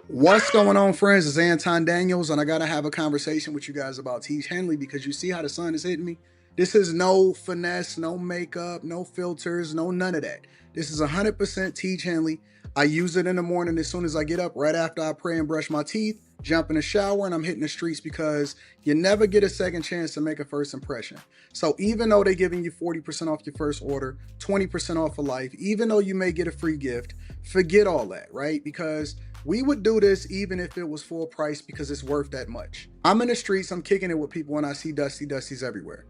What's going on, friends? It's Anton Daniels, and I gotta have a conversation with you guys about Teach Henley because you see how the sun is hitting me. This is no finesse, no makeup, no filters, no none of that. This is 100% Teach Henley. I use it in the morning as soon as I get up, right after I pray and brush my teeth, jump in the shower, and I'm hitting the streets because you never get a second chance to make a first impression. So even though they're giving you 40% off your first order, 20% off for life, even though you may get a free gift, forget all that, right? Because we would do this even if it was full price because it's worth that much. I'm in the streets, I'm kicking it with people when I see Dusties everywhere.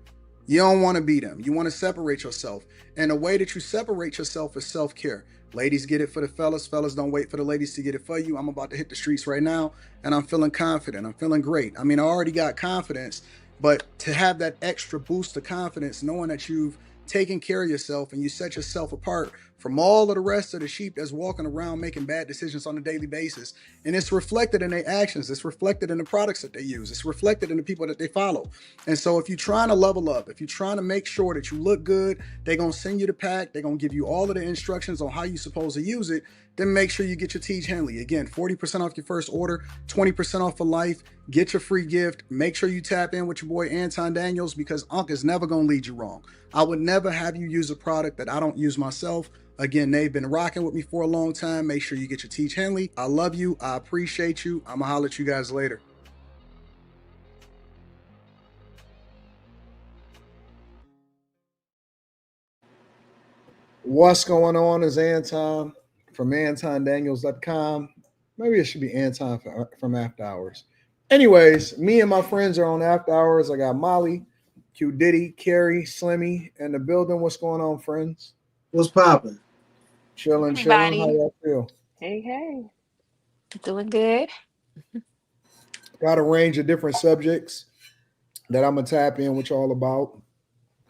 You don't want to be them. You want to separate yourself. And the way that you separate yourself is self-care. Ladies get it for the fellas. Fellas don't wait for the ladies to get it for you. I'm about to hit the streets right now and I'm feeling confident. I'm feeling great. I mean, I already got confidence, but to have that extra boost of confidence, knowing that you've taken care of yourself and you set yourself apart from all of the rest of the sheep that's walking around making bad decisions on a daily basis. And it's reflected in their actions. It's reflected in the products that they use. It's reflected in the people that they follow. And so if you're trying to level up, if you're trying to make sure that you look good, they're going to send you the pack. They're going to give you all of the instructions on how you're supposed to use it. Then make sure you get your Teach Henley. Again, 40% off your first order, 20% off for life. Get your free gift. Make sure you tap in with your boy Anton Daniels because Unc is never going to lead you wrong. I would never have you use a product that I don't use myself. Again, they've been rocking with me for a long time. Make sure you get your Teach Henley. I love you. I appreciate you. I'm going to holler at you guys later. What's going on is Anton from antondaniels.com. Maybe it should be Anton from After Hours. Anyways, me and my friends are on After Hours. I got Molly, Q Diddy, Carrie, Slimmy, and the building. What's going on, friends? What's popping? Chilling, chilling. How Everybody. y'all feel? Hey, hey. Doing good. Got a range of different subjects that I'm gonna tap in with y'all about.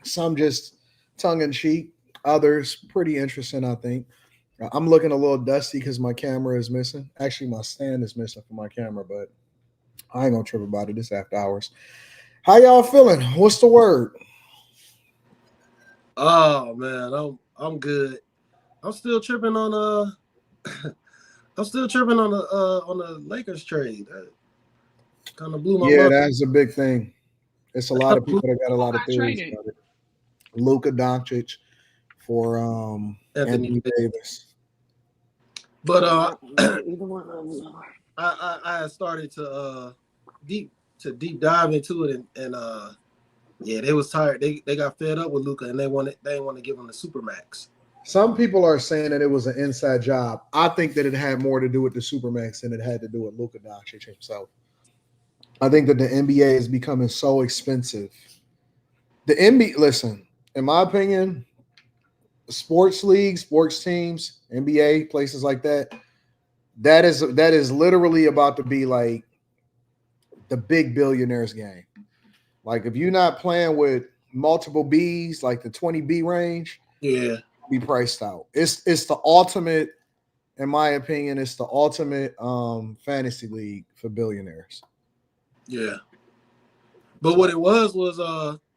Some just tongue in cheek, others pretty interesting, I think. I'm looking a little dusty because my camera is missing. Actually, my stand is missing for my camera, but I ain't gonna trip about it. It's After Hours. How y'all feeling? What's the word? Oh man, I'm good. I'm still tripping on I'm still tripping on the Lakers trade. That kind of blew my Yeah, mind. that's a big thing. It's a lot of people that got a Who lot of got theories traded? about it. Luka Doncic for Anthony, Anthony Davis. but Either one of them. I had started deep deep dive into it and yeah, they was tired. They got fed up with Luca and they didn't want to give him the supermax. Some people are saying that it was an inside job. I think that it had more to do with the Supermax than it had to do with Luka Doncic himself. I think that the NBA is becoming so expensive. The NBA, listen, in my opinion, sports leagues, sports teams, NBA, places like that, that is literally about to be like the big billionaires game. Like if you're not playing with multiple Bs, like the 20B range, Yeah, be priced out. It's the ultimate, in my opinion, it's the ultimate fantasy league for billionaires. yeah. But what it was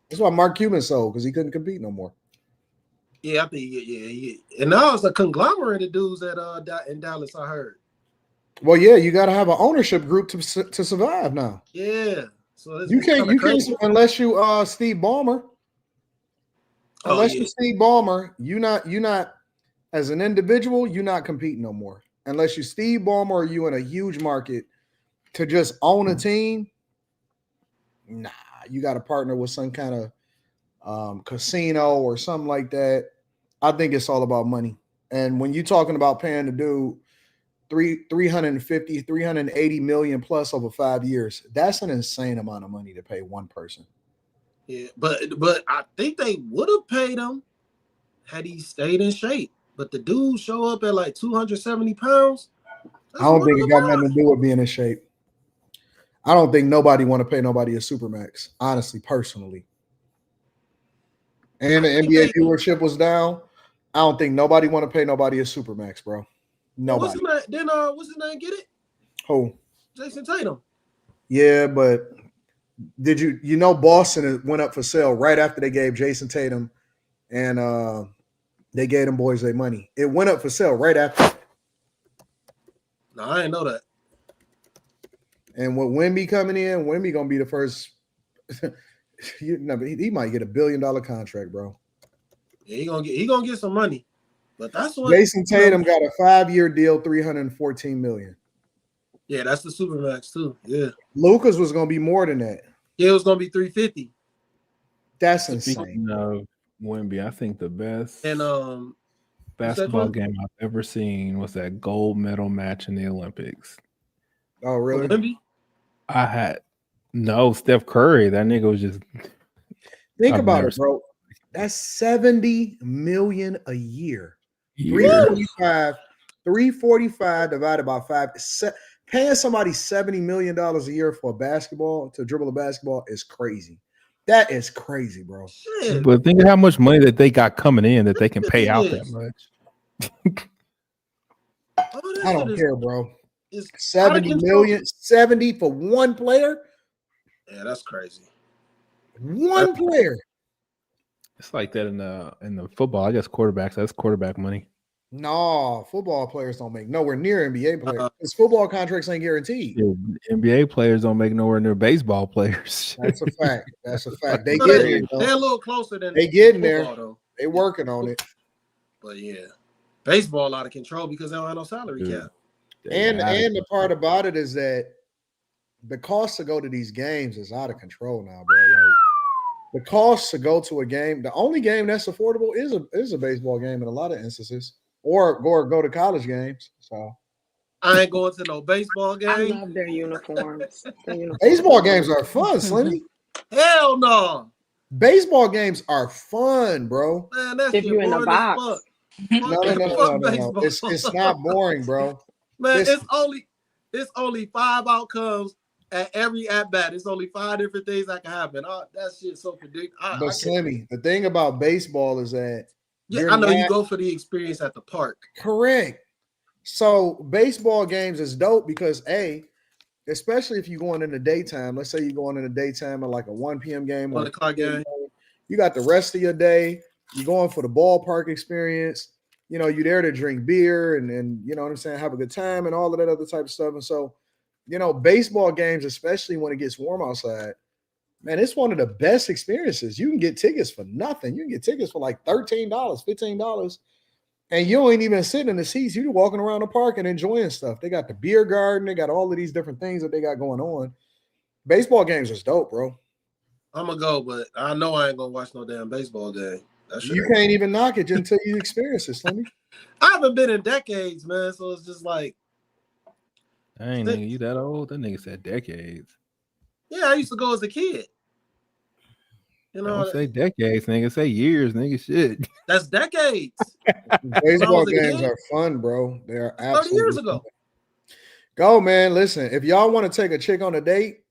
That's why Mark Cuban sold because he couldn't compete no more. yeah, I think yeah. And now it's a conglomerate of dudes that in Dallas. I heard. Well, yeah, you got to have an ownership group to survive now. Yeah, so You it's can't kind of you can't crazy. unless you Steve Ballmer. Oh Unless yeah, you Steve Ballmer, you not as an individual, you're not competing no more. Unless you Steve Ballmer or you in a huge market to just own a team, nah, you got to partner with some kind of casino or something like that. I think it's all about money. And when you're talking about paying the dude 350, 380 million plus over 5 years, that's an insane amount of money to pay one person. yeah. But I think they would have paid him had he stayed in shape. But the dude show up at like 270 pounds. I That's don't one think of it the got nothing odds. to do with being in shape. I don't think nobody want to pay nobody a supermax, honestly, personally. And I the think NBA they. viewership was down. I don't think nobody want to pay nobody a supermax, bro. What's his Nobody. name? Then what's his name? Get it? Who? Jason Tatum. Yeah, but did you know Boston went up for sale right after they gave Jason Tatum and they gave them boys their money. It went up for sale right after. No, I didn't know that. And with Wemby coming in, Wemby gonna be the first. He might get $1 billion contract, bro. Yeah, he gonna get some money. But that's what Jason Tatum got a 5-year deal, $314 million. Yeah, that's the supermax too. Yeah. Lucas was gonna be more than that. Yeah, it was gonna be 350. That's Speaking insane. of Wemby, I think the best And basketball game I've ever seen was that gold medal match in the Olympics. Oh, really? Wemby? I had no Steph Curry. That nigga was just think about it, bro. That's $70 million a year. 345 divided by 5. Paying somebody $70 million a year for a basketball to dribble a basketball is crazy. That is crazy, bro. Shit. But think of how much money that they got coming in that they can pay out that much. I don't care, bro. 70 million, 70 for one player. Yeah, that's crazy. One player. It's like that in the football. I guess quarterbacks. That's quarterback money. No, football players don't make nowhere near NBA players. Because football contracts ain't guaranteed. Yeah, NBA players don't make nowhere near baseball players. That's a fact. That's a fact. They So get there. They're a little closer than they getting there. Though. They working on it. But yeah, baseball out of control because they don't have no salary cap. And the part about it is that the cost to go to these games is out of control now, bro. Like, the cost to go to a game, the only game that's affordable is a baseball game in a lot of instances, or go to college games. So I ain't going to no baseball game. I love their uniforms. Baseball games are fun, Slimmy. Hell no. Baseball games are fun, bro. Man, that's if you're in the box. No. It's not boring, bro. Man, it's only 5 outcomes at every at bat. It's only 5 different things that can happen. That shit's so predictable. But Slimmy, the thing about baseball is that I know you go for the experience at the park. Correct. So baseball games is dope because especially if you're going in the daytime. Let's say you're going in the daytime at like a 1 p.m. game or 1 o'clock game. You got the rest of your day. You're going for the ballpark experience. You know, you're there to drink beer and you know what I'm saying, have a good time and all of that other type of stuff. And so, you know, baseball games, especially when it gets warm outside, man, it's one of the best experiences. You can get tickets for nothing. You can get tickets for like $13, $15. And you ain't even sitting in the seats. You're walking around the park and enjoying stuff. They got the beer garden. They got all of these different things that they got going on. Baseball games is dope, bro. I'm going to go, but I know I ain't going to watch no damn baseball game. You can't even knock it until you experience it, Slimmy. I haven't been in decades, man. So it's just like. Dang, nigga, you that old? That nigga said decades. Yeah, I used to go as a kid. You know, don't say decades, nigga. Say years, nigga. Shit. That's decades. Baseball games are fun, bro. They are absolutely 30 years ago. Go, man. Listen, if y'all want to take a chick on a date,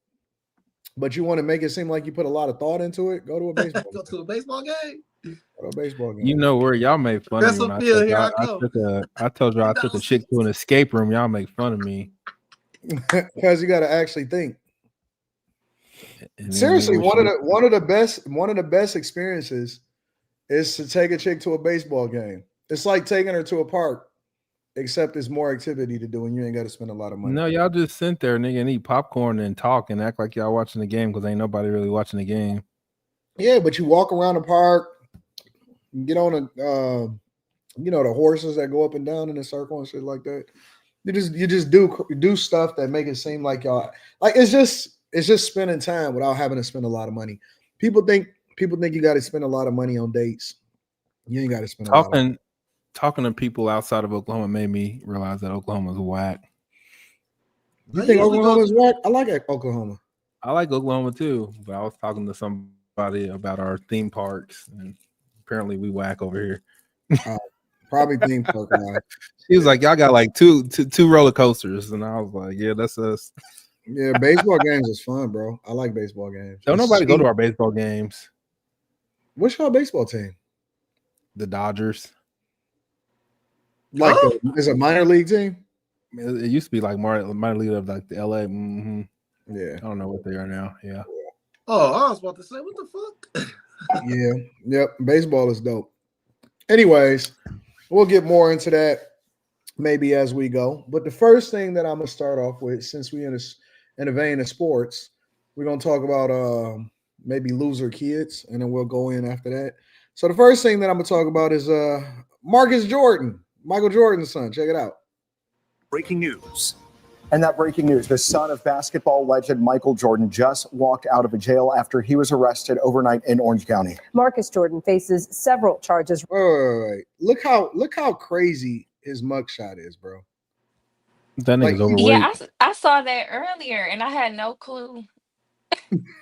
but you want to make it seem like you put a lot of thought into it, go to a baseball game. Go to a baseball game. Go to a baseball game. You know where y'all make fun of me. I told you I took a chick to an escape room. Y'all make fun of me. Because you got to actually think. Seriously, one of the best experiences is to take a chick to a baseball game. It's like taking her to a park, except there's more activity to do and you ain't got to spend a lot of money. No, y'all just sit there, nigga, and eat popcorn and talk and act like y'all watching the game because ain't nobody really watching the game. Yeah, but you walk around the park, you get on the horses that go up and down in a circle and shit like that. You just do stuff that make it seem like y'all like it's just spending time without having to spend a lot of money. People think you got to spend a lot of money on dates. You ain't got to spend a lot of money. Talking to people outside of Oklahoma made me realize that Oklahoma's whack. You think Oklahoma's whack? I like Oklahoma. I like Oklahoma too, but I was talking to somebody about our theme parks, and apparently we whack over here. Probably theme park. He was like, "Y'all got like two roller coasters," and I was like, "Yeah, that's us." Yeah, baseball games is fun, bro. I like baseball games. Don't nobody go to our baseball games. What's your baseball team? The Dodgers. Like, is a minor league team? It used to be like minor league of like the LA. Mm-hmm. Yeah, I don't know what they are now. Yeah. Oh, I was about to say, what the fuck? Yeah. Yep. Baseball is dope. Anyways, we'll get more into that maybe as we go. But the first thing that I'm gonna start off with, since we in in the vein of sports, we're gonna talk about maybe loser kids, and then we'll go in after that. So the first thing that I'm gonna talk about is Marcus Jordan, Michael Jordan's son. Check it out. Breaking news. And that breaking news, the son of basketball legend Michael Jordan just walked out of a jail after he was arrested overnight in Orange County. Marcus Jordan faces several charges. Wait. Look how crazy his mugshot is, bro. That Like, nigga's overweight. Yeah, I saw that earlier and I had no clue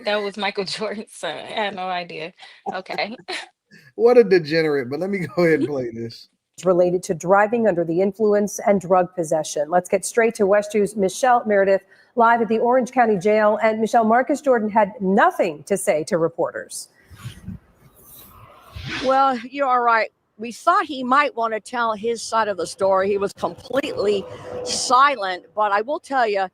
that was Michael Jordan's son. I had no idea. Okay. What a degenerate, but let me go ahead and play this. Related to driving under the influence and drug possession. Let's get straight to West 2's Michelle Meredith live at the Orange County Jail. And Michelle, Marcus Jordan had nothing to say to reporters. Well, you're all right. We thought he might want to tell his side of the story. He was completely silent, but I will tell you,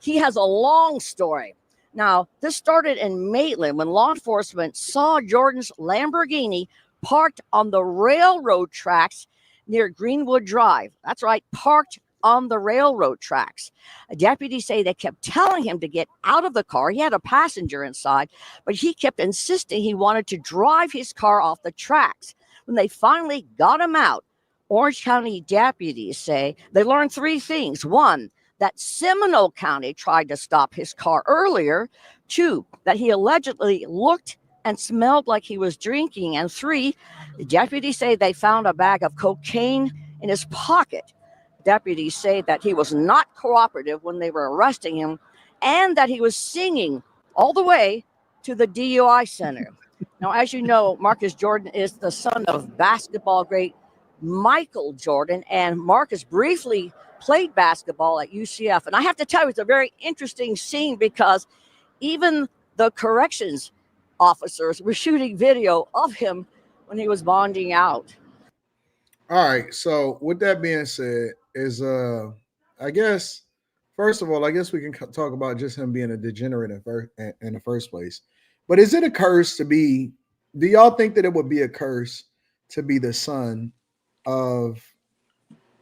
he has a long story. Now, this started in Maitland when law enforcement saw Jordan's Lamborghini parked on the railroad tracks near Greenwood Drive. That's right, parked on the railroad tracks. Deputies say they kept telling him to get out of the car. He had a passenger inside, but he kept insisting he wanted to drive his car off the tracks. When they finally got him out, Orange County deputies say they learned three things. One, that Seminole County tried to stop his car earlier. Two, that he allegedly looked and smelled like he was drinking. And three, the deputies say they found a bag of cocaine in his pocket. Deputies say that he was not cooperative when they were arresting him and that he was singing all the way to the DUI center. Now, as you know, Marcus Jordan is the son of basketball great Michael Jordan, and Marcus briefly played basketball at UCF. And I have to tell you, it's a very interesting scene because even the corrections officers were shooting video of him when he was bonding out. All right. So with that being said, is I guess first of all, I guess we can talk about just him being a degenerate in the first place. But is it a curse to be? Do y'all think that it would be a curse to be the son of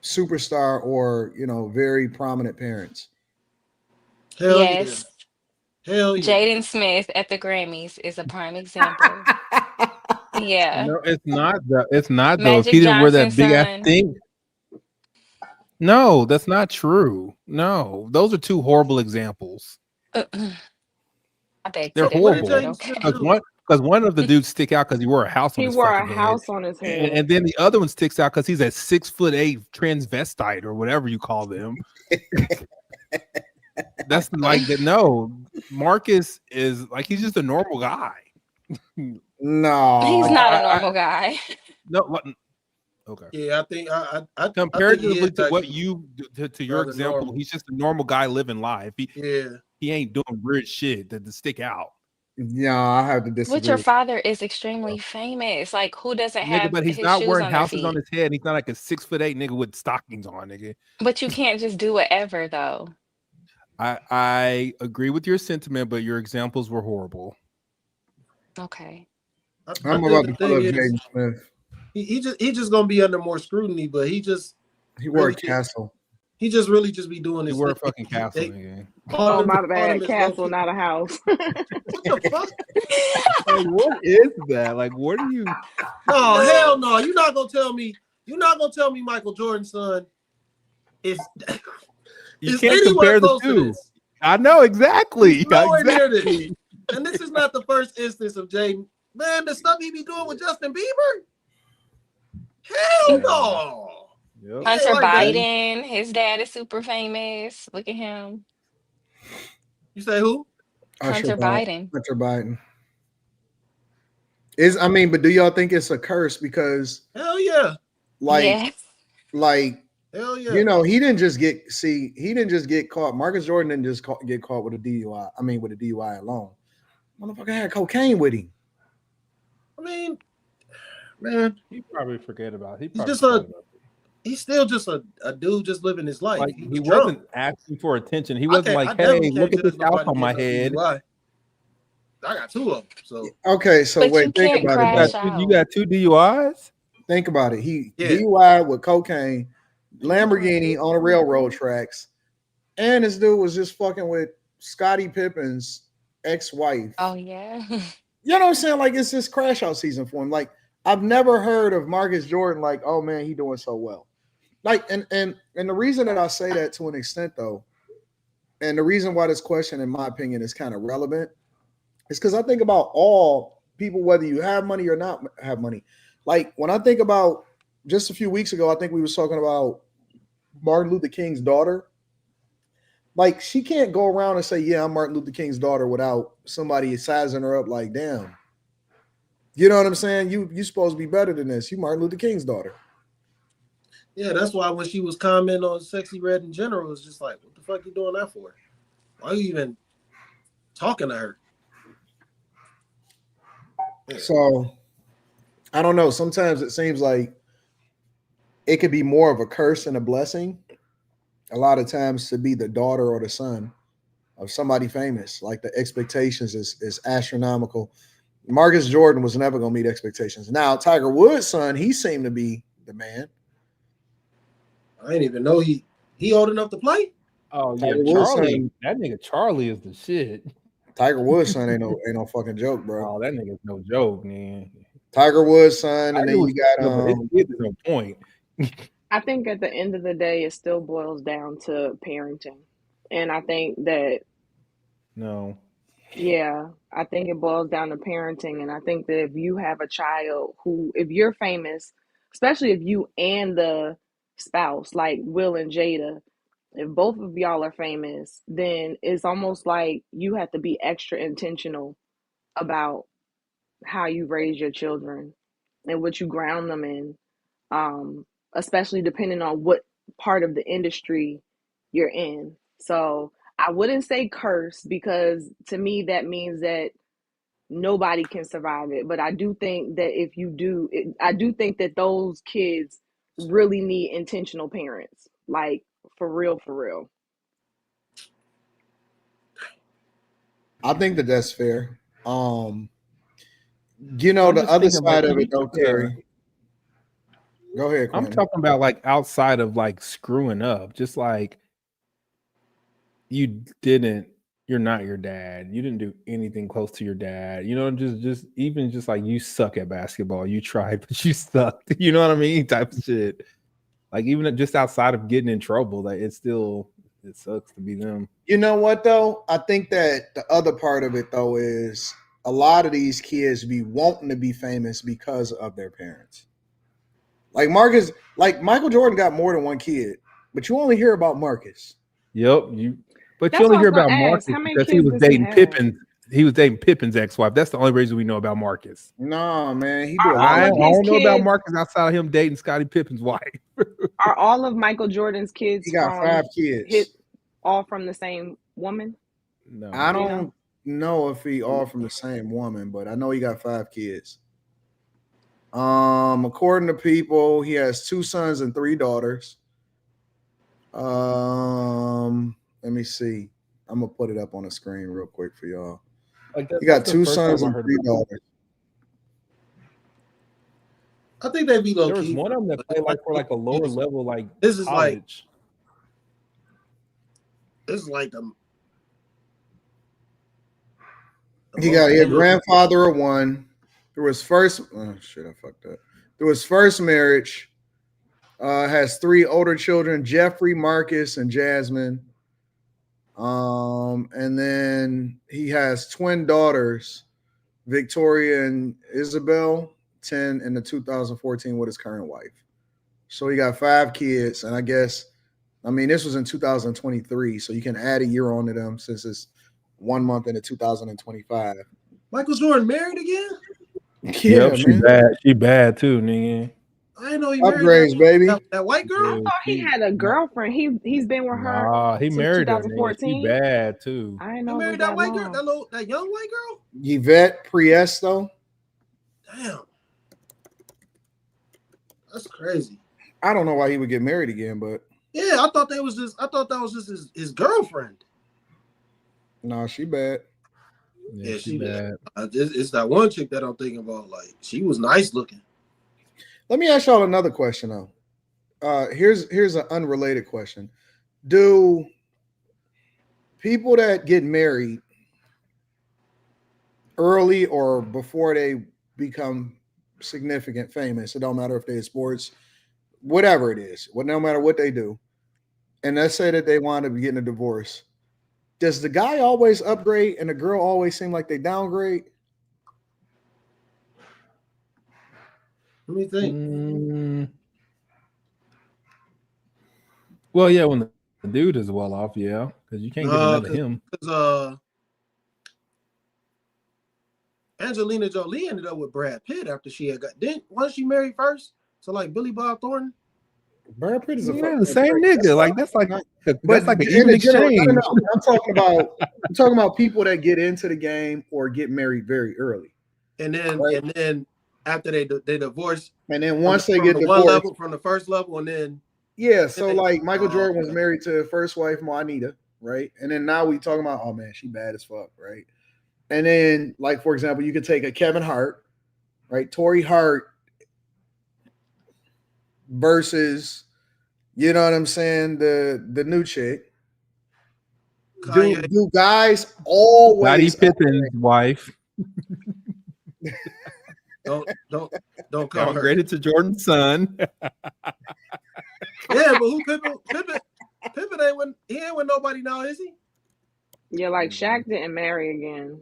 superstar or very prominent parents? Hell Yes. yeah. Hell yeah. Jaden Smith at the Grammys is a prime example. Yeah. No, it's not. It's not though. If Magic he didn't wear that Johnson's big ass son. thing. No, that's not true. No, those are two horrible examples. I beg They're to differ, horrible. but okay. Because one of the dudes stick out because he wore a house on He his wore a fucking house head. on his head. And then the other one sticks out because he's a 6'8" transvestite or whatever you call them. That's like that. No, Marcus is like he's just a normal guy. No, He's not a normal guy. No, okay. Yeah, I think I Comparatively think to what you to your rather example, normal. he's just a normal guy living life. He ain't doing weird shit to stick out. Yeah, I have to disagree. But your father is extremely famous. Like, who doesn't Nigga, have but he's his not shoes wearing on their houses on feet? his head. He's not like a 6'8" nigga with stockings on, nigga. But you can't just do whatever, though. I agree with your sentiment, but your examples were horrible. Okay. I'm about to pull up Jaden Smith. He just gonna be under more scrutiny, but he wore really a castle. He just really just be doing He this. wore a fucking castle, nigga. Oh, my bad. Castle, not a house. What the fuck? Like, what is that? Like, what are you? No, hell no. You're not gonna tell me Michael Jordan's son is You can't compare the two. I know exactly. Nowhere near Exactly. this. And this is not the first instance of Jaden. Man, the stuff he be doing with Justin Bieber? Hell no. Yep. Hunter like that. Biden, his dad is super famous. Look at him. You say who? Hunter Biden. Hunter Biden. But do y'all think it's a curse because Hell yeah. Yes. Hell yeah. he didn't just get caught. Marcus Jordan didn't just get caught with a DUI. I mean, with a DUI alone. Motherfucker had cocaine with him. I mean, man, He probably forget about it. he's still just a dude just living his life. Like, He he was drunk. wasn't asking for attention. He I wasn't can't- I like, definitely hey, look can't at this judge nobody house on my getting a head. DUI. I got two of them. So Okay, so But wait, you think can't about crash it. out. You got 2 DUIs? Think about it. He Yeah. DUI with cocaine, Lamborghini on the railroad tracks, and this dude was just fucking with Scottie Pippen's ex-wife. Oh yeah. You know what I'm saying? Like it's just crash out season for him. Like I've never heard of Marcus Jordan like, oh man, he doing so well. Like and the reason that I say that to an extent though, and the reason why this question, in my opinion, is kind of relevant, is because I think about all people, whether you have money or not have money. Like when I think about just a few weeks ago, I think we was talking about Martin Luther King's daughter. Like she can't go around and say, yeah, I'm Martin Luther King's daughter without somebody sizing her up like, damn. You know what I'm saying? You supposed to be better than this. You Martin Luther King's daughter. Yeah, that's why when she was commenting on Sexy Red in general, it's just like, what the fuck you doing that for? Why are you even talking to her? Yeah. So I don't know. Sometimes it seems like it could be more of a curse and a blessing. A lot of times to be the daughter or the son of somebody famous. Like the expectations is astronomical. Marcus Jordan was never going to meet expectations. Now, Tiger Woods' son, he seemed to be the man. I didn't even know he old enough to play. Oh yeah, Tiger Woods' Charlie. son, That nigga Charlie is the shit. Tiger Woods' son ain't no fucking joke, bro. Oh, that nigga's no joke, man. Tiger Woods' son, and then you got There's no point. I think at the end of the day, it still boils down to parenting. And I think that, No. yeah, I think it boils down to parenting. And I think that if you have a child who, if you're famous, especially if you and the spouse, like Will and Jada, if both of y'all are famous, then it's almost like you have to be extra intentional about how you raise your children and what you ground them in. Especially depending on what part of the industry you're in. So I wouldn't say curse because to me that means that nobody can survive it. But I do think that if you do, I do think that those kids really need intentional parents, like for real, for real. I think that that's fair. You know, the other side of it, though, Terry. Go ahead, Quentin. I'm talking about like outside of like screwing up, just like you're not your dad. You didn't do anything close to your dad. You know, just even just like you suck at basketball. You tried, but you sucked. You know what I mean? Type of shit. Like even just outside of getting in trouble, like it sucks to be them. You know what though? I think that the other part of it though is a lot of these kids be wanting to be famous because of their parents. Like Marcus, like Michael Jordan got more than one kid, but you only hear about Marcus. Yep, but you only hear about Marcus because he was dating Pippen. He was dating Pippen's ex-wife. That's the only reason we know about Marcus. No, man, I don't know about Marcus outside of him dating Scottie Pippen's wife. Are all of Michael Jordan's kids? He got 5 kids. All from the same woman? No, I don't know if he all from the same woman, but I know he got 5 kids. According to people, he has 2 sons and 3 daughters. Let me see. I'm gonna put it up on the screen real quick for y'all. He got 2 sons and 3 daughters. I think they'd be low key. There was one of them that played like for like a lower level, like this is college. This is like He got a grandfather of 1. Through his first, I fucked up. Through his first marriage, has 3 older children: Jeffrey, Marcus, and Jasmine. And then he has twin daughters, Victoria and Isabel, 10 in the 2014 with his current wife. So he got 5 kids, and I guess, I mean, this was in 2023, so you can add a year on to them since it's 1 month into 2025. Michael Jordan married again? Yeah, She bad too, nigga. I didn't know he upgrades, married baby. That white girl. I thought he had a girlfriend. He's been with her. He married her. 2014. She bad too. I didn't know he married that white girl. That young white girl. Yvette Priesto. Damn, that's crazy. I don't know why he would get married again, but yeah, I thought that was just his girlfriend. No, she bad. Yeah, she bad. It's that one chick that I'm thinking about. Like, she was nice looking. Let me ask y'all another question though. Here's an unrelated question. Do people that get married early or before they become significant famous, it don't matter if they're sports, whatever it is, no matter what they do, and let's say that they wind up getting a divorce, does the guy always upgrade and the girl always seem like they downgrade? Let me think. Well, yeah, when the dude is well off, yeah, because you can't get another him. Because Angelina Jolie ended up with Brad Pitt after she had wasn't she married first? So like Billy Bob Thornton. Brad Pitt is the same nigga. That's like an even exchange. No. I'm talking about people that get into the game or get married very early, and then after they divorce, and then once they get divorced, one level from the first level, and then so like Michael Jordan was married to his first wife, Juanita, right? And then now we talking about, oh man, she bad as fuck, right? And then like for example, you could take a Kevin Hart, right? Torrey Hart versus, you know what I'm saying, the new chick. Do guys always Scottie Pippen's wife? Don't call her. Downgraded to Jordan's son. Yeah, but who Pippen ain't with nobody now, is he? Yeah, like Shaq didn't marry again.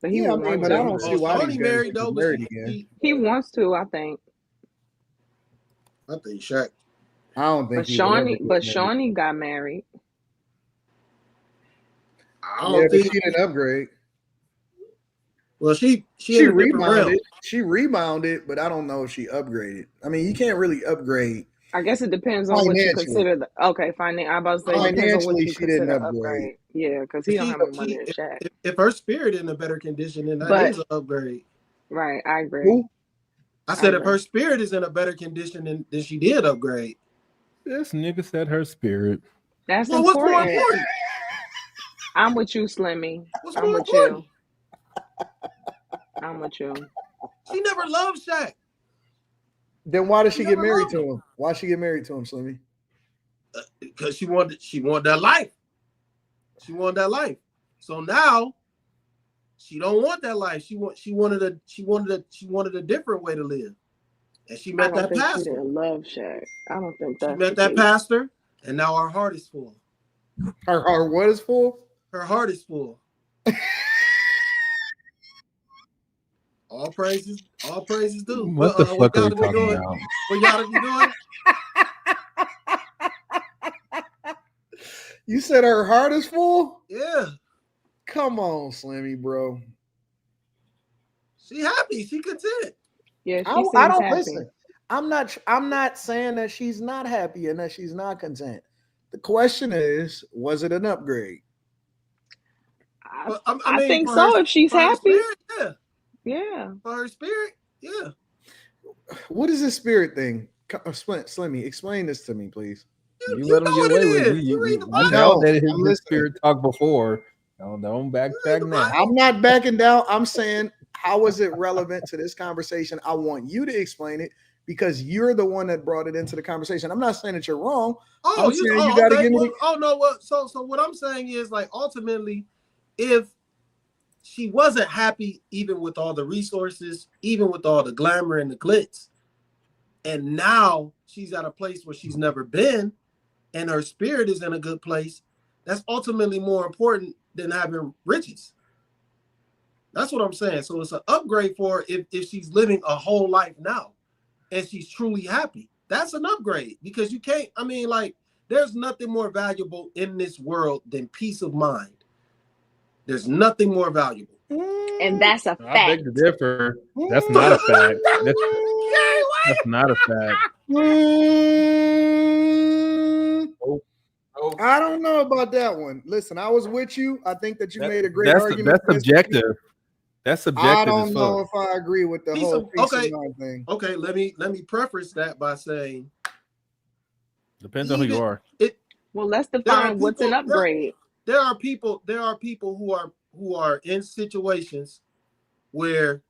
But he I don't see why he's married though. Married again. He wants to, I think. I think Shaq. I don't think. But Shawnee got married. I don't think she didn't upgrade. Well, she rebounded. She rebounded, but I don't know if she upgraded. I mean, you can't really upgrade. I guess it depends on what you consider. I'm about to say it depends on what you consider upgrade. Yeah, because he don't have no money to Shaq. If her spirit in a better condition, then that is an upgrade. Right, I agree. Who? I said if her spirit is in a better condition, then she did upgrade. This nigga said her spirit. That's important. What's more important? I'm with you, Slimmy. I'm with you. She never loved Shaq. Then why did she get married to him? Why did she get married to him, Slimmy? Because she wanted that life. She wanted that life. So now she don't want that life. She wanted a different way to live. And she met that pastor. She didn't love Shaq. I don't think that. She met that pastor, and now her heart is full. Her what is full? Her heart is full. All praises due. What the fuck are we talking about? What y'all be doing? You said her heart is full? Yeah. Come on, Slimmy, bro. She happy. She content. Yeah, I don't happy. Listen. I'm not saying that she's not happy and that she's not content. The question is, was it an upgrade? I think so. If she's happy, spirit, yeah. For her spirit, yeah. What is this spirit thing? Slimmy, explain this to me, please. You let him get away with it. You know that his spirit talked before. Don't back now. I'm not backing down. I'm saying, how is it relevant to this conversation? I want you to explain it because you're the one that brought it into the conversation. I'm not saying that you're wrong. You got to give me. So what I'm saying is, like, ultimately, if she wasn't happy, even with all the resources, even with all the glamour and the glitz, and now she's at a place where she's never been, and her spirit is in a good place, that's ultimately more important than having riches. That's what I'm saying. So it's an upgrade for her if she's living a whole life now and she's truly happy. That's an upgrade because you can't, there's nothing more valuable in this world than peace of mind. There's nothing more valuable. And that's a fact. I beg to differ. That's not a fact. That's not a fact. I don't know about that one. Listen, I was with you. I think that you made a great argument. That's subjective. That's subjective. I don't know if I agree with the whole peace of mind thing. Okay, let me preface that by saying depends on who you are. Let's define what's an upgrade. There are people who are in situations where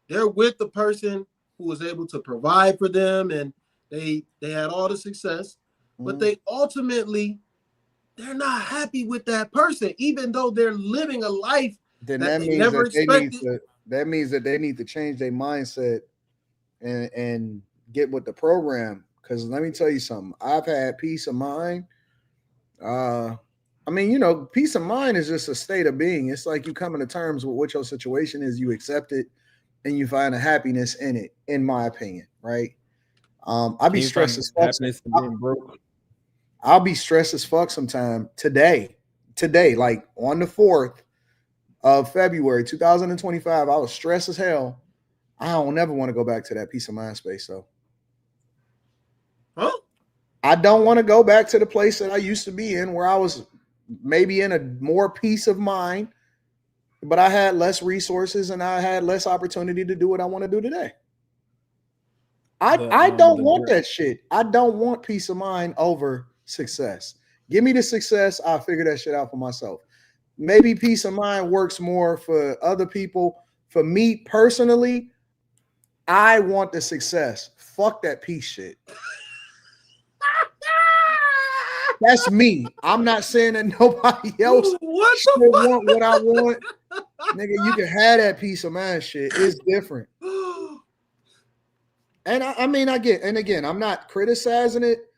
they're with the person who was able to provide for them and they had all the success, but they ultimately they're not happy with that person, even though they're living a life then that that they means never that they need expected. to. That means that they need to change their mindset and get with the program. Because let me tell you something. I've had peace of mind. I mean, you know, peace of mind is just a state of being. It's like you coming to terms with what your situation is, you accept it, and you find a happiness in it, in my opinion, right? I'll be stressed as fuck. Happiness and being broke. I'll be stressed as fuck sometime today, like on the 4th of February, 2025, I was stressed as hell. I don't never want to go back to that peace of mind space, though. Huh? I don't want to go back to the place that I used to be in where I was maybe in a more peace of mind, but I had less resources and I had less opportunity to do what I want to do today. I don't want that shit. I don't want peace of mind over success. Give me the success. I'll figure that shit out for myself. Maybe peace of mind works more for other people. For me personally, I want the success. Fuck that peace shit. That's me. I'm not saying that nobody else should want what I want. Nigga, you can have that peace of mind shit. It's different. And I mean, I get, and again, I'm not criticizing it,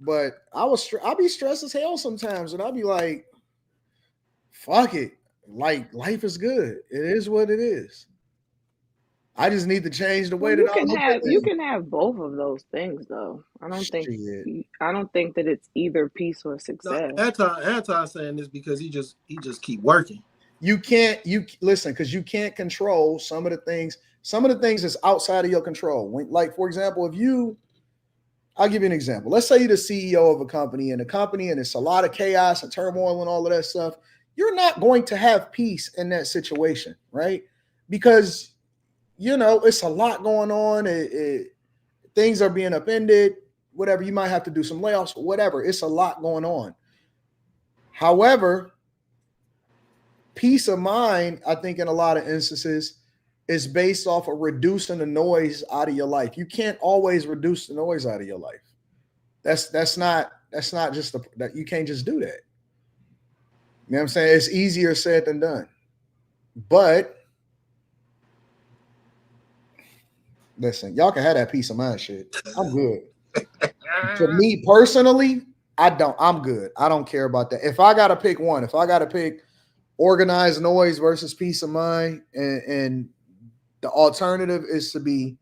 but I'll be stressed as hell sometimes, and I'll be like, fuck it. Like, life is good. It is what it is. I just need to change the way that I look at things. You can have both of those things, though. I don't think that it's either peace or success. No, Anton saying this because he just keep working. You listen, because you can't control some of the things. Some of the things that's outside of your control. Like, for example, I'll give you an example. Let's say you're the CEO of a company and it's a lot of chaos and turmoil and all of that stuff. You're not going to have peace in that situation, right? Because, you know, it's a lot going on. Things are being upended, whatever. You might have to do some layoffs, whatever. It's a lot going on. However, peace of mind, I think in a lot of instances, is based off of reducing the noise out of your life. You can't always reduce the noise out of your life. That's not just that you can't just do that. You know what I'm saying? It's easier said than done. But listen, y'all can have that peace of mind shit. I'm good. For me personally, I'm good. I don't care about that. If I gotta pick one, if I gotta pick organized noise versus peace of mind, and the alternative is to be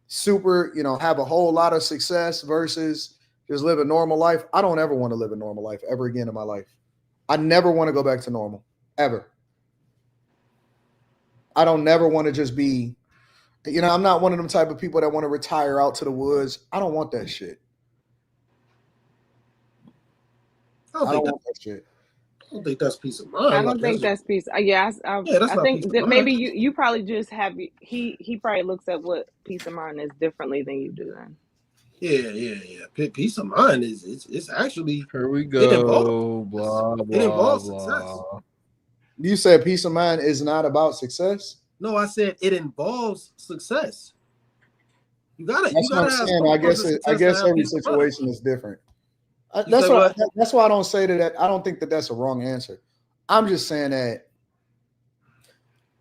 super, you know, have a whole lot of success versus just live a normal life. I don't ever want to live a normal life ever again in my life. I never want to go back to normal, ever. I don't never want to just be, you know, I'm not one of them type of people that want to retire out to the woods. I don't want that shit. I don't want that shit. I don't think that's peace of mind. I don't think that's peace. I think that maybe you probably just have, he probably looks at what peace of mind is differently than you do then. Yeah. Peace of mind it's actually, here we go. It involves success. You said peace of mind is not about success? No, I said it involves success. You gotta. That's what I'm saying. I guess every situation is different. That's why I don't say that. I don't think that that's a wrong answer. I'm just saying that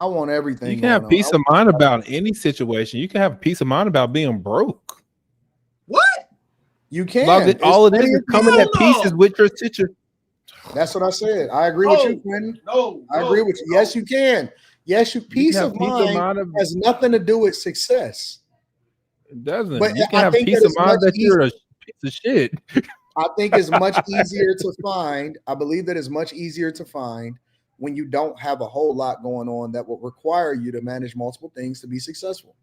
I want everything. You can have peace of mind about any situation. You can have peace of mind about being broke. What? You can. All it is coming at pieces with your situation. That's what I said. I agree with you, Quentin. I agree with you. Yes, you can. Yes, peace of mind has nothing to do with success. It doesn't. But you can have peace of mind that you're a piece of shit. I think it's much easier to find. I believe that it's much easier to find when you don't have a whole lot going on that will require you to manage multiple things to be successful.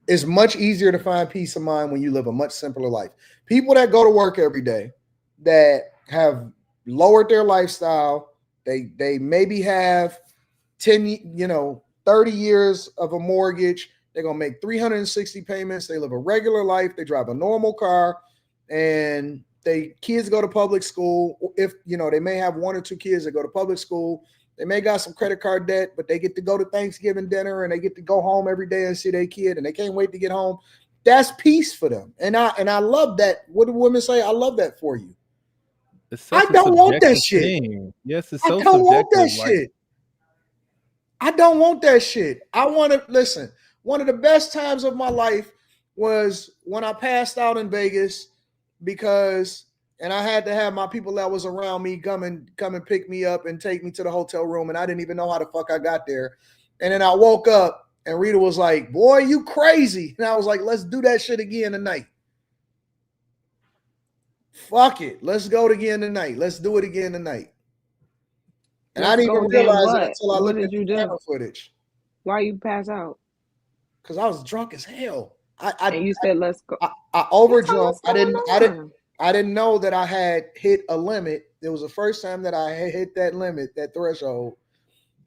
It's much easier to find peace of mind when you live a much simpler life. People that go to work every day that have lowered their lifestyle, they maybe have 30 years of a mortgage. They're going to make 360 payments. They live a regular life. They drive a normal car, and kids go to public school. If, they may have one or two kids that go to public school. They may got some credit card debt, but they get to go to Thanksgiving dinner and they get to go home every day and see their kid, and they can't wait to get home. That's peace for them. And I love that. What do women say? I love that for you. I don't want that shit. Thing. Yes, it's so I don't want that like, shit. I don't want that shit. I want to listen. One of the best times of my life was when I passed out in Vegas because, and I had to have my people that was around me come and pick me up and take me to the hotel room, and I didn't even know how the fuck I got there. And then I woke up and Rita was like, "Boy, you crazy," and I was like, "Let's do that shit again tonight. Fuck it, let's go again tonight. Let's do it again tonight." And I didn't even realize it until I looked at the camera footage. Why you pass out? Because I was drunk as hell. And you said let's go. I overdrunk. I didn't know that I had hit a limit. It was the first time that I had hit that limit, that threshold.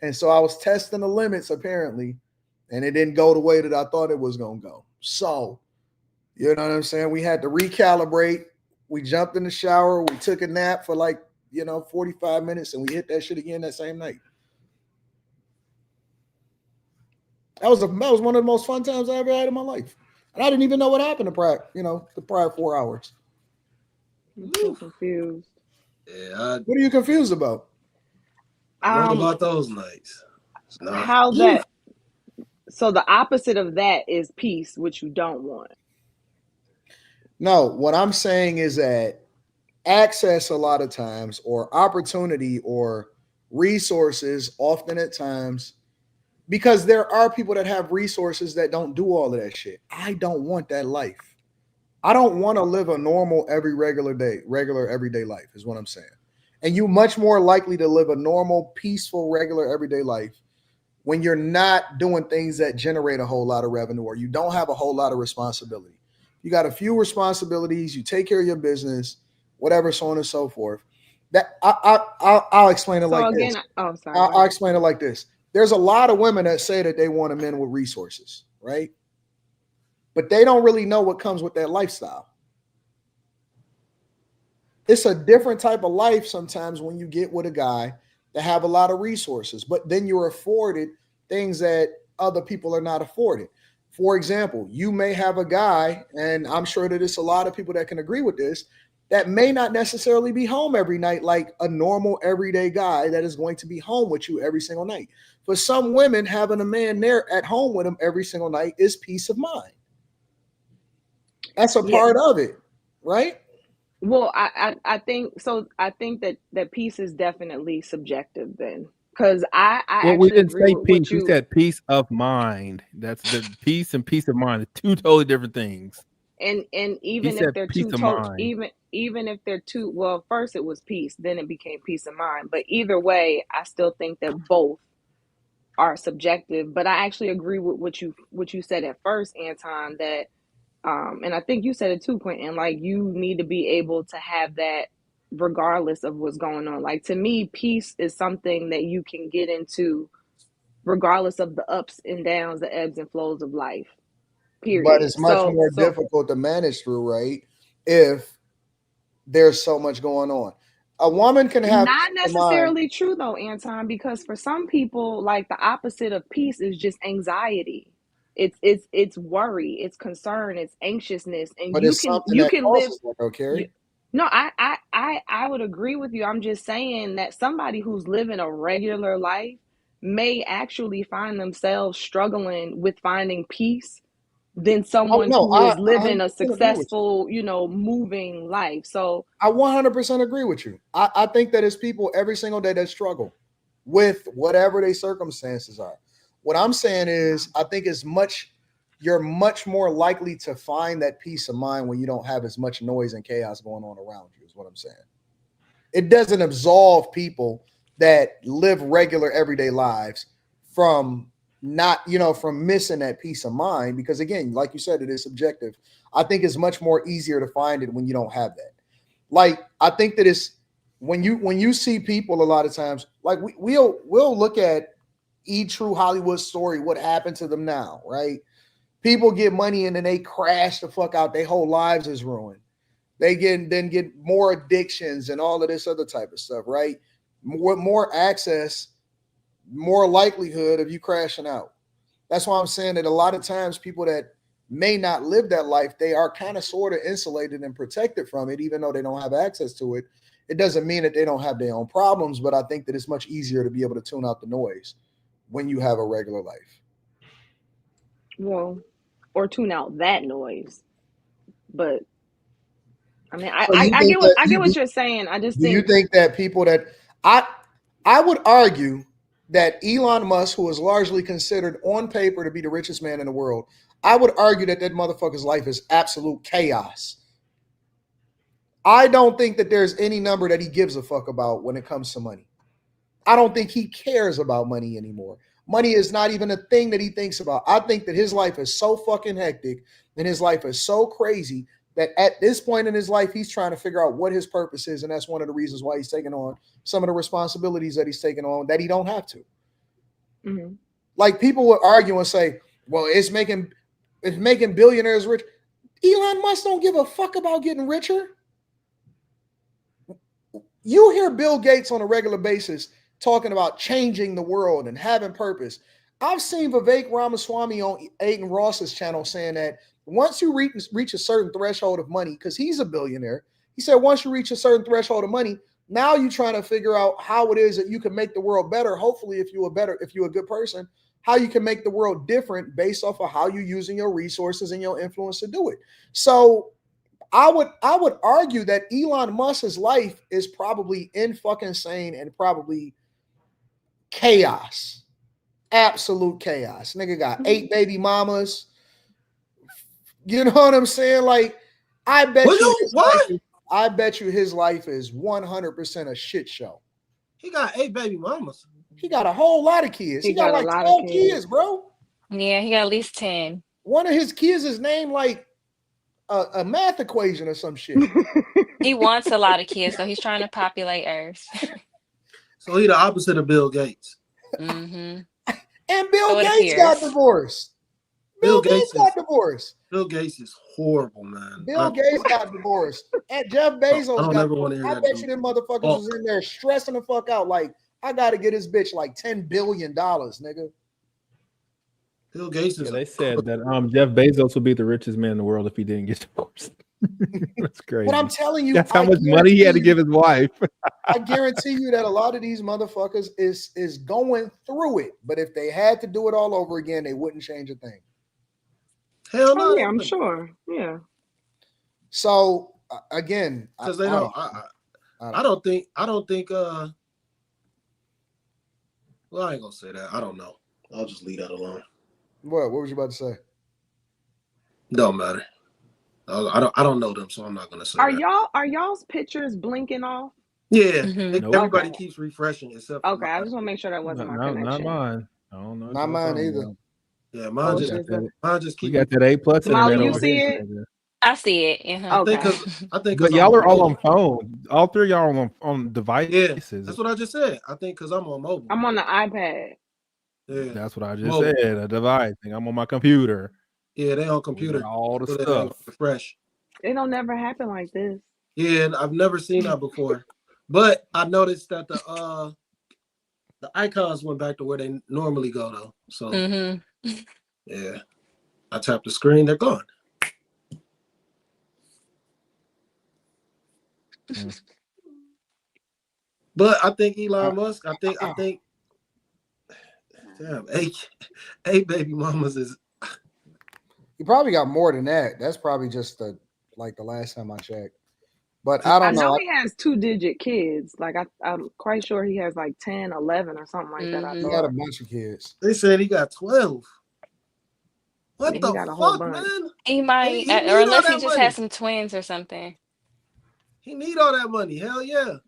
And so I was testing the limits apparently, and it didn't go the way that I thought it was gonna go. So, you know what I'm saying? We had to recalibrate. We jumped in the shower, we took a nap for 45 minutes, and we hit that shit again that same night. That was one of the most fun times I ever had in my life. And I didn't even know what happened the prior 4 hours. I'm so confused. Yeah. What are you confused about? What about those nights? So the opposite of that is peace, which you don't want. No, what I'm saying is that access a lot of times, or opportunity, or resources often at times, because there are people that have resources that don't do all of that shit. I don't want that life. I don't want to live a normal regular everyday life is what I'm saying. And you're much more likely to live a normal, peaceful, regular everyday life when you're not doing things that generate a whole lot of revenue, or you don't have a whole lot of responsibility. You got a few responsibilities, you take care of your business, whatever, so on and so forth. That I'll explain it this. I'll explain it like this. There's a lot of women that say that they want a man with resources, right? But they don't really know what comes with that lifestyle. It's a different type of life sometimes when you get with a guy that have a lot of resources, but then you're afforded things that other people are not afforded. For example, you may have a guy, and I'm sure that it's a lot of people that can agree with this, that may not necessarily be home every night like a normal everyday guy that is going to be home with you every single night. For some women, having a man there at home with them every single night is peace of mind. That's a part of it, right? Well, I think so. I think that peace is definitely subjective then, because I we didn't agree say with peace. what you We said peace of mind. That's the peace and peace of mind. Two totally different things. And even if they're two even if they're two, well, first it was peace, then it became peace of mind. But either way, I still think that both are subjective. But I actually agree with what you said at first, Anton, that and I think you said it too, Quentin, like you need to be able to have that regardless of what's going on. Like, to me, peace is something that you can get into regardless of the ups and downs, the ebbs and flows of life. Period. But it's much more difficult to manage through, right? If there's so much going on. A woman can have not necessarily true though, Anton, because for some people, like, the opposite of peace is just anxiety. It's worry, it's concern, it's anxiousness, and but you can live. Okay. No, I would agree with you. I'm just saying that somebody who's living a regular life may actually find themselves struggling with finding peace than someone who is living a successful, moving life. So I 100% agree with you. I think that it's people every single day that struggle with whatever their circumstances are. What I'm saying is, I think you're much more likely to find that peace of mind when you don't have as much noise and chaos going on around you, is what I'm saying. It doesn't absolve people that live regular everyday lives from from missing that peace of mind, because again, like you said, it is subjective. I think it's much more easier to find it when you don't have that. Like, I think that it's when you see people a lot of times, like we'll look at True Hollywood Story, what happened to them now, right? People get money and then they crash the fuck out. Their whole lives is ruined. They get more addictions and all of this other type of stuff, right? More access, more likelihood of you crashing out. That's why I'm saying that a lot of times people that may not live that life, they are kind of sort of insulated and protected from it, even though they don't have access to it. It doesn't mean that they don't have their own problems, but I think that it's much easier to be able to tune out the noise when you have a regular life. Well, or tune out that noise. But I mean, So I get what you're saying. I just think. You think that people that I would argue that Elon Musk, who is largely considered on paper to be the richest man in the world, I would argue that motherfucker's life is absolute chaos. I don't think that there's any number that he gives a fuck about when it comes to money. I don't think he cares about money anymore. Money is not even a thing that he thinks about. I think that his life is so fucking hectic and his life is so crazy that at this point in his life, he's trying to figure out what his purpose is. And that's one of the reasons why he's taking on some of the responsibilities that he's taking on that he don't have to. Mm-hmm. Like people would argue and say, well, it's making billionaires rich. Elon Musk don't give a fuck about getting richer. You hear Bill Gates on a regular basis talking about changing the world and having purpose. I've seen Vivek Ramaswamy on Aiden Ross's channel saying that once you reach a certain threshold of money, because he's a billionaire, he said once you reach a certain threshold of money, now you're trying to figure out how it is that you can make the world better. Hopefully, if you're a good person, how you can make the world different based off of how you're using your resources and your influence to do it. So I would argue that Elon Musk's life is probably fucking and probably chaos, absolute chaos. Nigga got 8 baby mamas. You know what I'm saying? Like, I bet you his life is 100% a shit show. He got 8 baby mamas. He got a whole lot of kids. He got like 12 kids, bro. Yeah, he got at least 10. One of his kids is named like a math equation or some shit. He wants a lot of kids, so he's trying to populate Earth. So he the opposite of Bill Gates. Mm-hmm. And Bill Gates got divorced. Bill Gates got divorced. Bill Gates is horrible, man. Bill Gates got divorced. And Jeff Bezos got divorced. I bet you them motherfuckers was in there stressing the fuck out. Like, I got to get this bitch like $10 billion, nigga. Bill Gates is. Yeah, they said that Jeff Bezos would be the richest man in the world if he didn't get divorced. That's crazy. But I'm telling you, that's how much money he had to give his wife. I guarantee you that a lot of these motherfuckers is going through it. But if they had to do it all over again, they wouldn't change a thing. Hell no. Yeah, I'm sure. Yeah. So again, because they don't. I don't think. Well, I ain't gonna say that. I don't know. I'll just leave that alone. What was you about to say? Don't matter. I don't know them, so I'm not gonna say. Are y'all's pictures blinking off? Yeah, everybody keeps refreshing except. Okay, I just want to make sure that wasn't my connection. Not mine. I don't know. Not mine either. Yeah, mine just keep. We got that A+. Molly, you see it? I see it. Okay. I think. But y'all are all on phone. All three of y'all are on devices. Yeah, that's what I just said. I think because I'm on mobile. I'm on the iPad. Yeah, that's what I just said. A device thing. I'm on my computer. Yeah, they on computer. All the stuff. Fresh. It don't never happen like this. Yeah, and I've never seen that before. But I noticed that the icons went back to where they normally go though. So yeah, I tap the screen, they're gone. But I think Elon Musk. I think. Damn, eight baby mamas is. He probably got more than that. That's probably just the last time I checked. But I don't know. I know he has 2-digit kids. Like I'm quite sure he has like 10, 11 or something like that. He got a bunch of kids. They said he got 12. What the fuck, man? He might, or unless he just has some twins or something. He need all that money. Hell yeah.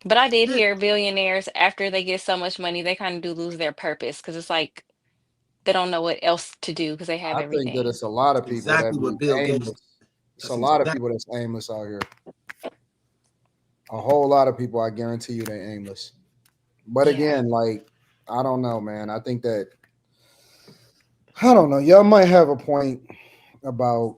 But I did hear billionaires, after they get so much money, they kind of do lose their purpose because it's like they don't know what else to do because they have everything. I think that it's a lot of people aimless. It's a lot of people that's aimless out here. A whole lot of people, I guarantee you, they aimless. But again, like, I don't know, man. I think that, I don't know. Y'all might have a point about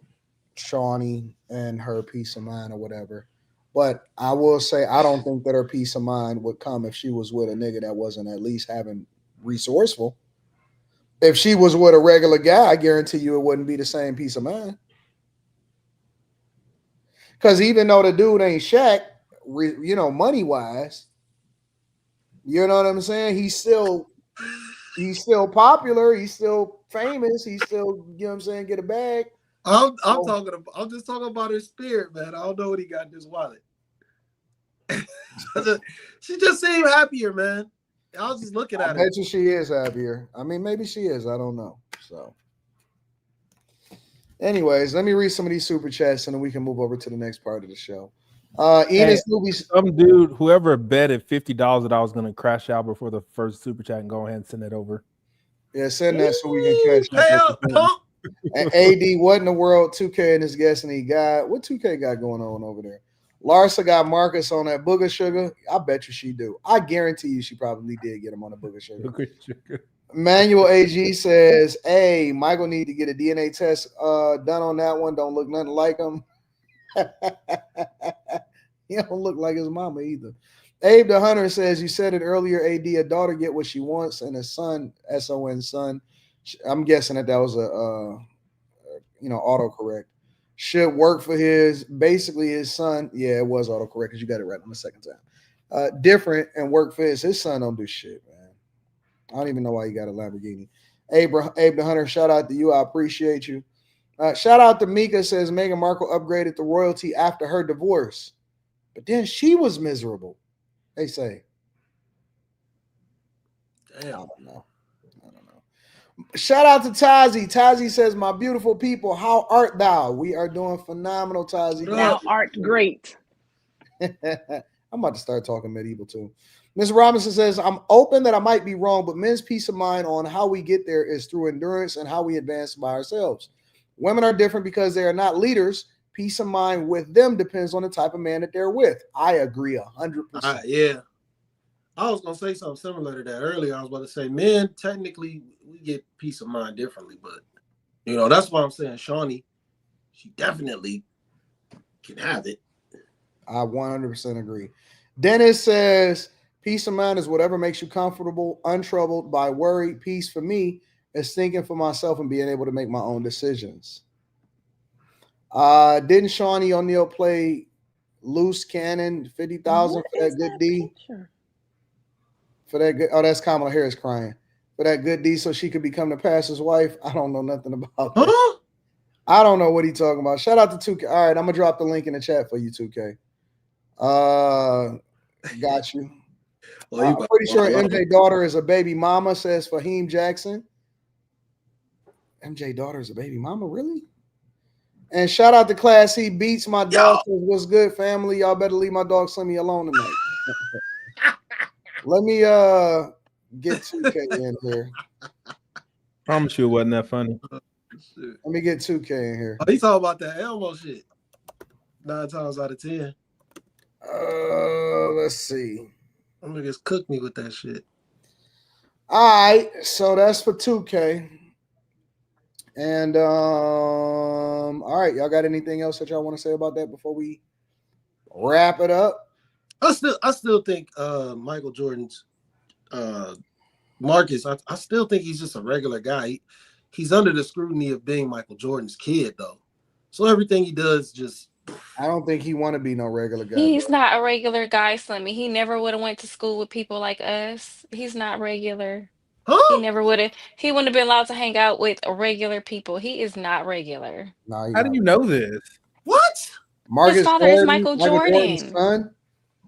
Shawnee and her peace of mind or whatever. But I will say, I don't think that her peace of mind would come if she was with a nigga that wasn't at least having resourceful. If she was with a regular guy, I guarantee you it wouldn't be the same peace of mind. Because even though the dude ain't Shaq, you know, money wise, you know what I'm saying? He's still popular. He's still famous. He's still, you know what I'm saying, get a bag. I'm just talking about his spirit, man. I don't know what he got in his wallet. She just seemed happier, man. I was just looking at her. I bet you she is happier. I mean, maybe she is. I don't know. So, anyways, let me read some of these super chats and then we can move over to the next part of the show. Some dude, whoever betted $50 that I was going to crash out before the first super chat, and go ahead and send it over. Yeah, send that so we can cash out. And AD, what in the world 2K and his guest and he got? What 2K got going on over there? Larsa got Marcus on that booger sugar. I bet you she do. I guarantee you she probably did get him on the booger sugar. Manuel AG says, hey, Michael need to get a DNA test done on that one. Don't look nothing like him. He don't look like his mama either. Abe the Hunter says, you said it earlier, AD, a daughter get what she wants and a son, S-O-N, son. I'm guessing that was a autocorrect. Should work for his son. Yeah, it was autocorrect because you got it right on the second time. Different and work for his son don't do shit, man. I don't even know why you got a Lamborghini. Abe the Hunter, shout out to you. I appreciate you. Shout out to Mika, says Meghan Markle upgraded to royalty after her divorce. But then she was miserable, they say. Damn. I don't know. Shout out to Tazi. Tazi says, my beautiful people, how art thou? We are doing phenomenal, Tazi. Thou art great. I'm about to start talking medieval too. Ms. Robinson says, I'm open that I might be wrong, but men's peace of mind on how we get there is through endurance and how we advance by ourselves. Women are different because they are not leaders. Peace of mind with them depends on the type of man that they're with. I agree 100%. Yeah. I was going to say something similar to that earlier. I was about to say, men, technically, we get peace of mind differently, but, you know, that's why I'm saying Shawnee, she definitely can have it. I 100% agree. Dennis says, peace of mind is whatever makes you comfortable, untroubled by worry. Peace for me is thinking for myself and being able to make my own decisions. Didn't Shawnee O'Neal play loose cannon, 50,000 for that good D? For that good, oh, that's Kamala Harris crying. For that good D so she could become the pastor's wife. I don't know nothing about that. Huh? I don't know what he's talking about. Shout out to 2K. All right, I'm gonna drop the link in the chat for you, 2K. Got you. Well, I'm pretty sure MJ daughter is a baby mama, says Fahim Jackson. MJ daughter is a baby mama, really? And shout out to Class C Beats. My dog says, what's good, family? Y'all better leave my dog Slimmy alone tonight. Let me get 2K in here. Promise you it wasn't that funny. Let me get 2K in here. Oh, he's talking about that Elmo shit. 9 times out of 10. Let's see. I'm gonna just cook me with that shit. All right, so that's for 2K. And all right, y'all got anything else that y'all want to say about that before we wrap it up? I still think Michael Jordan's Marcus, I still think he's just a regular guy. He's under the scrutiny of being Michael Jordan's kid, though. So everything he does just... I don't think he want to be no regular guy. He's not a regular guy, Slimmy. He never would have went to school with people like us. He's not regular. Huh? He never would have. He wouldn't have been allowed to hang out with regular people. He is not regular. No, how do you know this? What? Marcus His father is Michael Jordan. Son?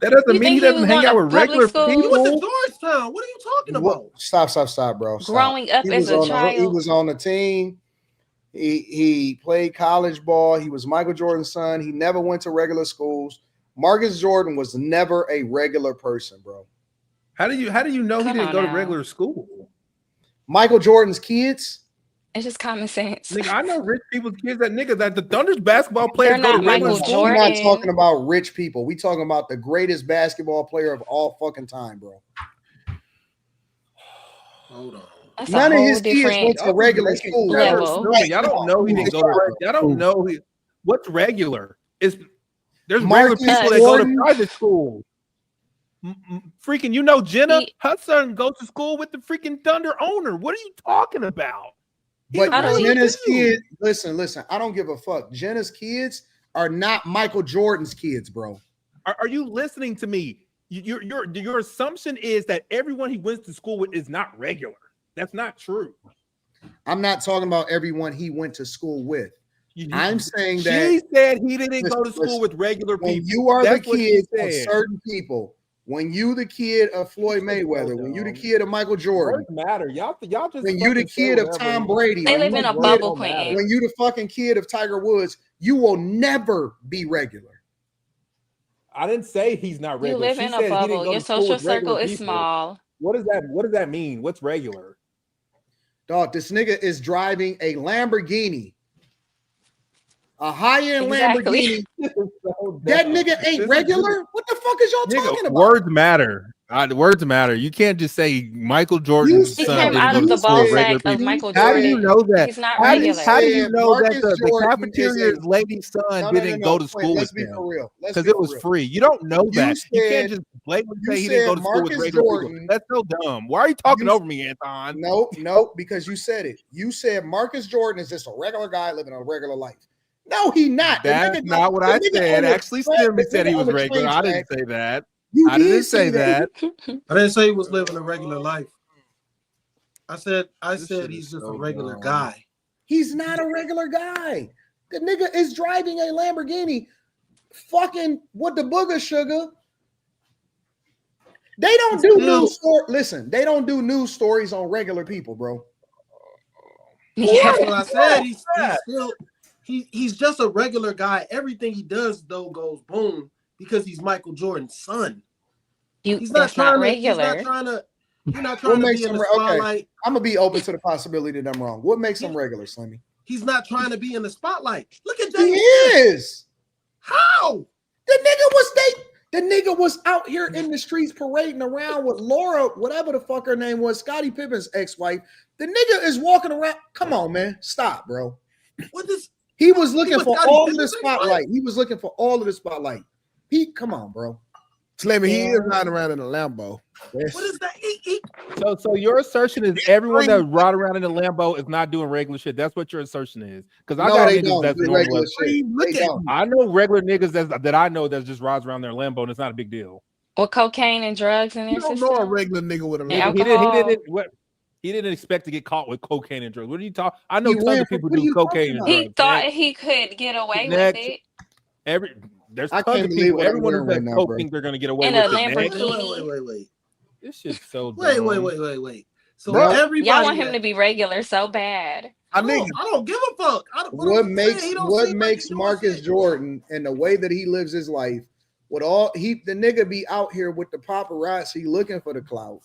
That doesn't mean he doesn't hang out with regular people. He went to Georgetown. What are you talking about? Stop, bro. Stop. Growing up as a child. He was on the team. He played college ball. He was Michael Jordan's son. He never went to regular schools. Marcus Jordan was never a regular person, bro. How do you know he didn't go to regular school? Michael Jordan's kids? It's just common sense. Nigga, I know rich people's kids that the Thunder's basketball players go to regular school. We're not talking about rich people. We talking about the greatest basketball player of all fucking time, bro. Hold on. That's none of his kids went to regular school. Y'all don't know he didn't go to. Y'all don't know what's regular. There's Marcus regular people that go to private school. Freaking, you know, Jenna, her son goes to school with the freaking Thunder owner. What are you talking about? But Jenna's kids, listen, I don't give a fuck. Jenna's kids are not Michael Jordan's kids, bro. Are you listening to me? Your assumption is that everyone he went to school with is not regular. That's not true. I'm not talking about everyone he went to school with. I'm saying that she said he didn't go to school with regular people. When you are the kid of certain people, when you the kid of Floyd Mayweather, when you the kid of Michael Jordan, words matter. Y'all just when you the kid of Tom Brady, they live in a bubble, Quentin. When you the fucking kid of Tiger Woods, you will never be regular. I didn't say he's not regular. You live in a bubble. Your social circle is small. What does that mean? What's regular? Dog, this nigga is driving a Lamborghini. A high-end Lamborghini. That nigga ain't regular? What the fuck is y'all talking about? Words matter. Words matter. You can't just say Michael Jordan's son came out of the ball sack of Michael Jordan. How do you know that? He's not regular. How do you know that the cafeteria lady's son didn't go to school with him? For real. Because it was free. You don't know that. You can't just blatantly say he didn't go to school with regular people. That's so dumb. Why are you talking over me, Anton? Nope, because you said it. You said Marcus Jordan is just a regular guy living a regular life. No, he not. That's not what I said. Actually, Stimmy said he was regular. I didn't say that. I didn't say that. I didn't say he was living a regular life. I said he's just a regular guy. He's not a regular guy. The nigga is driving a Lamborghini, fucking with the booger sugar. They don't do news stories. Listen, they don't do news stories on regular people, bro. That's what I said. He's just a regular guy. Everything he does though goes boom because he's Michael Jordan's son. He's not trying to be in the spotlight. Okay. I'm gonna be open to the possibility that I'm wrong. What makes him regular, Slimmy? He's not trying to be in the spotlight. Look at that. He is. How? The nigga was out here in the streets parading around with Laura, whatever the fuck her name was, Scottie Pippen's ex-wife. The nigga is walking around. Come on, man. Stop, bro. He was looking for all of the spotlight. He was looking for all of the spotlight. Come on, bro. Slimmy, he is riding around in a Lambo. Yes. What is that? So your assertion is everyone that ride around in a Lambo is not doing regular shit. That's what your assertion is. Because I got niggas that's regular shit. I know regular niggas that I know that just rides around their Lambo and it's not a big deal. Or cocaine and drugs in their system. You don't know a regular nigga with a Lambo. He didn't expect to get caught with cocaine and drugs. What are you talking? I know tons of people do cocaine and drugs. He thought he could get away with it. There's tons of people. Everyone who does coke thinks they're gonna get away with it. Wait. This shit's so dumb. Wait. So everybody, y'all want him to be regular so bad. I don't give a fuck. What makes Marcus Jordan and the way that he lives his life? The nigga be out here with the paparazzi looking for the clout.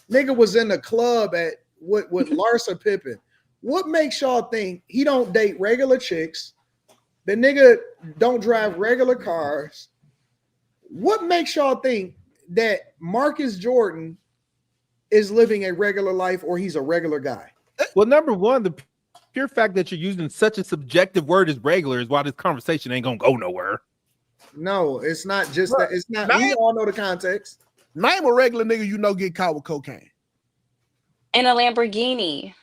Nigga was in the club with Larsa Pippen. What makes y'all think he don't date regular chicks? The nigga don't drive regular cars. What makes y'all think that Marcus Jordan is living a regular life or he's a regular guy? Well, number one, the pure fact that you're using such a subjective word as regular is why this conversation ain't gonna go nowhere. No, it's not just that. It's not. We all know the context. Name a regular nigga you know get caught with cocaine. In a Lamborghini.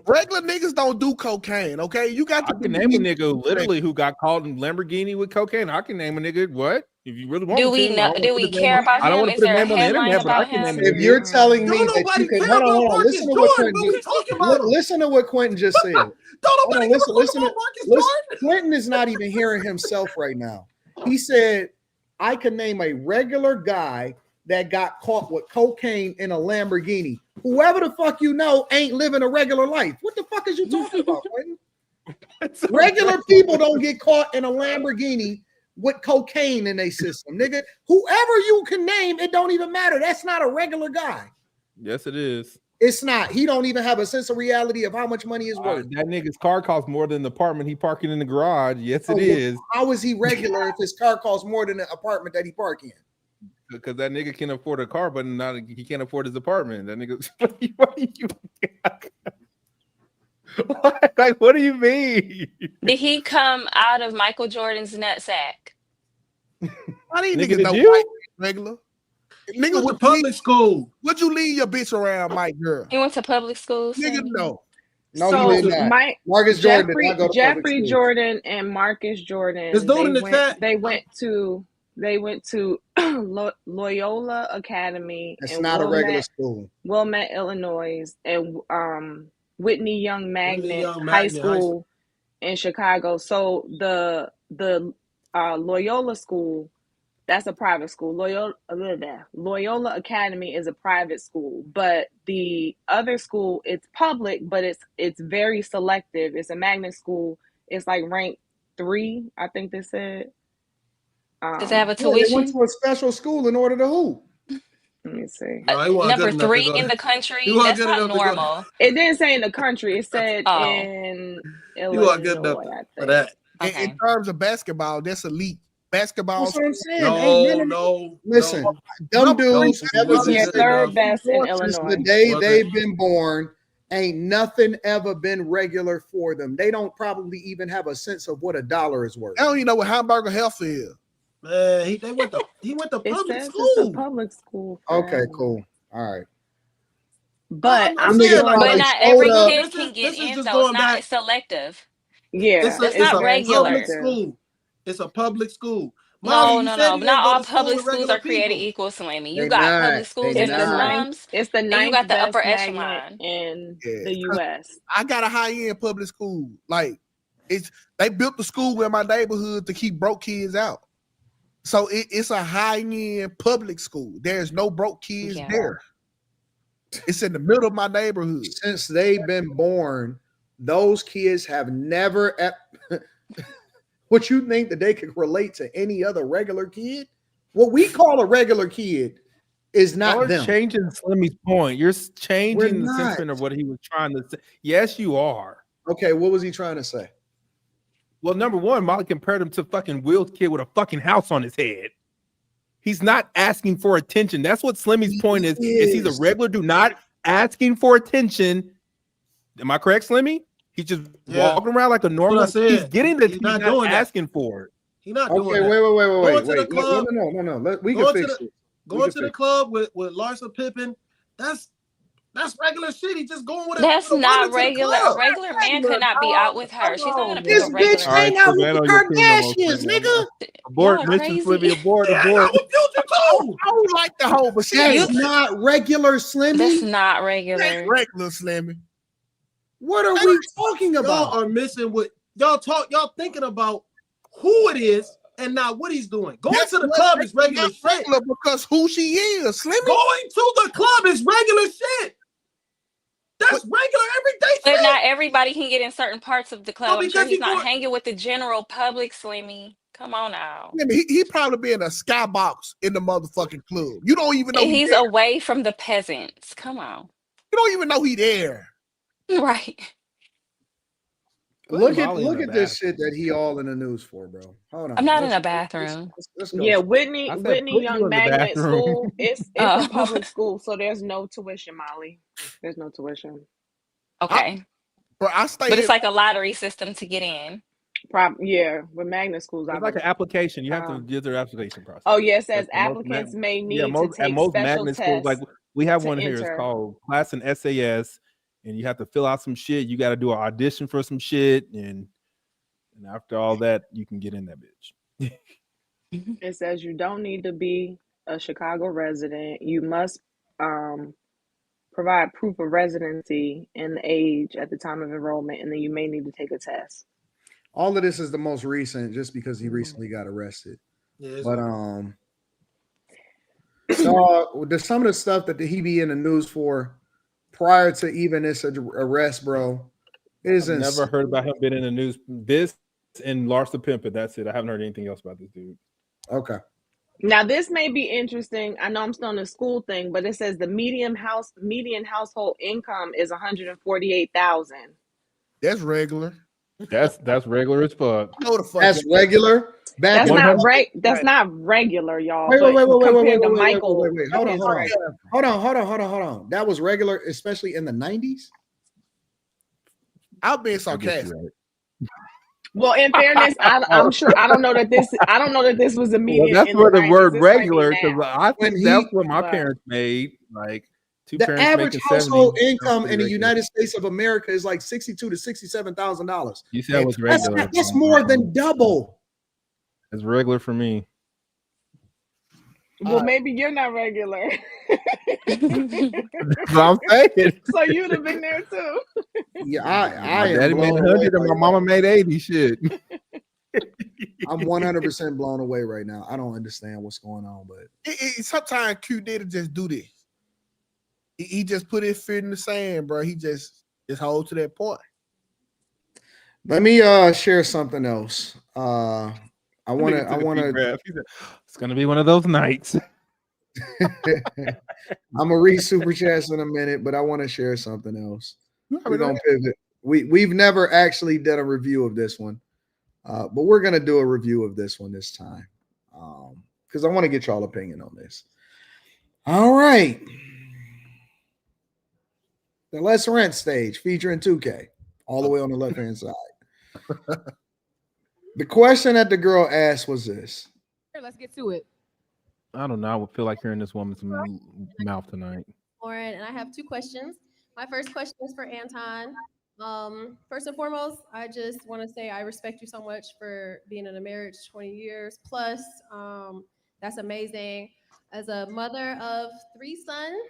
Regular niggas don't do cocaine, okay? You got to name a nigga literally who got caught in Lamborghini with cocaine. I can name a nigga what? If you really want do we know? Do we care about him? I don't want to put a name on the internet, but I can name If you're telling me that you can hold on, listen to what Quentin just said. Listen. Quentin is not even hearing himself right now. He said, I can name a regular guy that got caught with cocaine in a Lamborghini. Whoever the fuck you know ain't living a regular life. What the fuck is you talking about, Quentin? Regular people don't get caught in a Lamborghini with cocaine in their system, nigga. Whoever you can name, it don't even matter. That's not a regular guy. Yes, it is. It's not. He don't even have a sense of reality of how much money is worth. That nigga's car costs more than the apartment he parking in the garage. Yes, it is. How is he regular if his car costs more than the apartment that he park in? Because that nigga can afford a car, but he can't afford his apartment. That nigga. What do you mean? Did he come out of Michael Jordan's nutsack? Why these niggas know regular? Nigga went to public school. Would you leave your bitch around, Mike girl? He went to public school. Nigga, no. No, so he did not. Marcus Jordan did not go to Jeffrey Jordan and Marcus Jordan. They went to Loyola Academy it's in not a regular school. Wilmette, Illinois, and Whitney Young Magnet High School in Chicago. So the Loyola school, that's a private school. Loyola Academy is a private school, but the other school, it's public, but it's very selective. It's a magnet school. It's like ranked 3, I think they said. Does it have a tuition? They went to a special school in order to hoop. Let me see. Number 3 in the country. That's not normal. It didn't say in the country. It said in Illinois. You are good enough for that. Okay. In terms of basketball, that's elite. Basketball. That's what I'm saying. No. Listen, dumb dudes ever since third best in Illinois. Since the day they've been born, ain't nothing ever been regular for them. They don't probably even have a sense of what $1 is worth. I don't even know what hamburger health is. Man, he went to public school. It's a public school. Okay, cool. All right. But but not every kid can get in, though. It's not selective. Yeah, it's not regular. Public school. It's a public school. No. Not all public schools are created equal, Slimmy. You got public schools in the slums. It's the 9th you got the best upper echelon in the U.S. I got a high-end public school. Like, they built the school in my neighborhood to keep broke kids out. So it's a high-end public school. There's no broke kids there. It's in the middle of my neighborhood. Since they've been born, those kids have never. What you think that they could relate to any other regular kid? What we call a regular kid is not them. You're changing Slimmy's point. You're changing the sentiment of what he was trying to say. Yes, you are. Okay, what was he trying to say? Well, number one, Molly compared him to fucking Will's kid with a fucking house on his head. He's not asking for attention. That's what Slimmy's point is he's a regular dude not asking for attention. Am I correct, Slimmy? He's just walking around like a normal. He's getting the he's not asking for it. He's not doing that. Wait. No. We can fix it. Going to the club with Larsa Pippen, that's regular shit. He's just going with it. That's not regular. A regular man could not be out with her. She's not gonna be a regular. This bitch hang out with the Kardashians, nigga. Abort, Mr. Slimmy. Abort. I don't like the whole, but that's not regular, Slimmy. That's not regular. That's regular, Slimmy. What are we talking about? Y'all are missing what y'all thinking about who it is and not what he's doing. Going to the club is regular shit. Because who she is, Slimmy. Going to the club is regular shit. That's regular everyday shit. But not everybody can get in certain parts of the club. I'm sure he's not hanging with the general public, Slimmy. Come on now. He probably be in a skybox in the motherfucking club. You don't even know he's away from the peasants. Come on. You don't even know he there. Right. Look at this shit that he all in the news for, bro. Hold on. I'm not in a bathroom. Let's go. Yeah, Whitney Young Magnet School. It's a public school, so there's no tuition, Molly. There's no tuition. Okay. But it's like a lottery system to get in. With magnet schools. It's like an application. You have to do their application process. Oh, yeah, it says applicants may need to take most special magnet tests. Schools, like we have one here. It's called Class and SAS. And you have to fill out some shit. You got to do an audition for some shit, and after all that, you can get in that bitch. It says you don't need to be a Chicago resident. You must provide proof of residency and the age at the time of enrollment, and then you may need to take a test. All of this is the most recent, just because he recently got arrested. Yeah, but so there's some of the stuff that he be in the news for. Prior to even this arrest, bro, I've never heard about him being in the news. This and Larsa Pippen, that's it. I haven't heard anything else about this dude. Okay. Now this may be interesting. I know I'm still on the school thing, but it says the median household income is $148,000. That's regular. That's regular as fuck. That's regular. That's not regular, y'all. Wait. Hold on. That was regular, especially in the 90s. I'll be sarcastic. Well, in fairness, I'm sure I don't know that this was a median. Well, that's where the word regular, because I think that's what my parents made. Like The average household income in the United States of America is like $62,000 to $67,000. You said that was regular. That's more than double. It's regular for me. Well, maybe you're not regular. That's what I'm saying. So you'd have been there too. Yeah, I my daddy made 100 and my mama made 80. Shit. I'm 100% blown away right now. I don't understand what's going on, but sometimes Q did just do this. He just put his feet in the sand, bro. He just hold to that point. Let me share something else. I want to. It's gonna be one of those nights. I'm gonna read super chats in a minute, but I want to share something else. We're gonna pivot. We've never actually done a review of this one, but we're gonna do a review of this one this time because I want to get y'all opinion on this. All right. The Let's Rent stage featuring 2K, all the way on the left-hand side. The question that the girl asked was this. Let's get to it. I don't know. I would feel like hearing this woman's mouth tonight. Lauren, and I have two questions. My first question is for Anton. First and foremost, I just want to say I respect you so much for being in a marriage 20 years plus. That's amazing. As a mother of 3 sons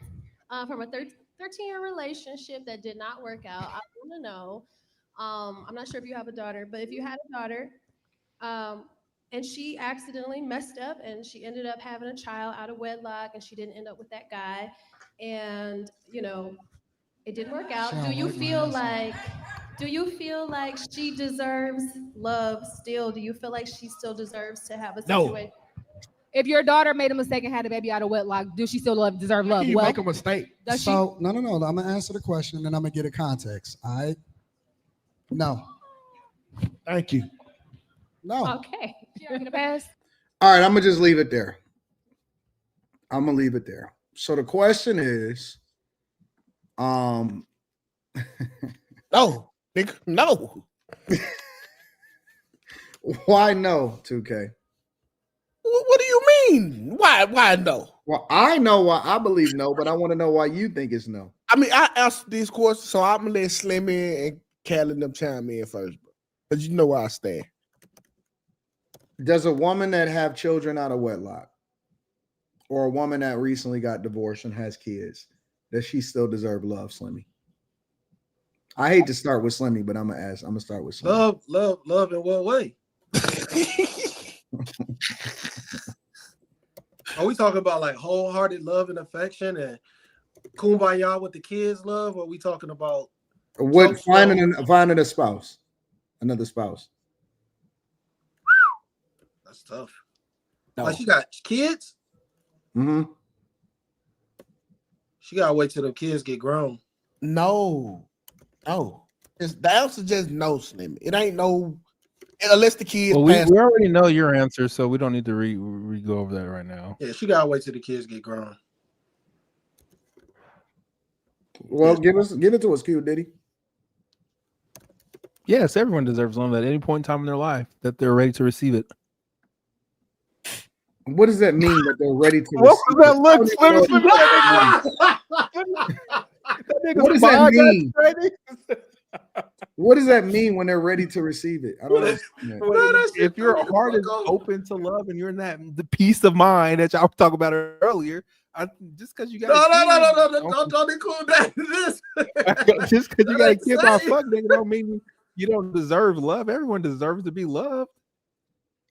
from a 13-year relationship that did not work out, I want to know, I'm not sure if you have a daughter, but if you had a daughter and she accidentally messed up and she ended up having a child out of wedlock and she didn't end up with that guy and, you know, it didn't work out. Do you feel like she deserves love still? Do you feel like she still deserves to have a situation? No. If your daughter made a mistake and had a baby out of wedlock, does she still deserve love? You make a mistake. So no. I'm gonna answer the question and then I'm gonna get a context. All right. No. Thank you. No. Okay. You're gonna pass. All right, I'm gonna just leave it there. So the question is, no, nigga, no. Why no, 2K? What do you mean? Why no? Well, I know why I believe no, but I want to know why you think it's no. I mean, I answered these questions, so I'm gonna let Slim in and Cal and them chime in first, bro. Because you know where I stand. Does a woman that have children out of wedlock, or a woman that recently got divorced and has kids, does she still deserve love, Slimmy? I hate to start with Slimmy, but I'm gonna start with Slimmy. Love in what way? Are we talking about like wholehearted love and affection and kumbaya with the kids love? Or are we talking about what finding a spouse, another spouse? That's tough. No. Like she got kids? Mm-hmm. She gotta wait till the kids get grown. No. The answer just no, Slim. It ain't no unless the kids. Well, we already know your answer, so we don't need to re-go over that right now. Yeah, she gotta wait till the kids get grown. Well, give it to us, Q, Diddy. Yes, everyone deserves love at any point in time in their life that they're ready to receive it. What does that mean that they're ready to what receive was that look? What does that mean? What does that mean when they're ready to receive it? I don't understand. If your heart is open to love and you're in the peace of mind that y'all were talking about earlier, just because you got don't include that in this. Just because you got a kid by fuck nigga don't mean you don't deserve love. Everyone deserves to be loved.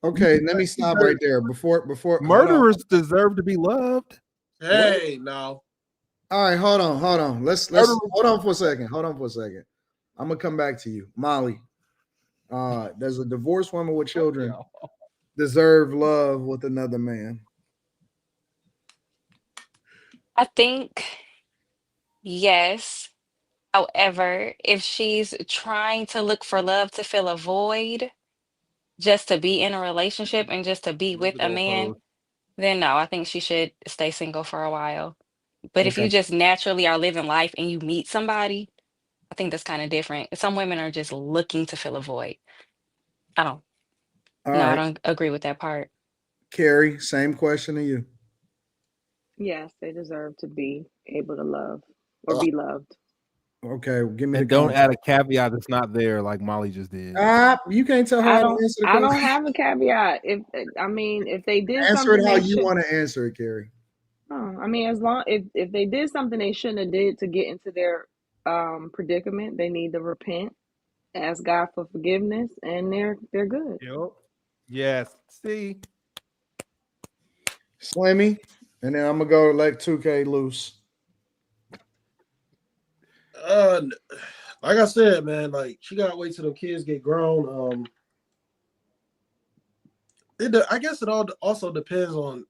Okay, let me stop right there. Before murderers deserve to be loved. Hey, no. All right, hold on. Let's hold on for a second. I'm gonna come back to you, Molly. Does a divorced woman with children deserve love with another man? I think yes. However, if she's trying to look for love to fill a void, just to be in a relationship and just to be with a man, then no, I think she should stay single for a while. But if you just naturally are living life and you meet somebody, I think that's kind of different. Some women are just looking to fill a void. I don't agree with that part. Carrie, same question to you. Yes, they deserve to be able to love or be loved. Okay, give me and the don't context. add a caveat that's not there, like Molly just did. You can't tell her how to answer the I question. don't have a caveat. If they did Answer something, it how you want to answer it, Carrie. Oh, I mean, as long if they did something they shouldn't have did to get into their predicament, they need to repent, ask God for forgiveness, and they're good. Yep. Yes. See, Slimmy, and then I'm gonna go let 2K loose. Like I said, man, like she gotta wait till the kids get grown. I guess it all also depends on,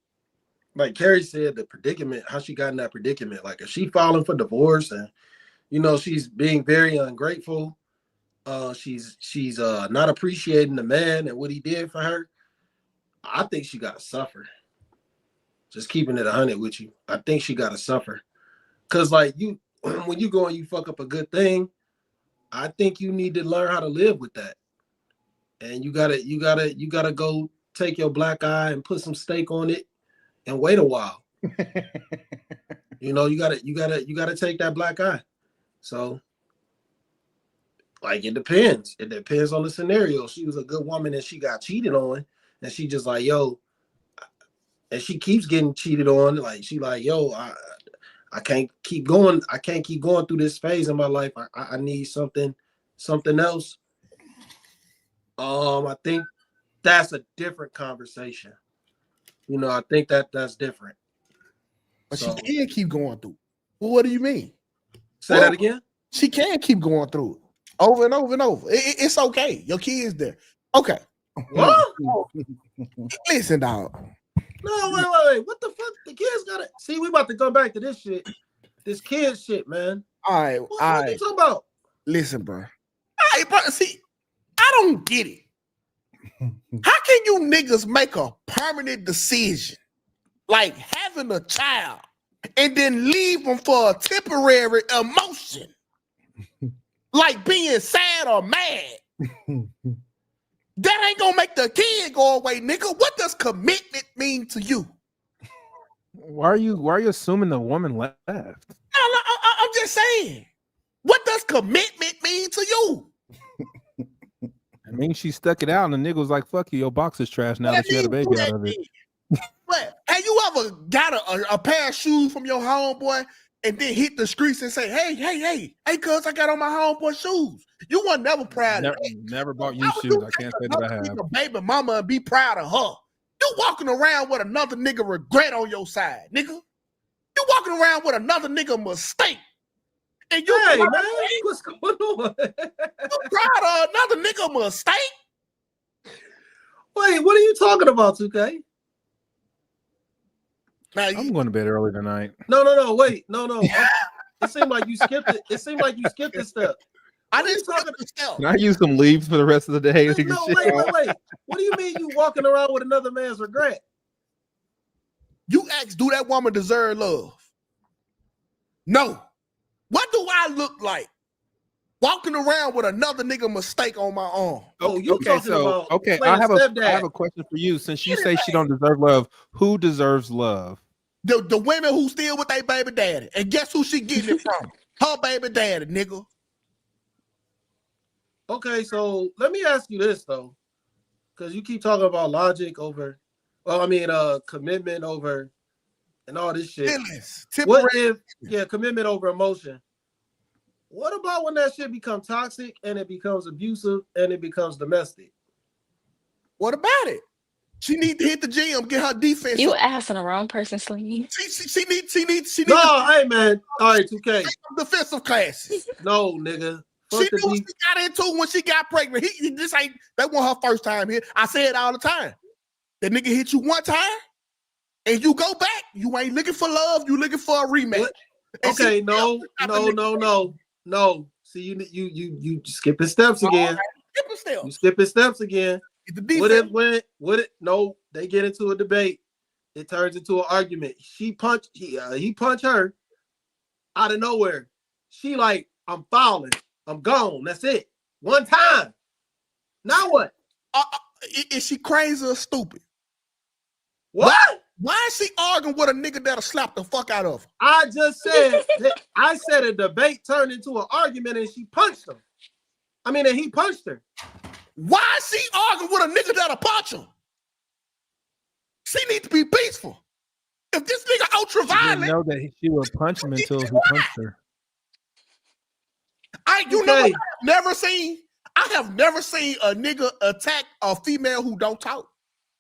like Carrie said, the predicament, how she got in that predicament. Like if she filing for divorce and she's being very ungrateful, she's not appreciating the man and what he did for her, I think she gotta suffer. Just keeping it 100 with you, I think she gotta suffer. Cause like when you go and you fuck up a good thing, I think you need to learn how to live with that. And you gotta go take your black eye and put some steak on it and wait a while. You gotta take that black eye. So like it depends. It depends on the scenario. She was a good woman and she got cheated on, and she just like, yo, and she keeps getting cheated on. Like she like, yo, I can't keep going. I can't keep going through this phase in my life. I need something else. I think that's a different conversation. I think that's different. But she can't keep going through. Well, what do you mean? Say that again? She can keep going through it over and over and over. It's okay. Your kid's there. Okay. What? Listen, dog. No, wait. What the fuck? The kids gotta see. We about to come back to this shit. This kid shit, man. All right. What are you talking about? Listen, bro. All right, bro. See, I don't get it. How can you niggas make a permanent decision like having a child and then leave them for a temporary emotion, like being sad or mad? That ain't gonna make the kid go away, nigga. What does commitment mean to you? Why are you assuming the woman left? I'm just saying. What does commitment mean to you? I mean, she stuck it out, and the nigga was like, "Fuck you, your box is trash now that you had a baby out of it." What? Have you ever got a pair of shoes from your homeboy and then hit the streets and say, hey, cuz I got on my homeboy shoes? You weren't never proud of that. Never bought you shoes. I can't say that I have. Your baby mama and be proud of her. You walking around with another nigga regret on your side, nigga. You walking around with another nigga mistake. And you hey, man, what's going on? You proud of another nigga mistake? Wait, what are you talking about, 2K? Now, I'm going to bed early tonight. No, wait. No. It seemed like you skipped it. It seemed like you skipped this step. I didn't skip the step. Can I use some leaves for the rest of the day? No, wait. What do you mean you walking around with another man's regret? You asked, do that woman deserve love? No. What do I look like walking around with another nigga mistake on my arm? Oh, you talking about I have a question for you. Since you say she don't deserve love, who deserves love? The women who still with their baby daddy. And guess who she getting it from? Her baby daddy, nigga. Okay, so let me ask you this though, because you keep talking about logic over, commitment over, and all this shit. What if, commitment over emotion? What about when that shit becomes toxic and it becomes abusive and it becomes domestic? What about it? She need to hit the gym, get her defense. You asking the wrong person, Slingy. She needs. No, hey man. All right, 2K. Defensive classes. No, nigga. She knew what she got into when she got pregnant. That wasn't her first time here. I say it all the time. That nigga hit you one time, and you go back. You ain't looking for love. You looking for a rematch. Okay, no. See, you skipping steps again. You skipping steps again. No, they get into a debate. It turns into an argument. He punched her out of nowhere. She like, I'm fouling. I'm gone. That's it. One time. Now what? Is she crazy or stupid? What? Why is she arguing with a nigga that'll slap the fuck out of her? I just said I said a debate turned into an argument and she punched him. I mean, and he punched her. Why is she arguing with a nigga that'll punch him? She needs to be peaceful. If this nigga ultra violent, didn't know that she would punch him until he punched her. I have never seen a nigga attack a female who don't talk.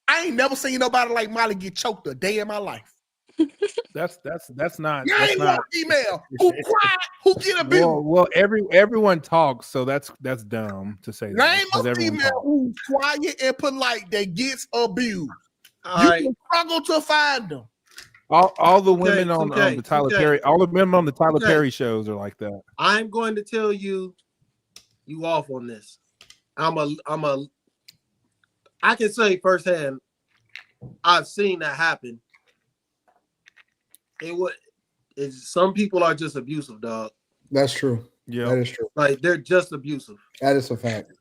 I ain't never seen nobody like Molly get choked a day in my life. That's not. You ain't one female who cried, who get abused. Well, everyone talks, so that's dumb to say. Name a female who's quiet and polite that gets abused. Can struggle to find them. All the women on the Tyler Perry, all the women on the Tyler Perry shows are like that. I'm going to tell you off on this. I can say firsthand, I've seen that happen. Some people are just abusive, dog. That's true. Yeah, that is true. Like they're just abusive. That is a fact.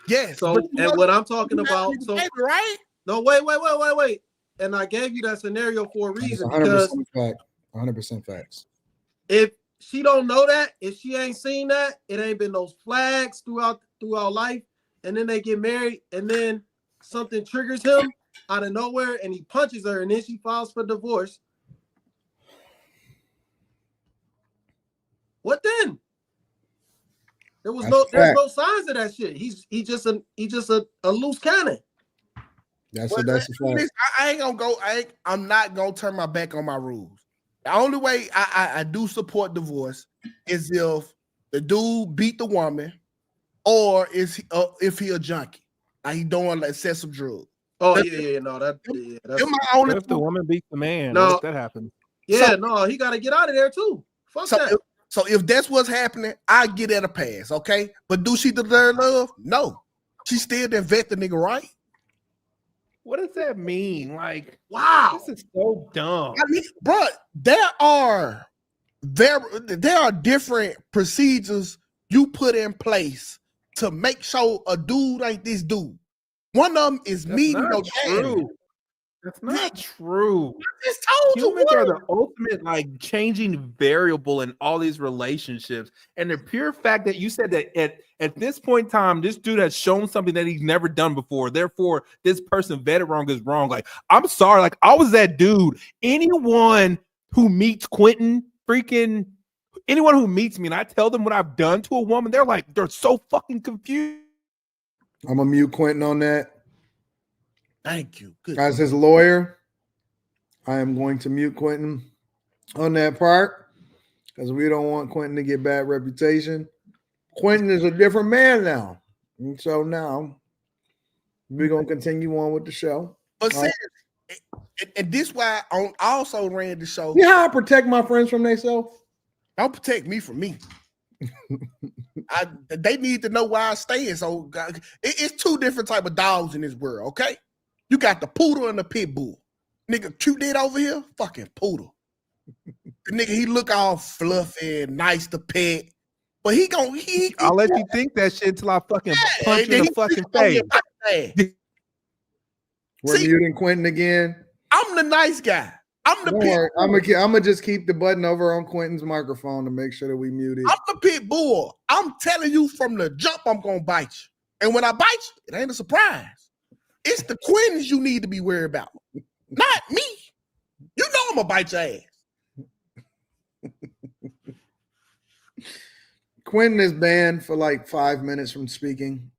Yes. So, and what I'm talking about, right? No, wait. And I gave you that scenario for a reason. 100% fact. 100% facts. If she don't know that, if she ain't seen that, it ain't been those flags throughout life, and then they get married, and then something triggers him out of nowhere, and he punches her, and then she files for divorce. What then? There's no signs of that shit. He's just a loose cannon. That's a fact. I ain't gonna go. I'm not gonna turn my back on my rules. The only way I do support divorce is if the dude beat the woman, or if he a junkie, like he doing like excessive drugs. Oh yeah, no, that's my only. What if the woman beats the man? No, what if that happens? Yeah, he got to get out of there too. Fuck that. So if that's what's happening, I get at a pass, okay? But do she deserve love? No, she still didn't vet the nigga right. What does that mean? Like, wow, this is so dumb. I mean, bro, there are different procedures you put in place to make sure a dude ain't this dude. One of them is meeting your dad. That's not true. I just told Humans you are the ultimate like changing variable in all these relationships. And the pure fact that you said that at this point in time, this dude has shown something that he's never done before. Therefore, this person vetted wrong is wrong. Like, I'm sorry. Like, I was that dude. Anyone who meets Quentin, anyone who meets me and I tell them what I've done to a woman, they're so fucking confused. I'm gonna mute Quentin on that. Thank you. Good. As his lawyer, I am going to mute Quentin on that part because we don't want Quentin to get bad reputation. Quentin is a different man now. And so now we're going to continue on with the show. But and this why I also ran the show. You know how I protect my friends from themselves? Don't protect me from me. They need to know where I stand. So it's two different type of dogs in this world, okay? You got the poodle and the pit bull. Nigga, cute did over here, fucking poodle. The nigga, he look all fluffy and nice to pet, but I'll let you think that shit until I fucking punch you in the fucking face. We're muting Quentin again. I'm the nice guy. I'm the pit. I'm gonna just keep the button over on Quentin's microphone to make sure that we mute it. I'm the pit bull. I'm telling you from the jump, I'm gonna bite you. And when I bite you, it ain't a surprise. It's the Quintins you need to be worried about, not me. You know I'm gonna bite your ass. Quentin is banned for like 5 minutes from speaking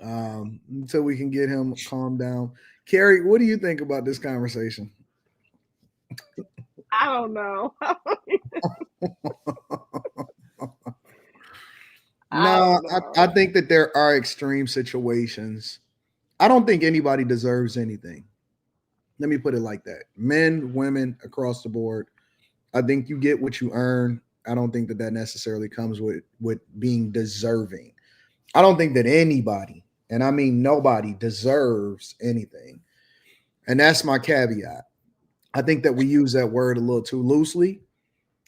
until we can get him calmed down. Carrie, what do you think about this conversation? I don't know. I think that there are extreme situations. I don't think anybody deserves anything. Let me put it like that. Men, women, across the board. I think you get what you earn. I don't think that necessarily comes with being deserving. I don't think that anybody, and I mean nobody, deserves anything. And that's my caveat. I think that we use that word a little too loosely.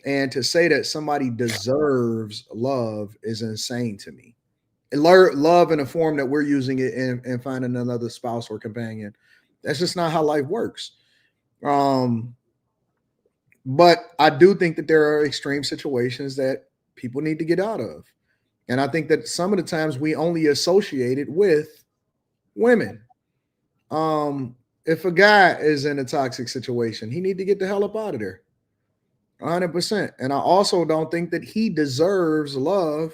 And to say that somebody deserves love is insane to me. Love in a form that we're using it and finding another spouse or companion. That's just not how life works. But I do think that there are extreme situations that people need to get out of. And I think that some of the times we only associate it with women. If a guy is in a toxic situation, he need to get the hell up out of there. 100%. And I also don't think that he deserves love.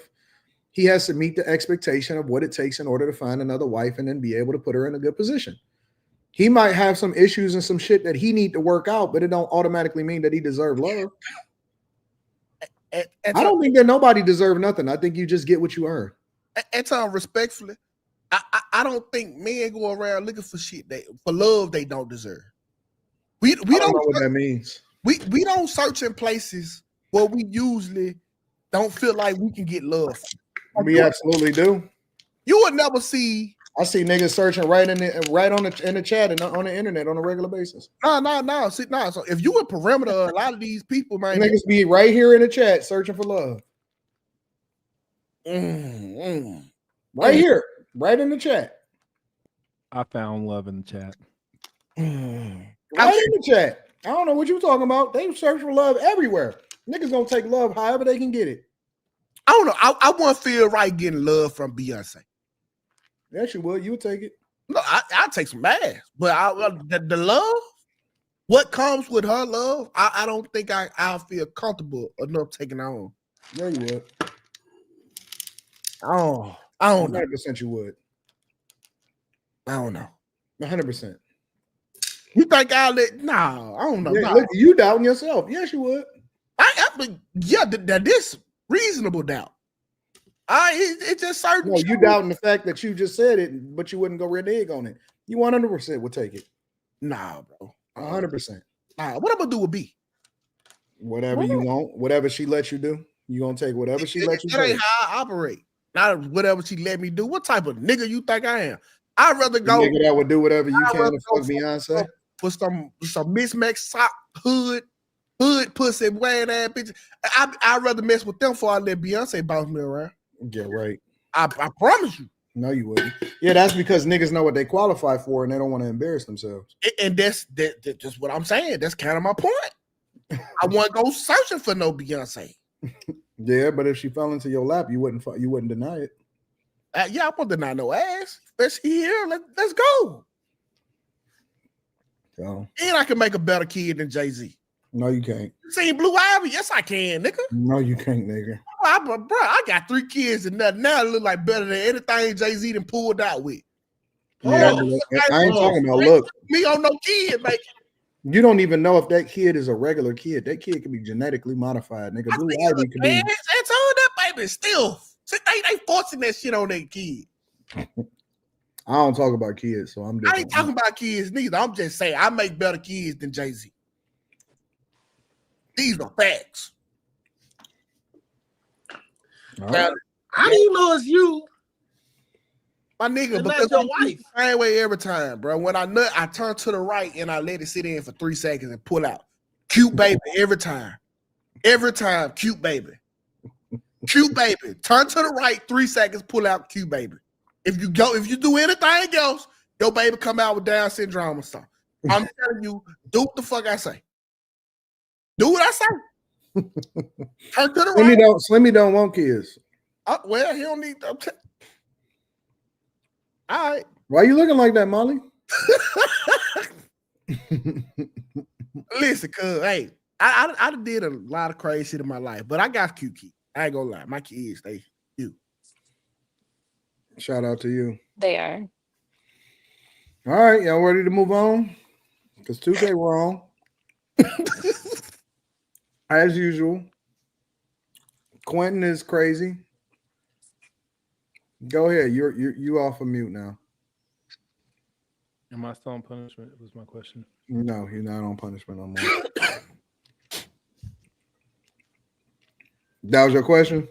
He has to meet the expectation of what it takes in order to find another wife and then be able to put her in a good position. He might have some issues and some shit that he need to work out, but it don't automatically mean that he deserves love. I don't think that nobody deserves nothing. I think you just get what you earn. Anton, respectfully, I don't think men go around looking for shit for love they don't deserve. We don't know what that means. We don't search in places where we usually don't feel like we can get love. We absolutely do. You would never see. I see niggas searching right in the chat and on the internet on a regular basis. No. So if you a perimeter, a lot of these people, man, niggas be right here in the chat searching for love. Right here, right in the chat. I found love in the chat. Right in the chat. I don't know what you're talking about. They search for love everywhere. Niggas gonna take love however they can get it. I don't know. I wouldn't feel right getting love from Beyonce. Yes, you would. You would take it. No, I'll take some ass. But the love, what comes with her love, I don't think I'll feel comfortable enough taking her on. Yeah, you would. Oh, I don't know. 100% you would. I don't know. 100%. You think I'll let? No, I don't know. Yeah, look, you doubting yourself. Yes, you would. This reasonable doubt. It's just certain. No, you doubting the fact that you just said it, but you wouldn't go renege on it. You 100% would take it. Nah, bro. 100%. Nah, what I'm gonna do with B? Whatever you want, whatever she lets you do, you gonna take whatever she lets you do. That ain't how I operate. Not whatever she let me do. What type of nigga you think I am? I'd rather go. Nigga that would do whatever you can to fuck Beyonce. For some mismatched sock hood pussy wearing ass bitches. I'd rather mess with them before I let Beyonce bounce me around. Yeah, right. I promise you. No, you wouldn't. Yeah, that's because niggas know what they qualify for and they don't want to embarrass themselves. And that's just what I'm saying. That's kind of my point. I wouldn't go searching for no Beyonce. Yeah, but if she fell into your lap, you wouldn't deny it. Yeah, I wouldn't deny no ass. Let's here. Let's go. So, and I can make a better kid than Jay-Z. No, you can't. You seen Blue Ivy? Yes, I can, nigga. No, you can't, nigga. Bro, I got 3 kids and nothing. Now I look like better than anything Jay-Z done pulled out with. Yeah, I ain't talking about look. Me on no kid, man. You don't even know if that kid is a regular kid. That kid can be genetically modified, nigga. Blue Ivy could be. It's all that baby still. They forcing that shit on their kid. I don't talk about kids, so I'm different. I ain't talking about kids neither. I'm just saying I make better kids than Jay-Z. These are facts. Now, how do you know it's you? My nigga, because your wife. Same way every time, bro. When I nut, I turn to the right and I let it sit in for 3 seconds and pull out. Cute baby every time. Every time, cute baby. Cute baby. Turn to the right, 3 seconds, pull out, cute baby. If you do anything else, your baby come out with Down syndrome or something. I'm telling you, do what the fuck I say. Do what I say. Turn to the right. Slimmy don't want kids. Well, he don't need. All right. Why you looking like that, Molly? Listen, cuz, hey, I did a lot of crazy shit in my life, but I got cute kids. I ain't gonna lie. My kids, they cute. Shout out to you. They are. All right, y'all ready to move on? Because 2K wrong. As usual. Quentin is crazy. Go ahead. You off of mute now. Am I still on punishment? Was my question. No, you're not on punishment no more. That was your question?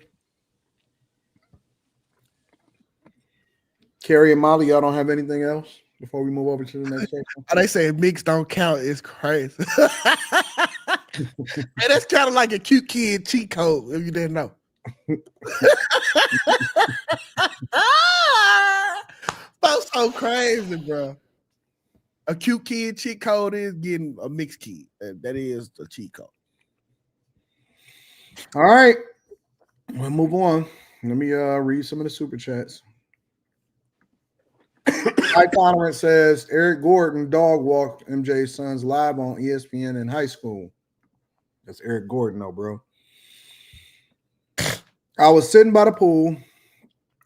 Carrie and Molly, y'all don't have anything else before we move over to the next section? They say mix don't count. It's crazy. Hey, that's kind of like a cute kid cheat code, if you didn't know. Folks so crazy, bro. a cute kid cheat code is getting a mixed kid. That is the cheat code. All right. We'll move on. Let me read some of the super chats. High Tolerance says Eric Gordon dog walked MJ's sons live on ESPN in high school. That's Eric Gordon, though, bro. I was sitting by the pool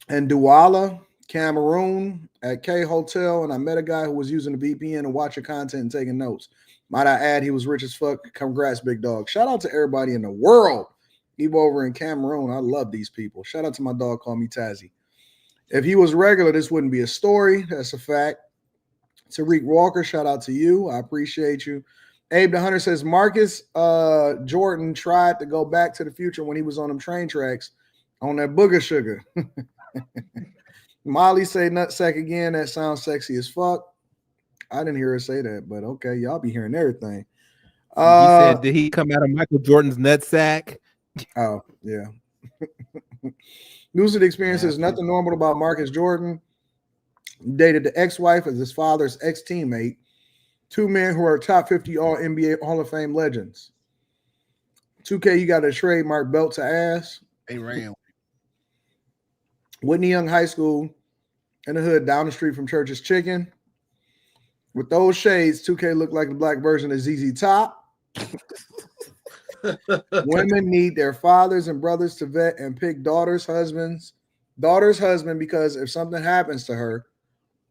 in Douala, Cameroon, at K Hotel, and I met a guy who was using the VPN and watching content and taking notes. Might I add, he was rich as fuck. Congrats, big dog. Shout out to everybody in the world. Even over in Cameroon, I love these people. Shout out to my dog, call me Tazzy. If he was regular, this wouldn't be a story. That's a fact. Tariq Walker, shout out to you. I appreciate you. Abe the Hunter says Marcus Jordan tried to go back to the future when he was on them train tracks on that booger sugar. Molly say nutsack again. That sounds sexy as fuck. I didn't hear her say that, but okay, y'all be hearing everything. He said, did he come out of Michael Jordan's nutsack? Oh, yeah. Lucid experience is nothing normal about Marcus Jordan. Dated the ex-wife of his father's ex-teammate. Two men who are top 50 all NBA Hall of Fame legends. 2K, you got a trademark belt to ass. They ran. Whitney Young High School in the hood down the street from Church's Chicken. With those shades, 2K looked like the black version of ZZ Top. Women need their fathers and brothers to vet and pick daughter's husband because if something happens to her,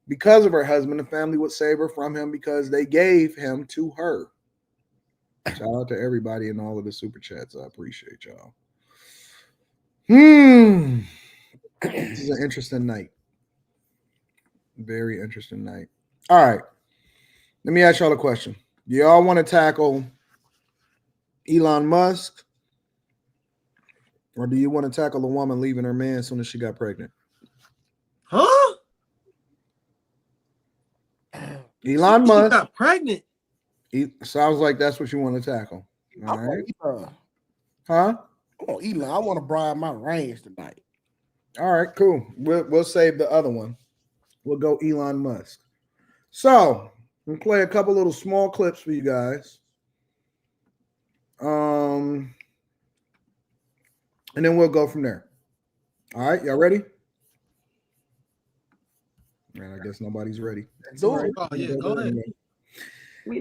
because of her husband, the family would save her from him because they gave him to her. Shout out to everybody in all of the super chats. I appreciate y'all. This is an interesting night. Very interesting night. All right. Let me ask y'all a question. Do y'all want to tackle Elon Musk, or do you want to tackle a woman leaving her man as soon as she got pregnant? Huh? Elon Musk got pregnant. Sounds like that's what you want to tackle. All right. Huh? Oh, Elon, I want to bribe my range tonight. All right, cool. We'll save the other one. We'll go Elon Musk. So we'll play a couple little small clips for you guys. And then we'll go from there. All right, y'all ready? Man, I guess nobody's ready. Oh, yeah, go ahead.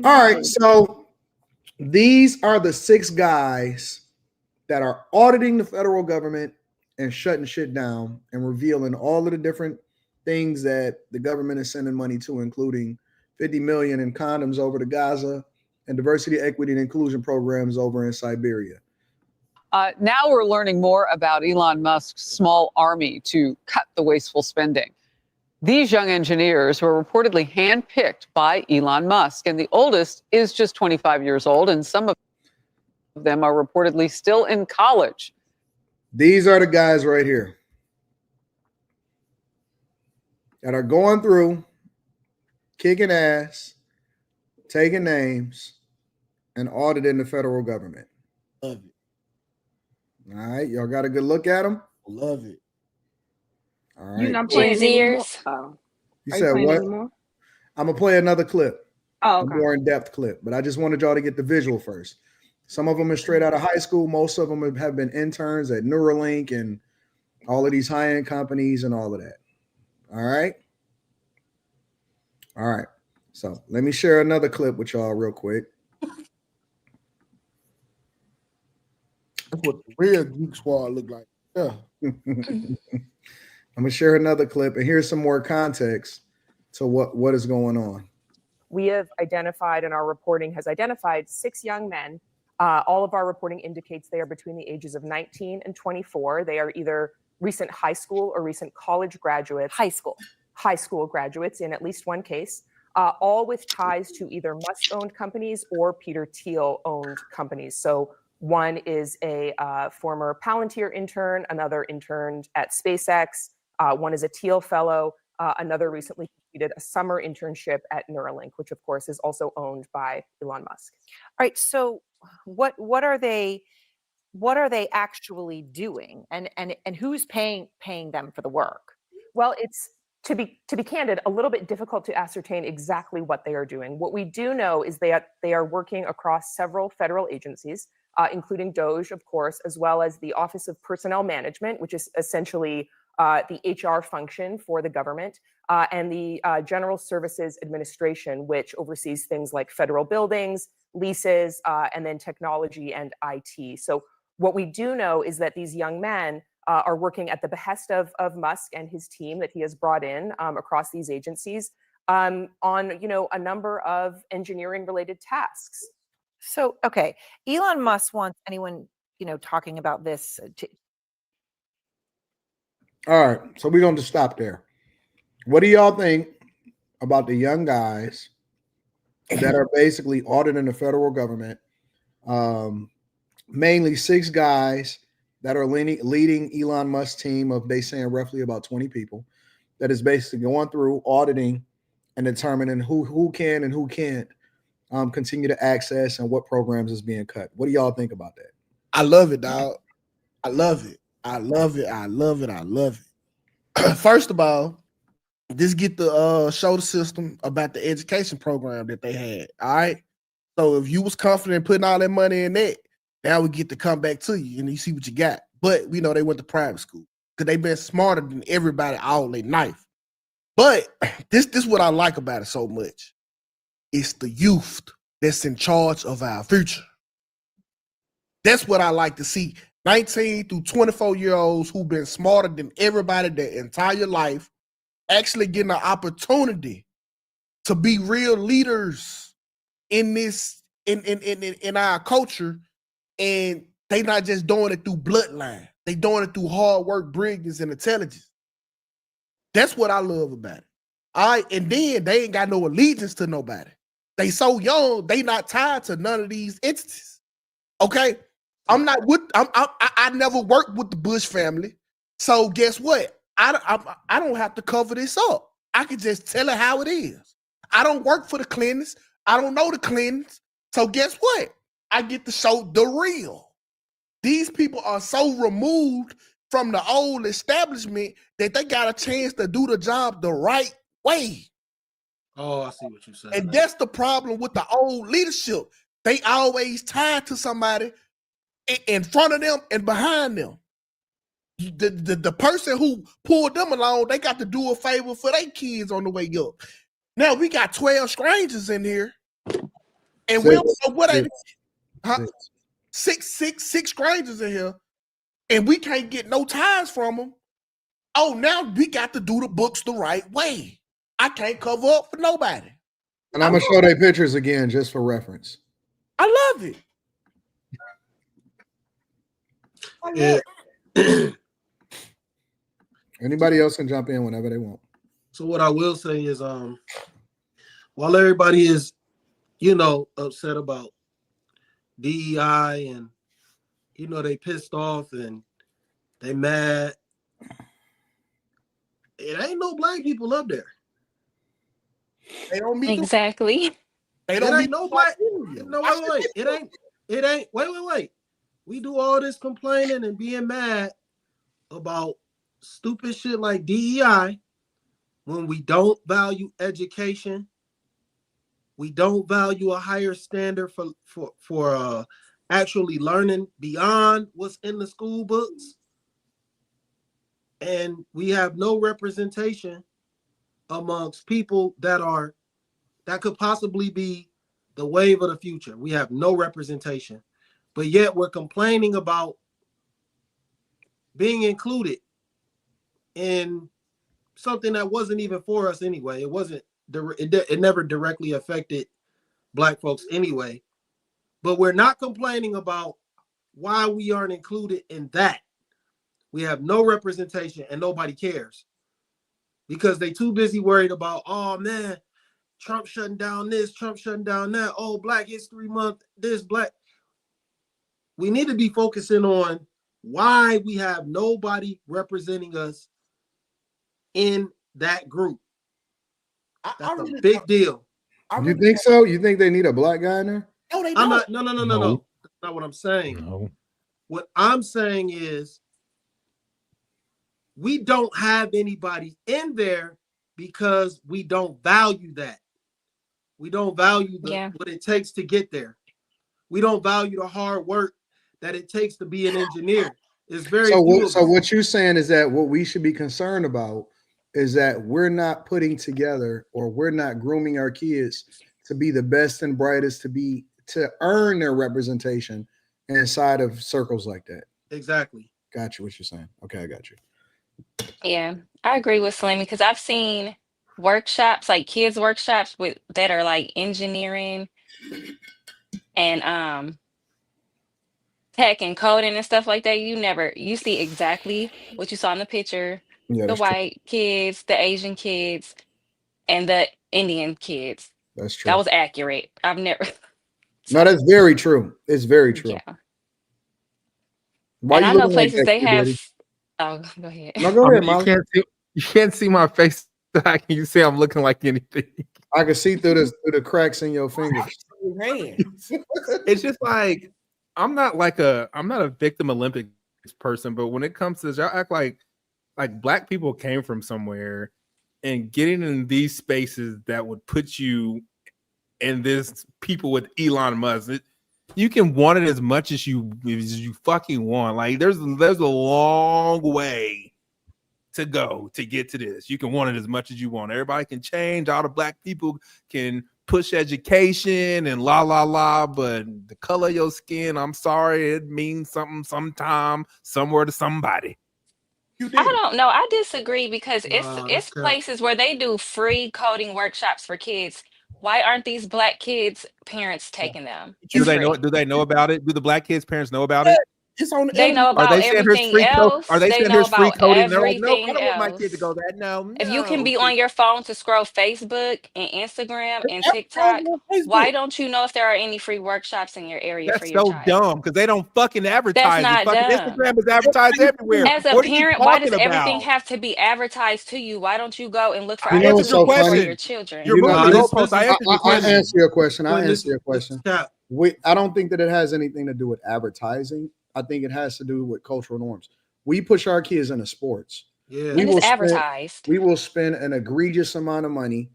All right, so these are the 6 guys that are auditing the federal government and shutting shit down and revealing all of the different things that the government is sending money to, including 50 million in condoms over to Gaza and diversity, equity, and inclusion programs over in Siberia. Now we're learning more about Elon Musk's small army to cut the wasteful spending. These young engineers were reportedly handpicked by Elon Musk, and the oldest is just 25 years old, and some of them are reportedly still in college. These are the guys right here that are going through, kicking ass, taking names, and auditing the federal government. Love it. All right, y'all got a good look at them? Love it. All right. You're not playing anymore? Oh. You said what? Anymore? I'm going to play another clip. Oh, okay. A more in-depth clip, but I just wanted y'all to get the visual first. Some of them are straight out of high school. Most of them have been interns at Neuralink and all of these high-end companies and all of that. All right? All right. So let me share another clip with y'all real quick. That's what the real Geek Squad look like. Yeah. I'm going to share another clip, and here's some more context to what is going on. We have identified, and our reporting has identified 6 young men. All of our reporting indicates they are between the ages of 19 and 24. They are either recent high school or recent college graduates. High school graduates in at least one case, all with ties to either Musk-owned companies or Peter Thiel-owned companies. So one is a former Palantir intern, another interned at SpaceX, one is a Thiel fellow, another recently completed a summer internship at Neuralink, which of course is also owned by Elon Musk. All right, so what are they actually doing, and who's paying them for the work? Well, it's to be candid, a little bit difficult to ascertain exactly what they are doing. What we do know is they are working across several federal agencies, including DOGE, of course, as well as the Office of Personnel Management, which is essentially the HR function for the government, and the General Services Administration, which oversees things like federal buildings, leases, and then technology and IT. So what we do know is that these young men are working at the behest of Musk and his team that he has brought in across these agencies on, a number of engineering-related tasks. So, okay, Elon Musk wants anyone, talking about this. All right, so we're going to stop there. What do y'all think about the young guys that are basically auditing the federal government? Mainly 6 guys that are leading Elon Musk's team of, they saying, roughly about 20 people, that is basically going through auditing and determining who can and who can't continue to access and what programs is being cut. What do y'all think about that? I love it, dog. I love it. I love it. I love it. I love it. First of all, just get the show the system about the education program that they had. All right. So if you was confident in putting all that money in that, now we get to come back to you and you see what you got. But we know they went to private school because they've been smarter than everybody all their life. But this is what I like about it so much. It's the youth that's in charge of our future. That's what I like to see. 19 through 24-year-olds who've been smarter than everybody their entire life, actually getting an opportunity to be real leaders in this, in our culture. And they not just doing it through bloodline. They doing it through hard work, brilliance, and intelligence. That's what I love about it. All right, and then they ain't got no allegiance to nobody. They so young, they not tied to none of these entities. Okay, I never worked with the Bush family, so guess what? I don't have to cover this up. I can just tell it how it is. I don't work for the Clintons. I don't know the Clintons, so guess what? I get to show the real. These people are so removed from the old establishment that they got a chance to do the job the right way. Oh, I see what you're saying. And that's the problem with the old leadership. They always tied to somebody in front of them and behind them. The person who pulled them along, they got to do a favor for their kids on the way up. Now we got 12 strangers in here, and we don't know what they. Huh? Six strangers in here, and we can't get no ties from them. Oh, now we got to do the books the right way. I can't cover up for nobody. And I'm gonna show their pictures again just for reference. I love it. Yeah. Anybody else can jump in whenever they want. So what I will say is, while everybody is, upset about DEI and they pissed off and they mad, it ain't no black people up there. They don't meet exactly. They don't meet no black. No, wait. It ain't. Wait. We do all this complaining and being mad about stupid shit like DEI when we don't value education. We don't value a higher standard for actually learning beyond what's in the school books. And we have no representation amongst people that could possibly be the wave of the future. We have no representation, but yet we're complaining about being included in something that wasn't even for us anyway. It never directly affected black folks anyway, but we're not complaining about why we aren't included in that. We have no representation and nobody cares because they too busy worried about, oh man, Trump shutting down this, Trump shutting down that. Oh, Black History Month, this black. We need to be focusing on why we have nobody representing us in that group. That's a big deal. You think so? You think they need a black guy in there? No, they don't. No. That's not what I'm saying. No. What I'm saying is we don't have anybody in there because we don't value that. We don't value what it takes to get there. We don't value the hard work that it takes to be an engineer. It's very few of us. So what you're saying is that what we should be concerned about is that we're not putting together, or we're not grooming our kids to be the best and brightest, to earn their representation inside of circles like that. Exactly. Got you. What you're saying. Okay, I got you. Yeah, I agree with Slimmy because I've seen workshops, like kids workshops that are like engineering and tech and coding and stuff like that. You see exactly what you saw in the picture. Yeah, The that's true. white kids, the Asian kids, and the Indian kids. That's true. That was accurate. I've never. No, that's very true. It's very true. Yeah. Why And you I know looking like places that, they kid, have. daddy? Oh, go ahead. No, go ahead, Molly. You can't see my face. Can you see I'm looking like anything? I can see through the cracks in your fingers. It's just like I'm not a victim Olympics person, but when it comes to this, y'all act like black people came from somewhere, and getting in these spaces that would put you in this people with Elon Musk. You can want it as much as you fucking want. Like there's a long way to go to get to this. You can want it as much as you want. Everybody can change. All the black people can push education and but the color of your skin, I'm sorry, it means something sometime, somewhere to somebody. I don't know. I disagree because it's places where they do free coding workshops for kids. Why aren't these black kids' parents taking them? Do they know about it? Do the black kids' parents know about it? It's on. They know about everything else. Are they saying know there's free about coding? They're like, nope, I everything don't want my else. kid to go that. No. If you can be on your phone to scroll Facebook and Instagram and TikTok, why don't you know if there are any free workshops in your area for your child? That's so dumb because they don't fucking advertise. That's not dumb. Instagram is advertised everywhere. As a parent, why does everything have to be advertised to you? Why don't you go and look for opportunities for your children? I answer your question. I answer your question. I don't think that it has anything to do with advertising. I think it has to do with cultural norms. We push our kids into sports. Yeah. And it's advertised. We will spend an egregious amount of money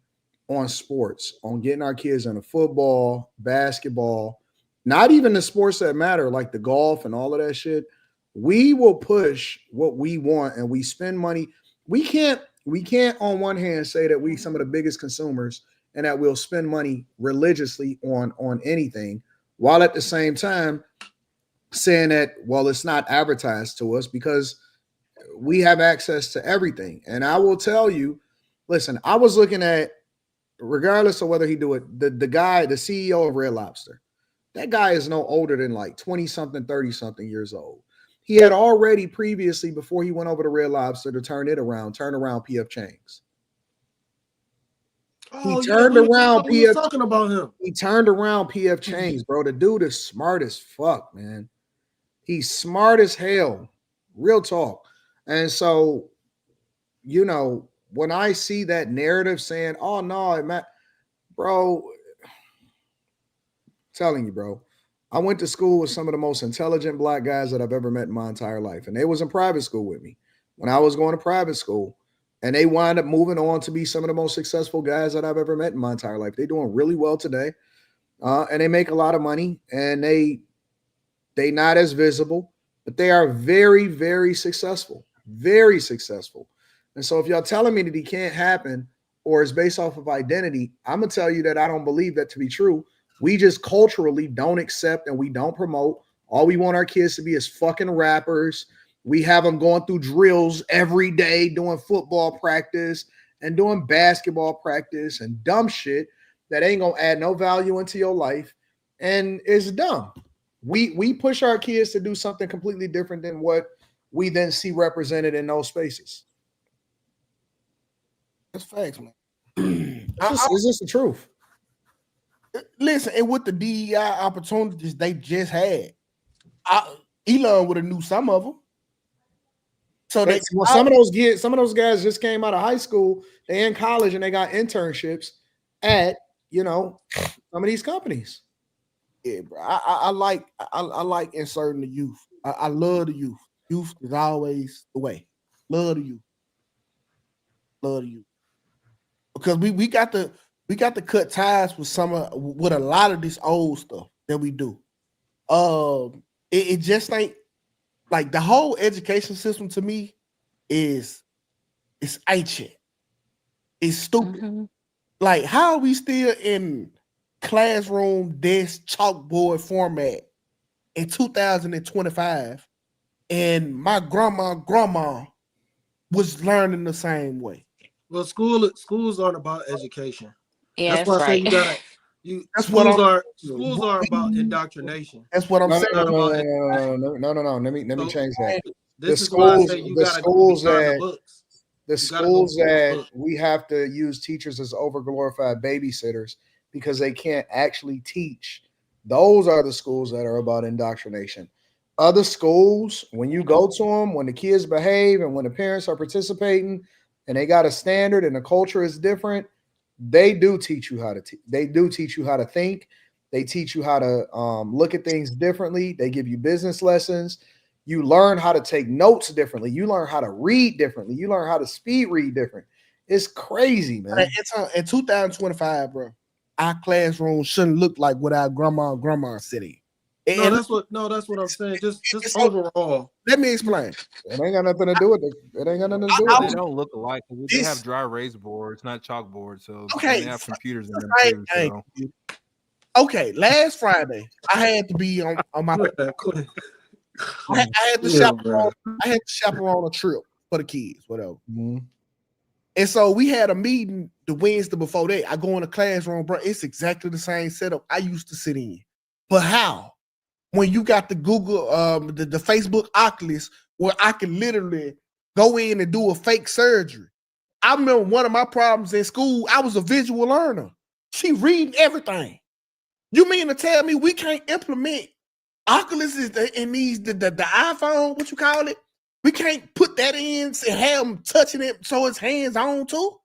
on sports, on getting our kids into football, basketball, not even the sports that matter, like the golf and all of that shit. We will push what we want and we spend money. We can't on one hand say that we some of the biggest consumers and that we'll spend money religiously on anything, while at the same time saying that, well, it's not advertised to us because we have access to everything. And I will tell you, listen, I was looking at, regardless of whether he do it, the guy, the CEO of Red Lobster, that guy is no older than like 20 something, 30 something years old. He had already previously, before he went over to Red Lobster to turn around PF Chang's. Oh, he turned around PF. Talking about him. He turned around PF Chang's, bro. The dude is smart as fuck, man. He's smart as hell. Real talk. And so, you know, when I see that narrative saying, oh no, bro, telling you, bro, I went to school with some of the most intelligent black guys that I've ever met in my entire life. And they was in private school with me when I was going to private school. And they wind up moving on to be some of the most successful guys that I've ever met in my entire life. They're doing really well today. And they make a lot of money. And they not as visible, but they are very, very successful. Very successful. And so if y'all telling me that he can't happen or is based off of identity, I'm going to tell you that I don't believe that to be true. We just culturally don't accept and we don't promote. All we want our kids to be is fucking rappers. We have them going through drills every day, doing football practice and doing basketball practice and dumb shit that ain't going to add no value into your life. And it's dumb. We push our kids to do something completely different than what we then see represented in those spaces. That's facts, man. It's just the truth. Listen, and with the DEI opportunities they just had, Elon would have knew some of them. So some of those guys just came out of high school, they in college, and they got internships at some of these companies. Yeah, bro. I like inserting the youth. I love the youth. Youth is always the way. Love the youth. Love the youth. because we got to cut ties with with a lot of this old stuff that we do. It just ain't like the whole education system to me is ancient. It's stupid. Mm-hmm. Like, how are we still in classroom desk chalkboard format in 2025? And my grandma was learning the same way. Well, schools aren't about education. Yeah, That's why I say right. you gotta. That's schools what schools are about indoctrination. That's what I'm saying. No. Let me change that. This is why I say you gotta go beyond the books. The schools that we have to use teachers as overglorified babysitters because they can't actually teach. Those are the schools that are about indoctrination. Other schools, when you go to them, when the kids behave and when the parents are participating and they got a standard and the culture is different, they do teach you how to they do teach you how to think. They teach you how to look at things differently. They give you business lessons. You learn how to take notes differently. You learn how to read differently. You learn how to speed read different. It's crazy, man. It's in 2025, bro. Our classroom shouldn't look like what our grandma city. That's what I'm saying. Just overall. Let me explain. It ain't got nothing to do with it. It ain't got nothing to do with it. They don't look alike. They have dry erase boards, not chalkboards. So okay, they have computers in them too. So. Okay, last Friday I had to be on my. I had to chaperone a trip for the kids, whatever. Mm-hmm. And so we had a meeting the Wednesday before that. I go in the classroom, bro. It's exactly the same setup I used to sit in. But how? When you got the Google, the Facebook Oculus, where I can literally go in and do a fake surgery. I remember one of my problems in school, I was a visual learner. She reading everything. You mean to tell me we can't implement Oculus in these the iPhone, what you call it? We can't put that in and have them touching it so it's hands on too.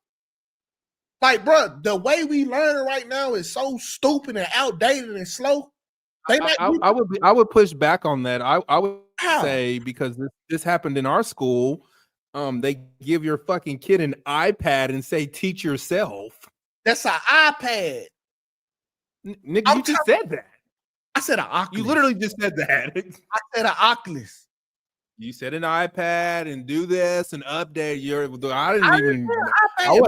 Like, bro, the way we learn right now is so stupid and outdated and slow. I would push back on that. I would say because this happened in our school. They give your fucking kid an iPad and say teach yourself. That's an iPad. Nigga, you just said that. I said an Oculus. You literally just said that. I said an Oculus. You said an iPad and do this and update your. I wasn't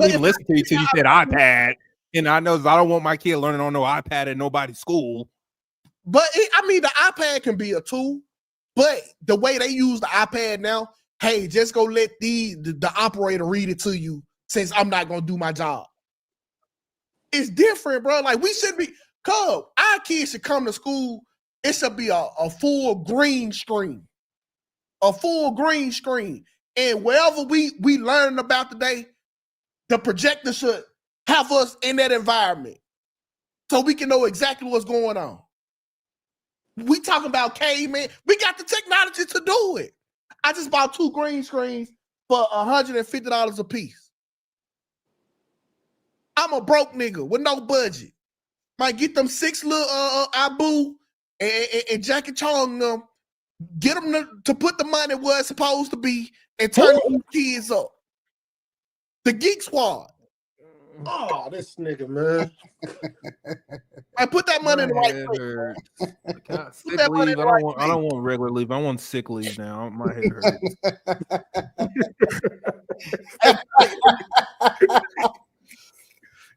even listening to you till you said iPad. And I know I don't want my kid learning on no iPad at nobody's school. But the iPad can be a tool. But the way they use the iPad now, hey, just go let the operator read it to you since I'm not gonna do my job. It's different, bro. Like we should be. Cause our kids should come to school. It should be a full green screen. A full green screen. And wherever we learn about today, the projector should have us in that environment. So we can know exactly what's going on. We talking about caveman. We got the technology to do it. I just bought 2 green screens for $150 a piece. I'm a broke nigga with no budget. Might get them 6 little Abu and Jackie Chong them, get them to put the money where it's supposed to be and turn these kids up. The Geek Squad. Oh, this nigga, man. I put that money in the right place. Sick leave. I don't want regular leave. I want sick leave now. My head hurts.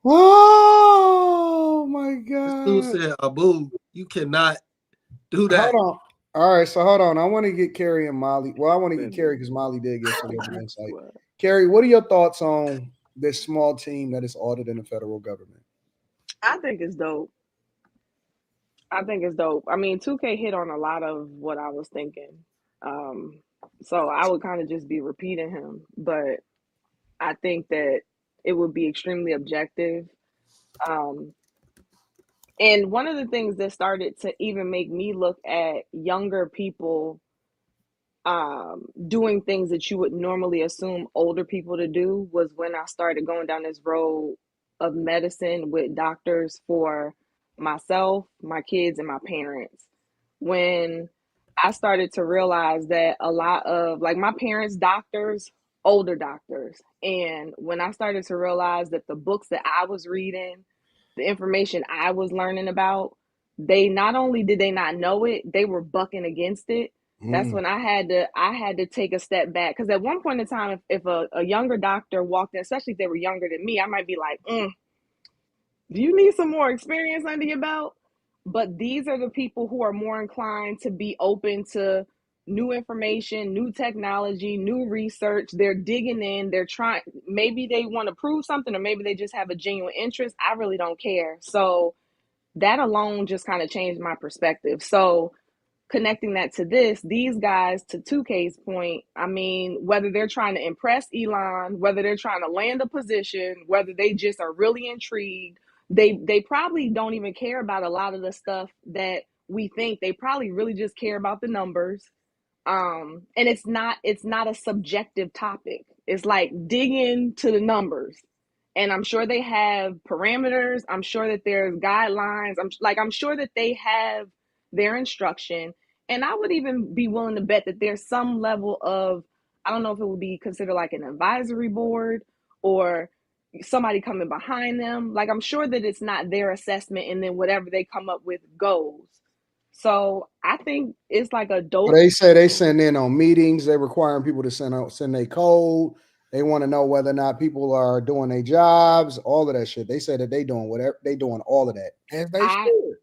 Oh my God. This dude said, Abu, you cannot do that. Hold on. All right, so hold on. I want to get Carrie and Molly. Well, I want to get Carrie because Molly did get some good insight. Carrie, what are your thoughts on this small team that is auditing the federal government? I think it's dope. I mean, 2K hit on a lot of what I was thinking. So I would kind of just be repeating him. But I think that it would be extremely objective. And one of the things that started to even make me look at younger people doing things that you would normally assume older people to do was when I started going down this road of medicine with doctors for myself, my kids, and my parents. When I started to realize that a lot of, like, my parents' doctors older doctors. And when I started to realize that the books that I was reading, the information I was learning about, they not only did they not know it, they were bucking against it. That's when I had to take a step back. Because at one point in time, if a younger doctor walked in, especially if they were younger than me, I might be like, do you need some more experience under your belt? But these are the people who are more inclined to be open to new information, new technology, new research. They're digging in. They're trying. Maybe they want to prove something, or maybe they just have a genuine interest. I really don't care. So that alone just kind of changed my perspective. So connecting that to these guys, to 2K's point, I mean, whether they're trying to impress Elon, whether they're trying to land a position, whether they just are really intrigued, they probably don't even care about a lot of the stuff that we think. They probably really just care about the numbers. And it's not a subjective topic. It's like dig into the numbers. And I'm sure they have parameters. I'm sure that there's guidelines. I'm sure that they have their instruction. And I would even be willing to bet that there's some level of, I don't know if it would be considered like an advisory board or somebody coming behind them. Like, I'm sure that it's not their assessment and then whatever they come up with goes. So I think it's like a dope. They say they send in on meetings. They're requiring people to send their code. They want to know whether or not people are doing their jobs, all of that shit. They say that they doing whatever, they doing all of that. As they should.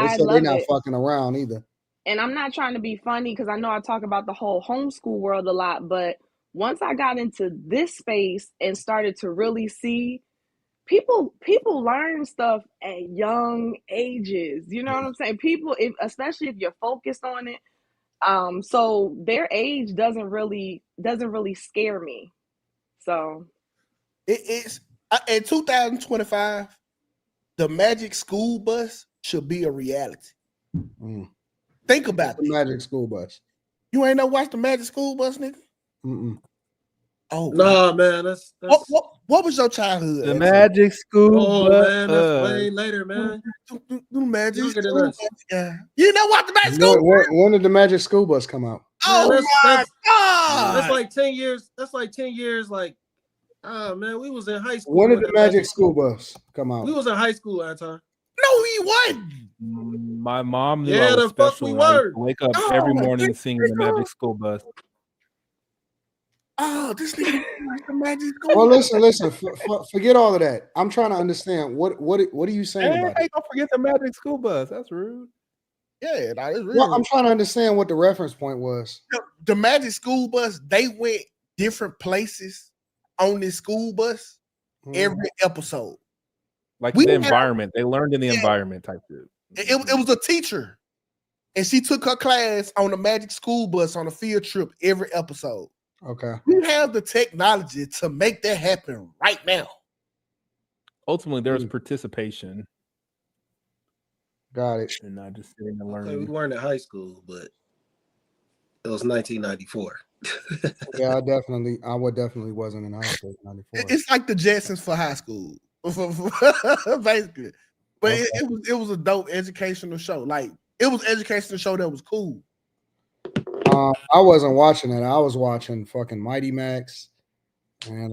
They say they're not fucking around either. And I'm not trying to be funny because I know I talk about the whole homeschool world a lot, but once I got into this space and started to really see people learn stuff at young ages. You know what I'm saying? People, especially if you're focused on it. So their age doesn't really scare me. So it's in 2025, the Magic School Bus should be a reality. Think about the Magic School Bus. You ain't never watched the Magic School Bus, nigga? Oh no, man, that's what was your childhood? The Magic School Bus. Man, that's way later, man. The Magic School Bus. You know what the Magic School Bus? When did the Magic School Bus come out? Oh man, my God! That's like 10 years. That's like 10 years. Like, man, we was in high school. When did the Magic School Bus come out? We was in high school, Anton. No, he wasn't. My mom knew I was special. We were. Wake up every morning singing the Magic School Bus. Oh, this nigga like the Magic School. Well, listen. Forget all of that. I'm trying to understand what are you saying about it? Don't forget the Magic School Bus. That's rude. Yeah, that is rude. Well, I'm trying to understand what the reference point was. The Magic School Bus. They went different places on this school bus every episode. Like the environment. They learned in the environment type of. It was a teacher, and she took her class on the Magic School Bus on a field trip every episode. Okay. We have the technology to make that happen right now. Ultimately, there's participation. Got it. And not just sitting and learning. We weren't in high school, but it was 1994. Yeah, I would definitely wasn't in high school in 94. It's like the Jetsons for high school, basically. But okay. it was a dope educational show. Like, it was an educational show that was cool. I wasn't watching it. I was watching fucking Mighty Max, and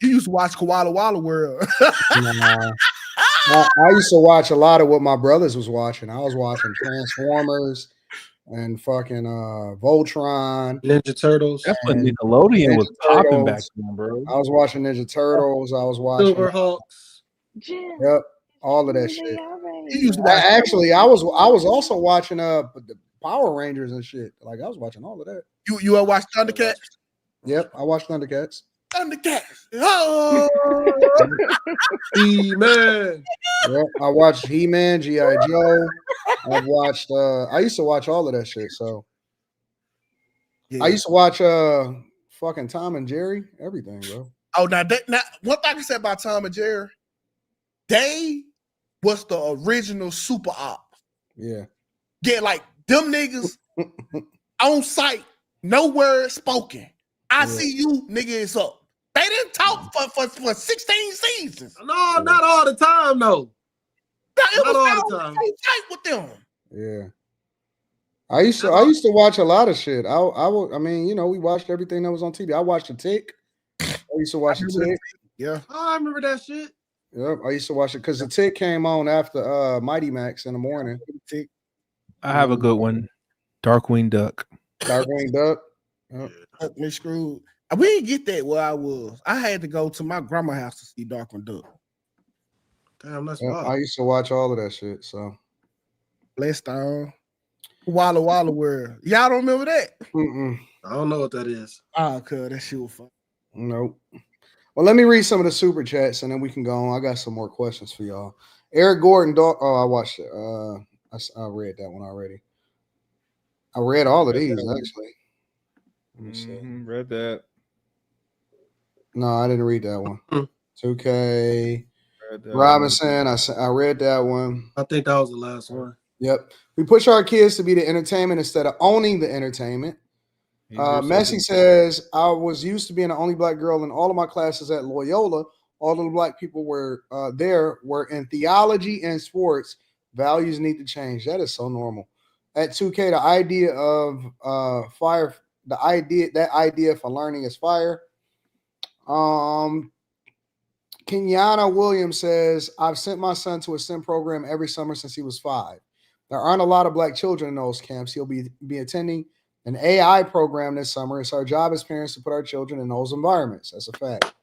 you used to watch Koala Walla World. I used to watch a lot of what my brothers was watching. I was watching Transformers and fucking Voltron, Ninja Turtles. That's what Nickelodeon was popping back then, bro. I was watching Ninja Turtles. I was watching Silverhawks. Yep, all of that shit. I was also watching the Power Rangers and shit. Like, I was watching all of that. You ever watched Thundercats? Yep, I watched Thundercats. Oh, He-Man. Yep, I watched He-Man, G.I. Joe. I've watched. I used to watch all of that shit. So I used to watch fucking Tom and Jerry, everything, bro. Oh, now one thing I can say about Tom and Jerry, they was the original super op. Yeah. Yeah, like them niggas on site, no word spoken. I see you, nigga, it's up. They didn't talk for 16 seasons. No, not all the time, though. Not all the time. Tight with them. Yeah. I used to watch a lot of shit. I mean, we watched everything that was on TV. I watched The Tick. I used to watch The Tick. Yeah. Oh, I remember that shit. Yep, I used to watch it because The Tick came on after Mighty Max in the morning. I have a good one. Darkwing Duck. Darkwing Duck. Yep. Me screwed. We didn't get that where I was. I had to go to my grandma's house to see Darkwing Duck. Damn, that's wild. I used to watch all of that shit. So, Blessed on Walla Walla World. Y'all don't remember that? I don't know what that is. Oh, cuz that shit was fun. Nope. Well, let me read some of the super chats and then we can go on. I got some more questions for y'all. Eric Gordon. I watched it. I read that one already. I read all of these actually. Read that. No, I didn't read that one. 2K. Robinson. I read that one. I think that was the last one. Yep. We push our kids to be the entertainment instead of owning the entertainment. Messi says, I was used to being the only black girl in all of my classes at Loyola. All of the black people were in theology and sports. Values need to change. That is so normal. At 2K, the idea of fire, that idea for learning is fire. Kenyana Williams says, I've sent my son to a STEM program every summer since he was 5. There aren't a lot of black children in those camps. He'll be attending an AI program this summer. It's our job as parents to put our children in those environments. That's a fact.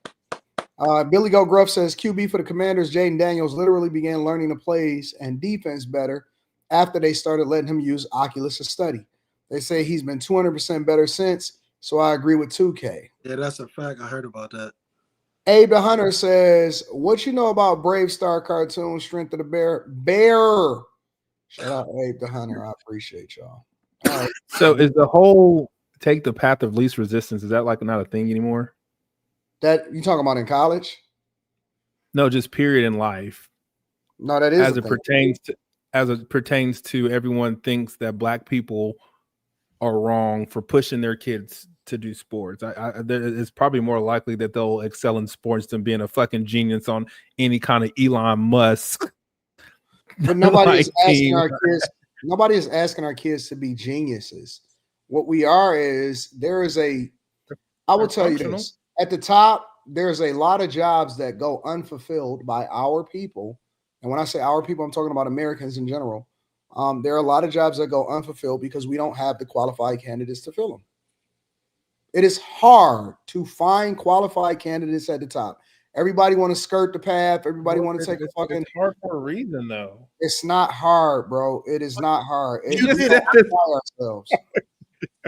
Billy Go Gruff says, QB for the Commanders, Jaden Daniels literally began learning the plays and defense better after they started letting him use Oculus to study. They say he's been 200% better since, so I agree with 2K. Yeah, that's a fact. I heard about that. Abe the Hunter says, what you know about Brave Star cartoon, Strength of the Bear? Shout out Abe the Hunter. I appreciate y'all. All right. So is the whole take the path of least resistance, is that like not a thing anymore? That you talking about in college? No, just period in life. No, that is as it pertains to everyone thinks that black people are wrong for pushing their kids to do sports. It's probably more likely that they'll excel in sports than being a fucking genius on any kind of Elon Musk. But nobody is asking our kids. Nobody is asking our kids to be geniuses. What we are is I will tell you this. At the top, there's a lot of jobs that go unfulfilled by our people. And when I say our people, I'm talking about Americans in general. There are a lot of jobs that go unfulfilled because we don't have the qualified candidates to fill them. It is hard to find qualified candidates at the top. Everybody want to skirt the path. Everybody want to take a fucking. It's hard for a reason, though. It's not hard, bro. It is not hard. You did ourselves.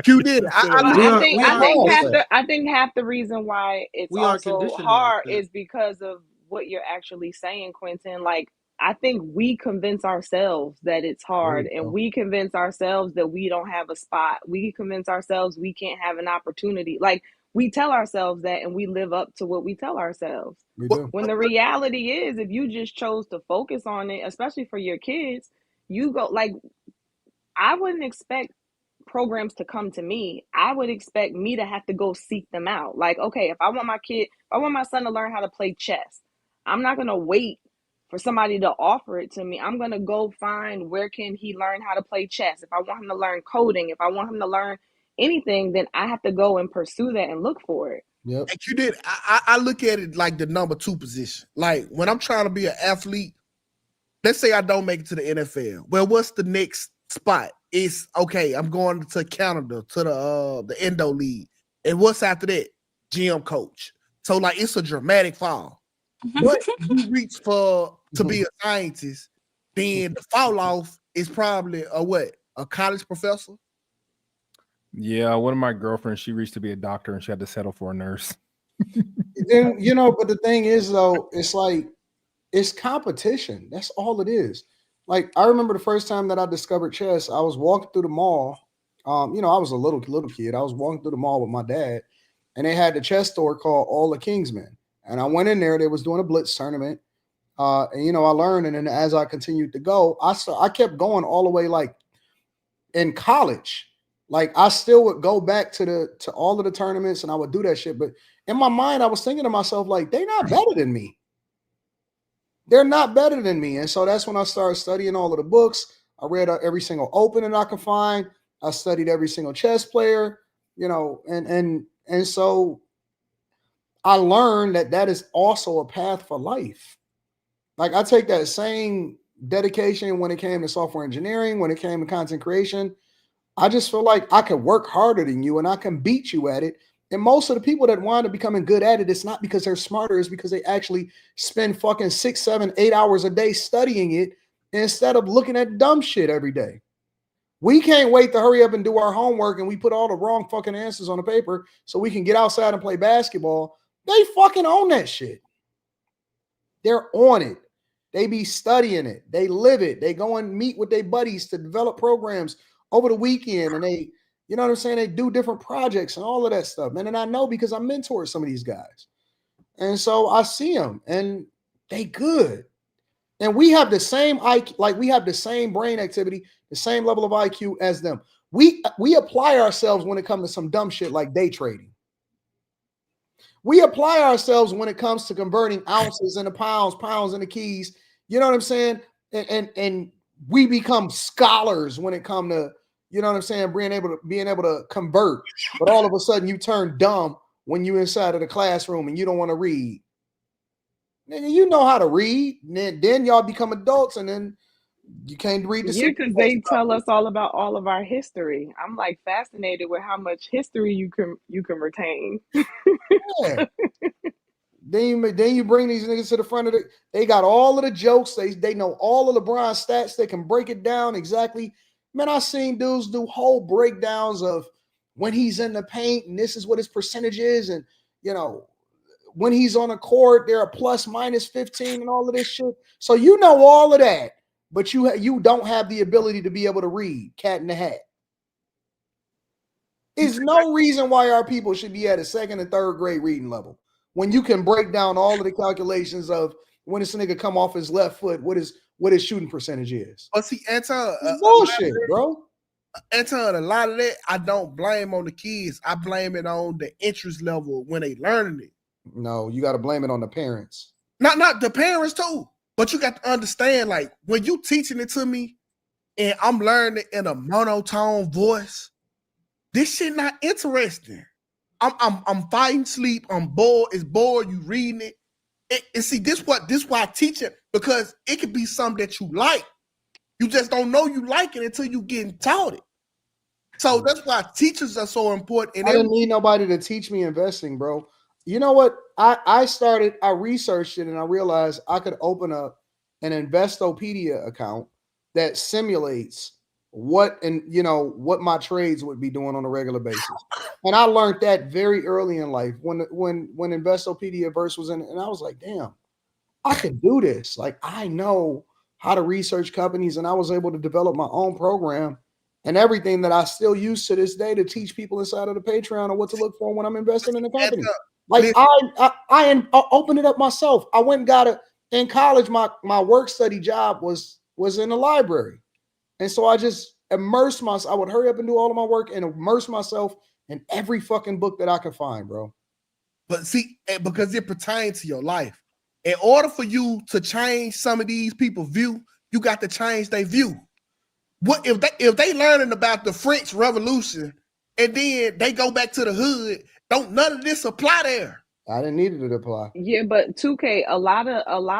You did. I think half the reason why it's also hard is because of what you're actually saying, Quentin. Like, I think we convince ourselves that it's hard, and we convince ourselves that we don't have a spot. We convince ourselves we can't have an opportunity. Like, we tell ourselves that, and we live up to what we tell ourselves. When the reality is, if you just chose to focus on it, especially for your kids, you go, like, I wouldn't expect programs to come to me. I would expect me to have to go seek them out. Like, okay, if I want my son to learn how to play chess, I'm not going to wait for somebody to offer it to me. I'm going to go find where can he learn how to play chess. If I want him to learn coding, if I want him to learn anything, then I have to go and pursue that and look for it. Yep. Like you did. I look at it like the number 2 position. Like when I'm trying to be an athlete, let's say I don't make it to the NFL. Well, what's the next spot? It's okay, I'm going to Canada to the Endo League. And what's after that? Gym coach. So like it's a dramatic fall. But you reach to be a scientist, then the fall off is probably a college professor. Yeah, one of my girlfriends, she reached to be a doctor and she had to settle for a nurse. Then but the thing is though, it's like it's competition. That's all it is. Like I remember the first time that I discovered chess, I was walking through the mall. I was a little kid. I was walking through the mall with my dad, and they had the chess store called All the Kingsmen. And I went in there. They was doing a blitz tournament, and I learned. And then as I continued to go, I kept going all the way like in college. Like I still would go back to all of the tournaments, and I would do that shit. But in my mind, I was thinking to myself like, they're not better than me. They're not better than me. And so that's when I started studying all of the books. I read every single opening I could find. I studied every single chess player, you know, and so I learned that is also a path for life. Like I take that same dedication when it came to software engineering, when it came to content creation. I just feel like I could work harder than you and I can beat you at it. And most of the people that wind up becoming good at it, it's not because they're smarter, it's because they actually spend fucking 6, 7, 8 hours a day studying it instead of looking at dumb shit every day. We can't wait to hurry up and do our homework and we put all the wrong fucking answers on the paper so we can get outside and play basketball. They fucking own that shit. They're on it. They be studying it. They live it. They go and meet with their buddies to develop programs over the weekend. And they, you know what I'm saying? They do different projects and all of that stuff, man. And I know because I mentor some of these guys. And so I see them and they good. And we have the same IQ, like we have the same brain activity, the same level of IQ as them. We apply ourselves when it comes to some dumb shit like day trading. We apply ourselves when it comes to converting ounces into pounds, pounds into keys. You know what I'm saying? And we become scholars when it comes to, you know what I'm saying, being able to convert. But all of a sudden you turn dumb when you're inside of the classroom and you don't want to read. Nigga, you know how to read. Then y'all become adults and then you can't read the because they tell us all about all of our history. I'm like fascinated with how much history you can retain. Yeah. Then you bring these niggas to the front of the. They got all of the jokes. They know all of LeBron's stats. They can break it down exactly. Man, I've seen dudes do whole breakdowns of when he's in the paint and this is what his percentage is, and you know when he's on a court, they're a plus minus 15 and all of this shit. So you know all of that, but you don't have the ability to be able to read. Cat in the Hat. There's no reason why our people should be at a second and third grade reading level when you can break down all of the calculations of when this nigga come off his left foot, what his shooting percentage is. Oh, see, Anton, bullshit, bro. Anton, a lot of that I don't blame on the kids. I blame it on the interest level when they learning it. No, you got to blame it on the parents. Not the parents too, but you got to understand, like when you teaching it to me, and I'm learning it in a monotone voice. This shit not interesting. I'm fighting sleep. I'm bored. It's bored. You reading it. And see, this why I teach it, because it could be something that you like. You just don't know you like it until you getting taught it. So that's why teachers are so important. And I didn't need nobody to teach me investing, bro. You know what? I researched it and I realized I could open up an Investopedia account that simulates what my trades would be doing on a regular basis. And I learned that very early in life when Investopedia Verse was in, and I was like, damn, I could do this. Like, I know how to research companies, and I was able to develop my own program and everything that I still use to this day to teach people inside of the Patreon on what to look for when I'm investing in the company. Like I opened it up myself. I went and got it in college. My work study job was in the library. And so I just immersed myself. I would hurry up and do all of my work and immerse myself in every fucking book that I could find, bro. But see, because it pertains to your life. In order for you to change some of these people's view, you got to change their view. What if they learning about the French Revolution and then they go back to the hood? Don't none of this apply there. I didn't need it to apply. Yeah, but 2K, a lot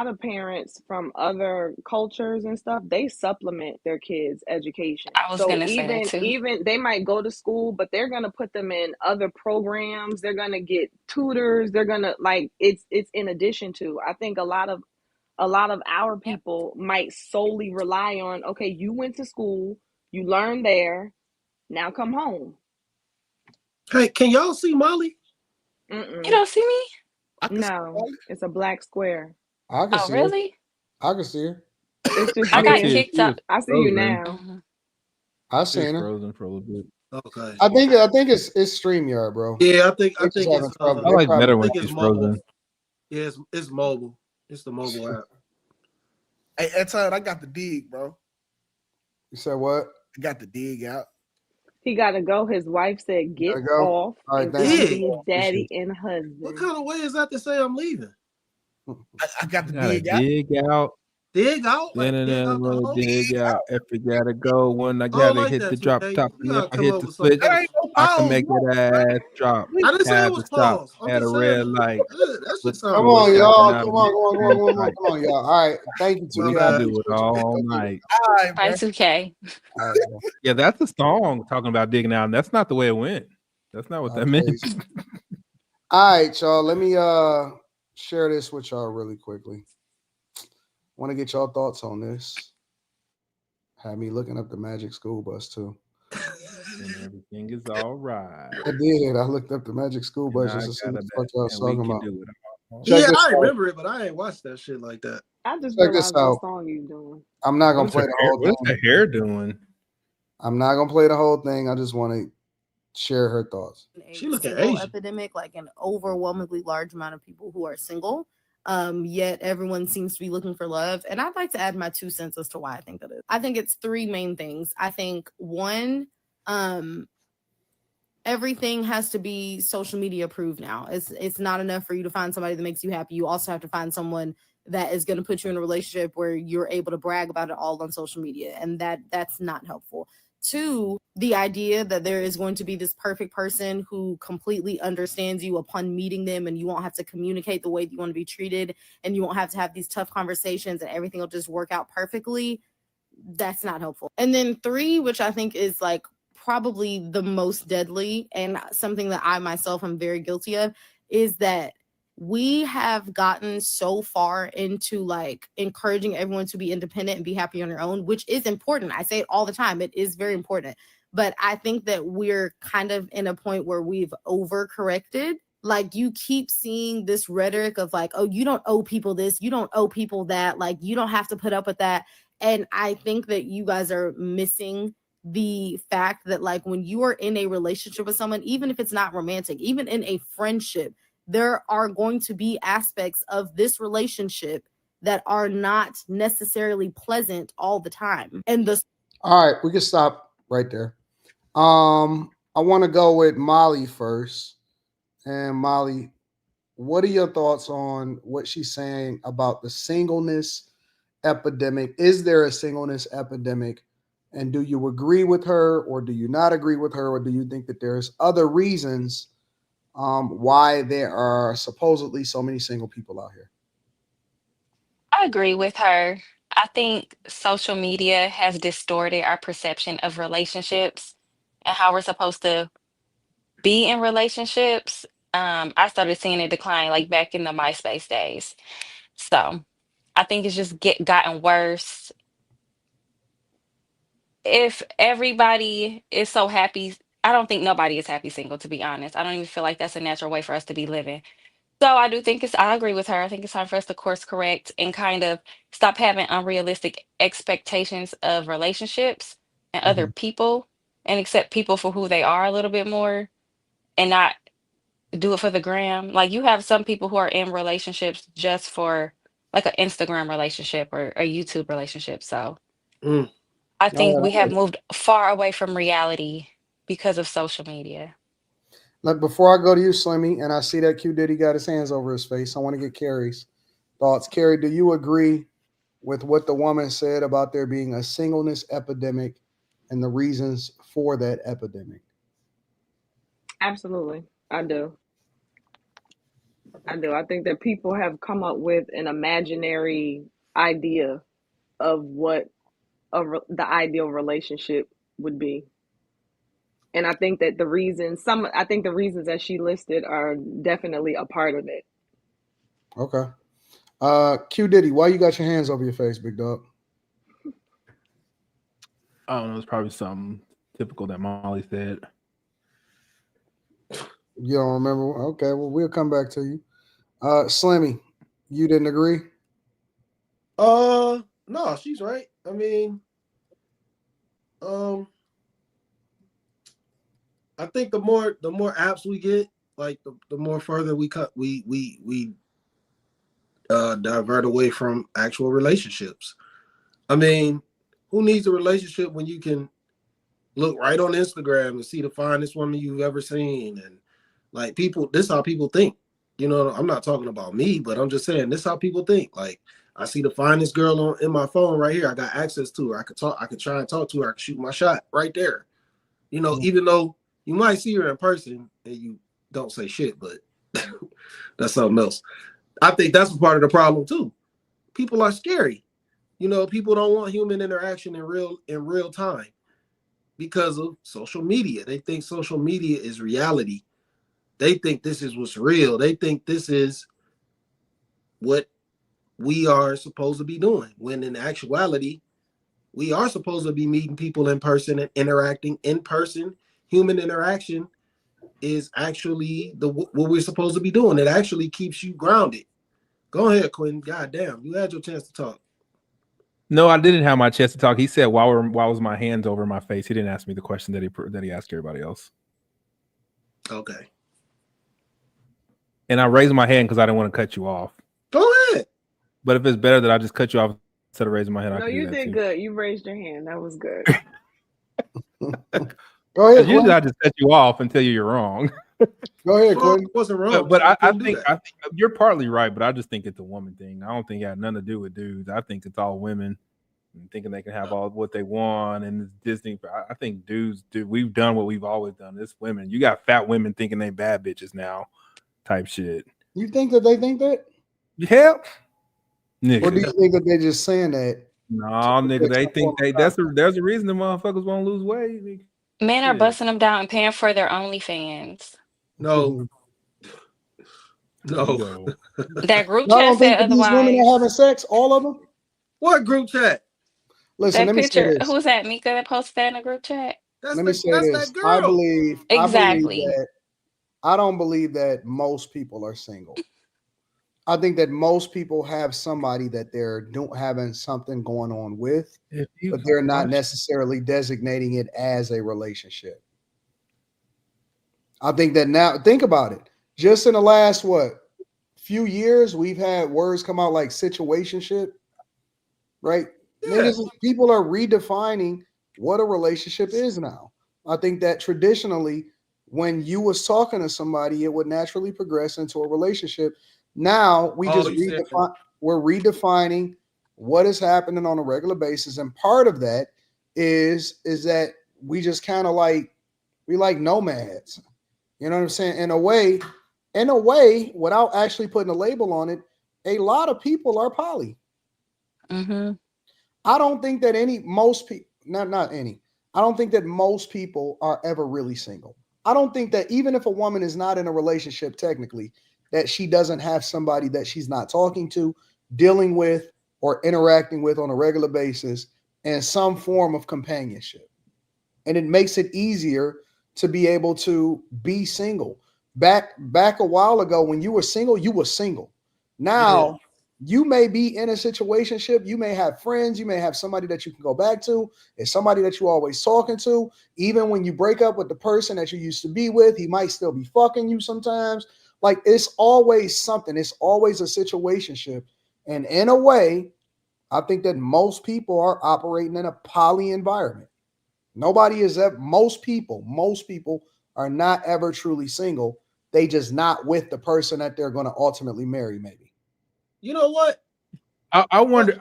of parents from other cultures and stuff, they supplement their kids' education. I was gonna say that too. Even they might go to school, but they're gonna put them in other programs. They're gonna get tutors. They're gonna it's in addition to. I think a lot of our people might solely rely on, okay, you went to school, you learned there, now come home. Hey, can y'all see Molly? Mm-mm. You don't see me? No, it's a black square. I can see really? her. I can see her. It's just I got kicked out. I see you now. Mm-hmm. I seen her. Frozen for a little bit. Okay. I think it's StreamYard, bro. Yeah, I think it's I like better when she's frozen. Yeah, it's mobile. It's the mobile app. Hey, Anton, I got the dig, bro. You said what? I got the dig out. He gotta go. His wife said, "Get off and come be his daddy and husband." What kind of way is that to say I'm leaving? I got the dig out. Dig out. Dig out, like Then dig out the another hole. dig out. If you gotta go, when I I don't gotta like hit that the too, drop K. top, You and if gotta I come hit up the with something switch, else. I can make that ass drop. I didn't say it Have was a stop pause. I'm at a just saying red light. that shit With sound Come full on, weird. y'all. stepping out Come of on, come on, come on, come on, come on, right. come on, y'all. All right. Thank you, My We 2K. can bad. do it all night. All right, Bye, bro. 2K. All right, bro. Yeah, that's a song talking about digging out, and that's not the way it went. That's not what that meant. Crazy. All right, y'all. Let me share this with y'all really quickly. Want to get y'all thoughts on this. Had me looking up the Magic School Bus too. And everything is all right. I did. I looked up the Magic School Bus And I just to see got what a the fuck bet, I was and we talking can about. do it all. Check Yeah, this I out. remember it, but I ain't watched that shit like that. I just Check this realized what out. song you doing. I'm not What gonna is play her the hair? whole What is thing. her hair doing? I'm not gonna play the whole thing. I just want to share her thoughts. She looking single Asian. epidemic, like an overwhelmingly large amount of people who are single. Yet everyone seems to be looking for love. And I'd like to add my 2 cents as to why I think that is. I think it's 3 main things. I think one, everything has to be social media approved now. It's not enough for you to find somebody that makes you happy. You also have to find someone that is going to put you in a relationship where you're able to brag about it all on social media, and that's not helpful. 2, the idea that there is going to be this perfect person who completely understands you upon meeting them, and you won't have to communicate the way that you want to be treated, and you won't have to have these tough conversations, and everything will just work out perfectly. That's not helpful. And then 3, which I think is like probably the most deadly and something that I myself am very guilty of, is that we have gotten so far into like encouraging everyone to be independent and be happy on your own, which is important. I say it all the time. It is very important. But I think that we're kind of in a point where we've overcorrected. Like you keep seeing this rhetoric of like, oh, you don't owe people this, you don't owe people that, like you don't have to put up with that. And I think that you guys are missing the fact that like when you are in a relationship with someone, even if it's not romantic, even in a friendship, there are going to be aspects of this relationship that are not necessarily pleasant all the time. And All right, we can stop right there. I want to go with Molly first. And Molly, what are your thoughts on what she's saying about the singleness epidemic? Is there a singleness epidemic? And do you agree with her, or do you not agree with her, or do you think that there's other reasons why there are supposedly so many single people out here? I agree with her. I think social media has distorted our perception of relationships and how we're supposed to be in relationships. I started seeing it decline like back in the MySpace days. So I think it's just gotten worse. If everybody is so happy, I don't think nobody is happy single, to be honest. I don't even feel like that's a natural way for us to be living. So I do think I agree with her. I think it's time for us to course correct and kind of stop having unrealistic expectations of relationships and other people and accept people for who they are a little bit more and not do it for the gram. Like you have some people who are in relationships just for like an Instagram relationship or a YouTube relationship. So I think we have moved far away from reality because of social media. Look, before I go to you, Slimmy, and I see that Q Diddy got his hands over his face, I want to get Carrie's thoughts. Carrie, do you agree with what the woman said about there being a singleness epidemic and the reasons for that epidemic? Absolutely. I do. I think that people have come up with an imaginary idea of what the ideal relationship would be. And I think that the reasons that she listed are definitely a part of it. Okay. Q Diddy, why you got your hands over your face, big dog? I don't know. It's probably something typical that Molly said. You don't remember? Okay, well, we'll come back to you. Slimmy, you didn't agree? No, she's right. I mean, I think the more apps we get, like the more further we divert away from actual relationships. I mean, who needs a relationship when you can look right on Instagram and see the finest woman you've ever seen? And like this is how people think. You know, I'm not talking about me, but I'm just saying this is how people think. Like, I see the finest girl in my phone right here. I got access to her. I could talk. I could try and talk to her. I could shoot my shot right there. You know, even though you might see her in person and you don't say shit, but that's something else. I think that's a part of the problem too. People are scary. You know, people don't want human interaction in real time because of social media. They think social media is reality. They think this is what's real. They think this is what we are supposed to be doing. When in actuality, we are supposed to be meeting people in person and interacting in person. Human interaction is actually what we're supposed to be doing. It actually keeps you grounded. Go ahead, Quentin. God damn, you had your chance to talk. No, I didn't have my chance to talk. He said, "Why was my hands over my face?" He didn't ask me the question that he asked everybody else. Okay. And I raised my hand because I didn't want to cut you off. Go ahead. But if it's better that I just cut you off instead of raising my hand, No, I can do you that did too. good. You raised your hand. That was good. Go ahead. Usually I just cut you off and tell you you're wrong. Go ahead, Quentin. Wasn't wrong. But I think you're partly right, but I just think it's a woman thing. I don't think it had nothing to do with dudes. I think it's all women thinking they can have all what they want, and it's Disney. I think dudes do. We've done what we've always done. It's women. You got fat women thinking they bad bitches now, type shit. You think that they think that? Yeah. Nigga. Or do you think that they're just saying that? No, nigga, they think there's a reason the motherfuckers won't lose weight. Nigga. Men are busting them down and paying for their OnlyFans. No. That group I chat don't think said that these women are otherwise. having sex, all of them. What group chat? Listen, That let me say picture, this. who's that? Mika that posted that in the group chat? Let me say this. I believe Exactly. that I don't believe that most people are single. I think that most people have somebody that they're having something going on with, but they're not necessarily designating it as a relationship. I think that now, think about it. Just in the last, few years, we've had words come out like situationship, right? Yeah. People are redefining what a relationship is now. I think that traditionally, when you was talking to somebody, it would naturally progress into a relationship. Now we're redefining what is happening on a regular basis, and part of that is that we just kind of we like nomads. You know what I'm saying? In a way, without actually putting a label on it, a lot of people are poly. Mm-hmm. I don't think that most people, not any. I don't think that most people are ever really single. I don't think that even if a woman is not in a relationship technically, that she doesn't have somebody that she's not talking to, dealing with, or interacting with on a regular basis in some form of companionship. And it makes it easier to be able to be single. Back a while ago, when you were single, you were single. Now, you may be in a situationship. You may have friends. You may have somebody that you can go back to. It's somebody that you're always talking to. Even when you break up with the person that you used to be with, he might still be fucking you sometimes. Like, it's always something. It's always a situationship. And in a way, I think that most people are operating in a poly environment. Most people are not ever truly single. They just not with the person that they're going to ultimately marry, maybe. You know what? I wonder.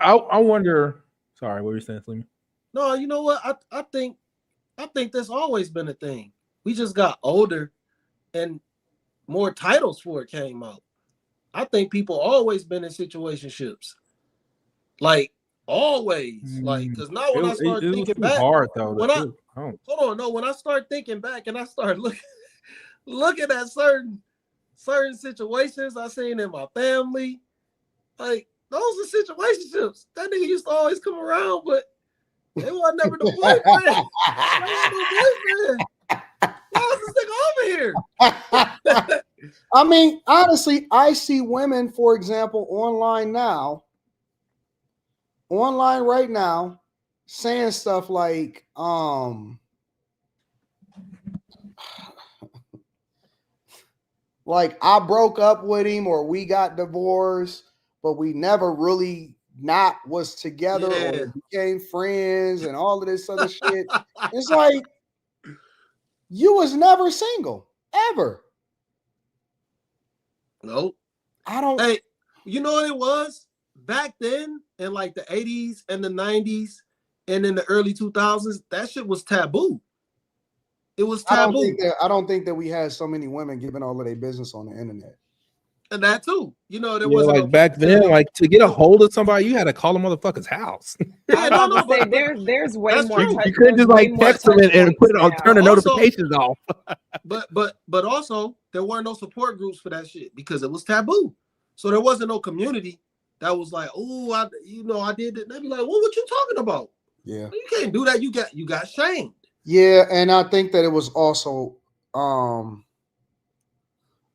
Sorry, what were you saying, Slim? No, you know what? I think that's always been a thing. We just got older and more titles for it came out. I think people always been in situationships. Like always. Like, because now when I start thinking back, hard though. When I start thinking back and I start looking at certain situations I seen in my family, like those are situationships. That nigga used to always come around, but they wasn't never the boyfriend. Why is this nigga over here? I mean, honestly, I see women, for example, online right now, saying stuff like, like I broke up with him or we got divorced, but we never really was together or became friends and all of this other shit. It's like, you was never single, ever. Nope. I don't. Hey, you know what it was? back then in like the 80s and the 90s and in the early 2000s, that shit was taboo. It was taboo. I don't think that we had so many women giving all of their business on the internet. And that too, you know, there wasn't like back then. Like to get a hold of somebody, you had to call a motherfucker's house. Yeah, no, but there's way more. You couldn't just like text them and put it on, turn the notifications off. but also there weren't no support groups for that shit because it was taboo. So there wasn't no community that was like, oh, I did it. They'd be like, well, what you talking about? Yeah, you can't do that. You got shamed. Yeah, and I think that it was also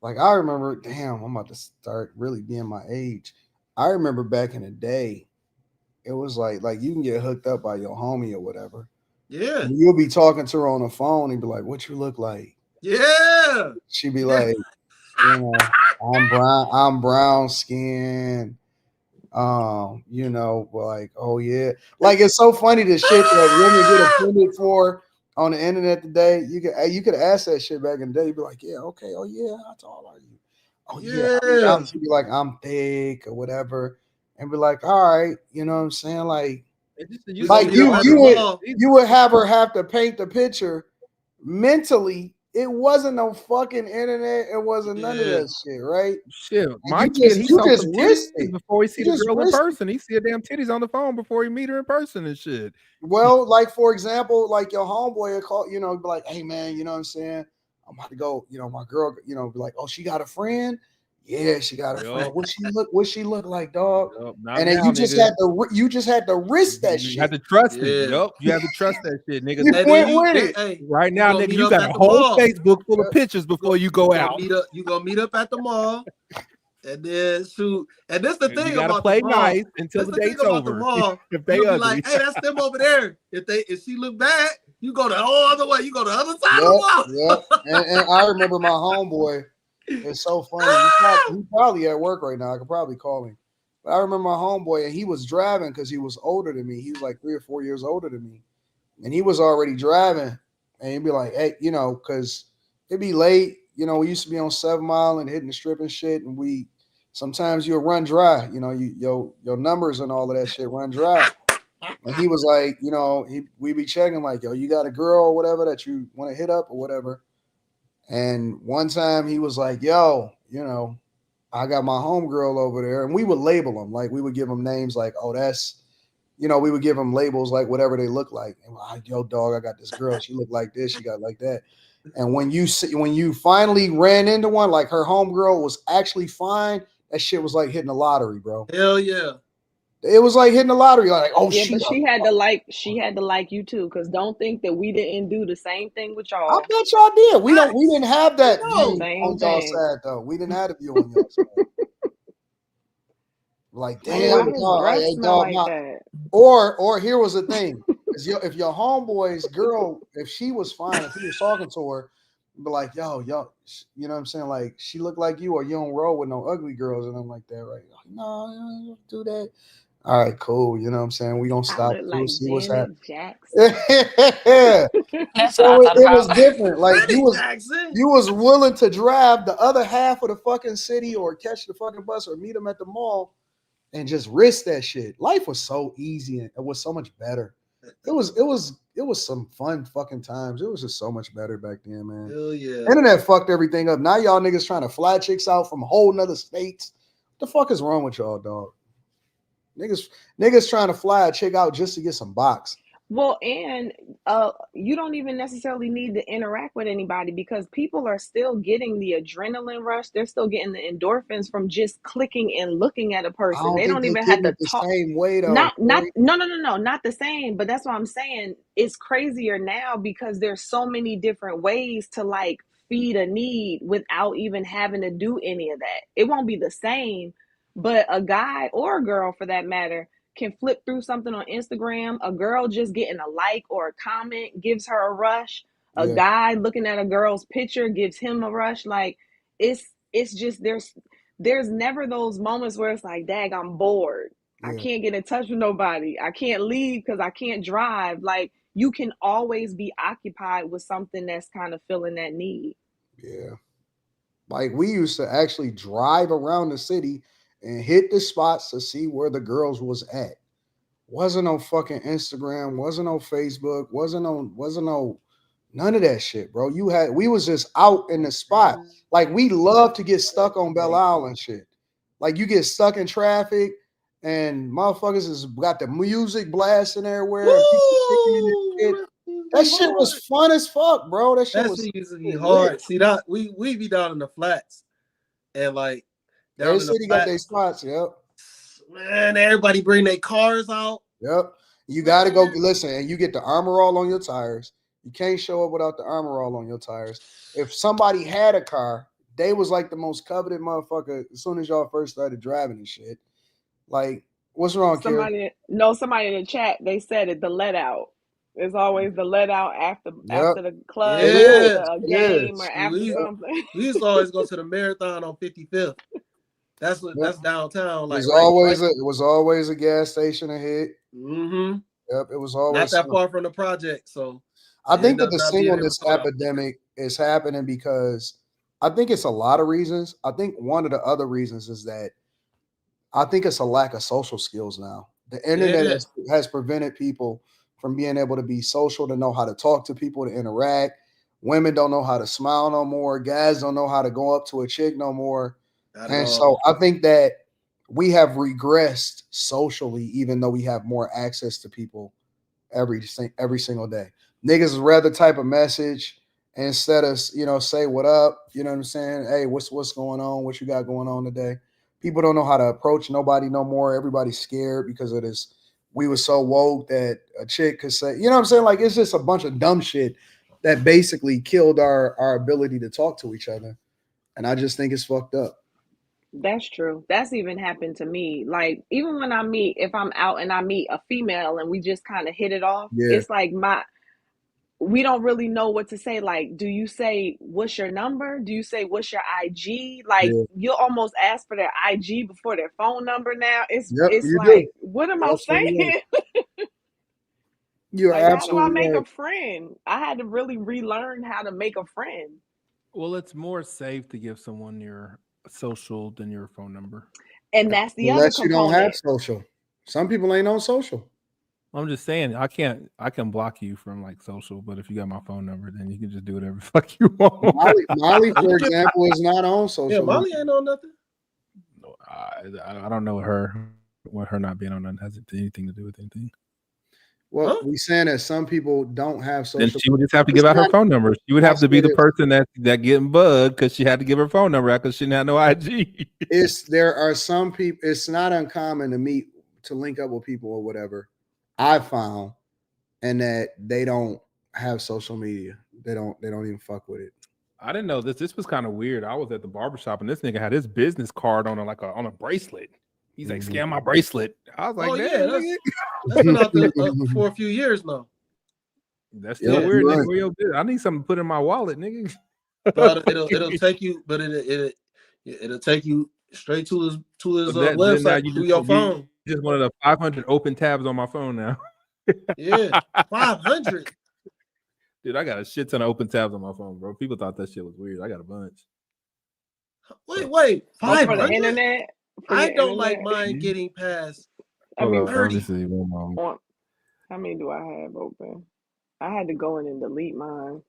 like I remember, damn, I'm about to start really being my age. I remember back in the day, it was like you can get hooked up by your homie or whatever. Yeah. And you'll be talking to her on the phone and be like, what you look like? Yeah. She'd be like, you know, I'm brown skin. You know, like, oh yeah. Like it's so funny the shit that women get offended for on the internet today. You could ask that shit back in the day. You'd be like, yeah, okay, oh yeah, how tall are you? Oh yeah. She'd be like, I'm thick or whatever, and be like, all right, you know what I'm saying? Like you would have her have to paint the picture mentally. It wasn't no fucking internet. It wasn't none of that shit, right? Shit, my kid, he saw some titties before he see the girl in person. He see a damn titties on the phone before he meet her in person and shit. Well, like for example, like your homeboy will call, you know, be like, hey man, you know what I'm saying? I'm about to go, you know, my girl, you know, be like, oh, she got a friend? Yeah, she got a friend. What she look like, dog? And then you just had to risk that shit. You had to trust it. Yup. You had to trust that shit, nigga. You went with it. Hey, right now, nigga, you got a whole Facebook full of pictures before you go out. You gonna meet up at the mall. And then shoot, and this the thing you gotta about play the mall. nice until the date's over. The mall, if they ugly, ugly, like, hey, that's them over there. If she look bad, you go the whole other way. You go the other side of the wall. And I remember my homeboy. It's so funny. He's probably at work right now. I could probably call him. But I remember my homeboy, and he was driving because he was older than me. He was like 3 or 4 years older than me, and he was already driving. And he'd be like, hey, you know, because it'd be late. You know, we used to be on 7 Mile and hitting the strip and shit, and sometimes you'll run dry. You know, your numbers and all of that shit run dry. And he was like, you know, we be checking like, yo, you got a girl or whatever that you want to hit up or whatever. And one time he was like, yo, you know, I got my homegirl over there. And we would label them. Like we would give them names like, oh, that's, you know, we would give them labels like whatever they look like. And like, yo, dog, I got this girl. She looked like this. She got like that. And when you finally ran into one, like her homegirl was actually fine, that shit was like hitting the lottery, bro. Hell yeah. It was like hitting the lottery. Like, oh yeah, but she had to like you too, because don't think that we didn't do the same thing with y'all. I bet y'all did. We didn't have that view on y'all side though. We didn't have the view on y'all side. Like, damn, or here was the thing. If your homeboy's girl, if she was fine, if he was talking to her, be like, yo, you know what I'm saying? Like, she looked like you, or you don't roll with no ugly girls and nothing like that, right? Like, no, you don't do that. All right, cool. You know what I'm saying? We don't stop to see what's happening. So it was different. Like you was willing to drive the other half of the fucking city or catch the fucking bus or meet them at the mall and just risk that shit. Life was so easy and it was so much better. It was some fun fucking times. It was just so much better back then, man. Hell yeah. Internet fucked everything up. Now y'all niggas trying to fly chicks out from whole nother states. What the fuck is wrong with y'all, dog? Niggas trying to fly a chick out just to get some box. Well, and you don't even necessarily need to interact with anybody because people are still getting the adrenaline rush. They're still getting the endorphins from just clicking and looking at a person. They don't even have to talk. The same way though. No, not the same. But that's what I'm saying. It's crazier now because there's so many different ways to like feed a need without even having to do any of that. It won't be the same, but a guy or a girl for that matter can flip through something on Instagram. A girl just getting a like or a comment gives her a rush. A guy looking at a girl's picture gives him a rush. Like it's just there's never those moments where it's like, dag, I'm bored. I can't get in touch with nobody. I can't leave because I can't drive. Like you can always be occupied with something that's kind of filling that need. Yeah. Like we used to actually drive around the city and hit the spots to see where the girls was at. Wasn't on fucking Instagram, wasn't on Facebook, wasn't on none of that shit, bro. We was just out in the spot. Like, we love to get stuck on Belle Isle shit. Like, you get stuck in traffic and motherfuckers has got the music blasting everywhere. That shit was fun as fuck, bro. That shit used to be hard. See that we be down in the flats, and like down every city got their spots. Yep. Man, everybody bring their cars out. Yep. You got to go listen, and you get the Armor All on your tires. You can't show up without the Armor All on your tires. If somebody had a car, they was like the most coveted motherfucker as soon as y'all first started driving and shit. Like, what's wrong, somebody in the chat, they said it, the let out. There's always the let out after the club, after a game, or after something. We used to always go to the marathon on 55th. That's downtown. Like, it was always a gas station ahead. Mm-hmm. Yep, it was always not that far from the project. So I think that the singleness epidemic is happening because I think it's a lot of reasons. I think one of the other reasons is that I think it's a lack of social skills now. The internet has prevented people from being able to be social, to know how to talk to people, to interact. Women don't know how to smile no more. Guys don't know how to go up to a chick no more. So I think that we have regressed socially, even though we have more access to people every single day. Niggas rather type a message instead of, say what up. You know what I'm saying? Hey, what's going on? What you got going on today? People don't know how to approach nobody no more. Everybody's scared because of this. We were so woke that a chick could say, you know what I'm saying? Like, it's just a bunch of dumb shit that basically killed our ability to talk to each other. And I just think it's fucked up. That's true. That's even happened to me. Like, even when if I'm out and I meet a female and we just kind of hit it off, it's like we don't really know what to say. Like, do you say, what's your number? Do you say, what's your IG? Like, you'll almost ask for their IG before their phone number now. It's like, what am I saying? You're like, absolutely how do I make right. a friend? I had to really relearn how to make a friend. Well, it's more safe to give someone your social than your phone number. And that's the Unless other component. You don't have social. Some people ain't on social. I'm just saying, I can block you from like social, but if you got my phone number, then you can just do whatever the fuck you want. Molly, for example, is not on social. Yeah, Molly ain't on nothing. No, I don't know her not being on nothing has anything to do with anything. Well, we saying that some people don't have social. Then she would just have to give out her phone number. She would have to be the person that getting bugged because she had to give her phone number out because she didn't have no IG. There are some people. It's not uncommon to link up with people or whatever. I found, and that they don't have social media. They don't even fuck with it. I didn't know this. This was kind of weird. I was at the barbershop and this nigga had his business card on a bracelet. He's like, scan my bracelet. I was like, that's been out there for a few years now. That's still weird, nigga. I need something to put in my wallet, nigga. But it'll take you, but it'll take you straight to his website through your phone. Just one of the 500 open tabs on my phone now. Yeah, 500. Dude, I got a shit ton of open tabs on my phone, bro. People thought that shit was weird. I got a bunch. Wait, 500 for the internet. I don't like mine getting past. I mean, 30. How many do I have open? I had to go in and delete mine.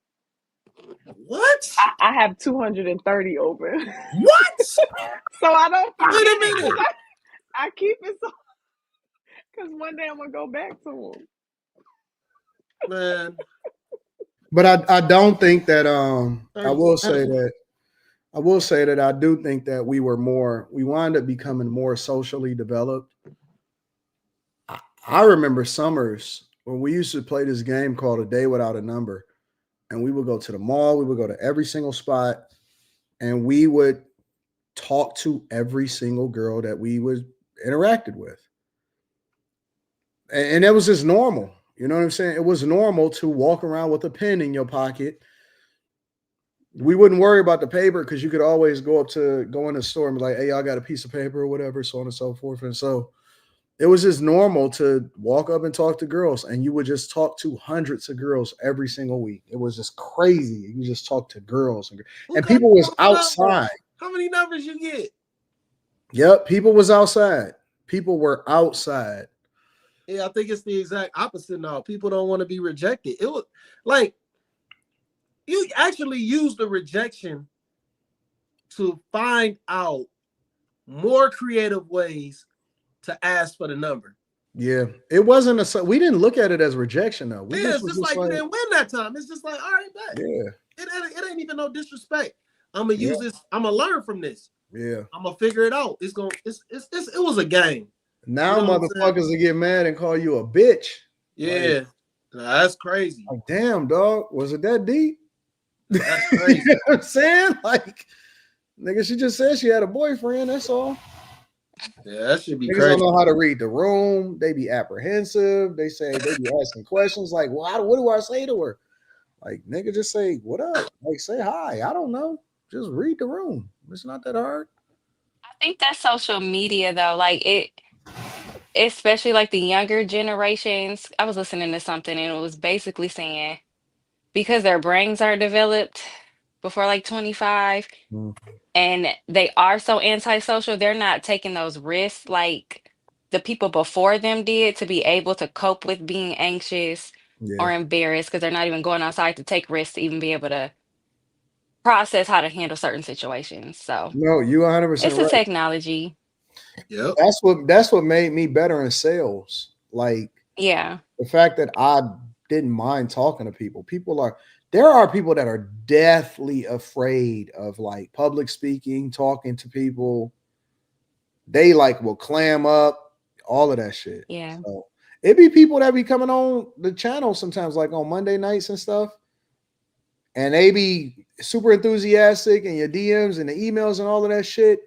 What? I have 230 open. What? So I don't. Wait a minute. I keep it so because one day I'm gonna go back to them. Man. But I don't think that I will say that I do think that we wound up becoming more socially developed. I remember summers when we used to play this game called A Day Without a Number, and we would go to the mall, we would go to every single spot, and we would talk to every single girl that we interacted with. And it was just normal. You know what I'm saying? It was normal to walk around with a pen in your pocket. We wouldn't worry about the paper because you could always go in the store and be like, hey, y'all got a piece of paper or whatever, so on and so forth. And so it was just normal to walk up and talk to girls, and you would just talk to hundreds of girls every single week. It was just crazy. You just talk to girls and people was outside. How many numbers you get? Yep, people was outside. People were outside. Yeah, I think it's the exact opposite now. People don't want to be rejected. It was like you actually use the rejection to find out more creative ways to ask for the number. Yeah, it wasn't we didn't look at it as rejection though. It's just like you didn't win that time. It's just like, all right, bet. Yeah. It ain't even no disrespect. I'm gonna use this. I'm gonna learn from this. Yeah. I'm gonna figure it out. It was a game. Now motherfuckers will get mad and call you a bitch. Yeah. That's crazy. Like, damn, dog. Was it that deep? That's crazy. You know what I'm saying? Like, nigga, she just said she had a boyfriend. That's all. Yeah, that should be Niggas crazy. don't know how to read the room. They be apprehensive. They be asking questions like, well, what do I say to her? Like, nigga, just say, what up? Like, say hi. I don't know. Just read the room. It's not that hard. I think that's social media though. Like it, especially like the younger generations. I was listening to something and it was basically saying because their brains are developed before like 25 and they are so antisocial, they're not taking those risks like the people before them did to be able to cope with being anxious or embarrassed because they're not even going outside to take risks to even be able to process how to handle certain situations. So no, you 100% it's a right. Technology. Yep. That's what made me better in sales. Like, yeah, the fact that I didn't mind talking to people. There are people that are deathly afraid of like public speaking, talking to people. They like will clam up, all of that shit. Yeah. So it be people that be coming on the channel sometimes, like on Monday nights and stuff. And they be super enthusiastic in your DMs and the emails and all of that shit.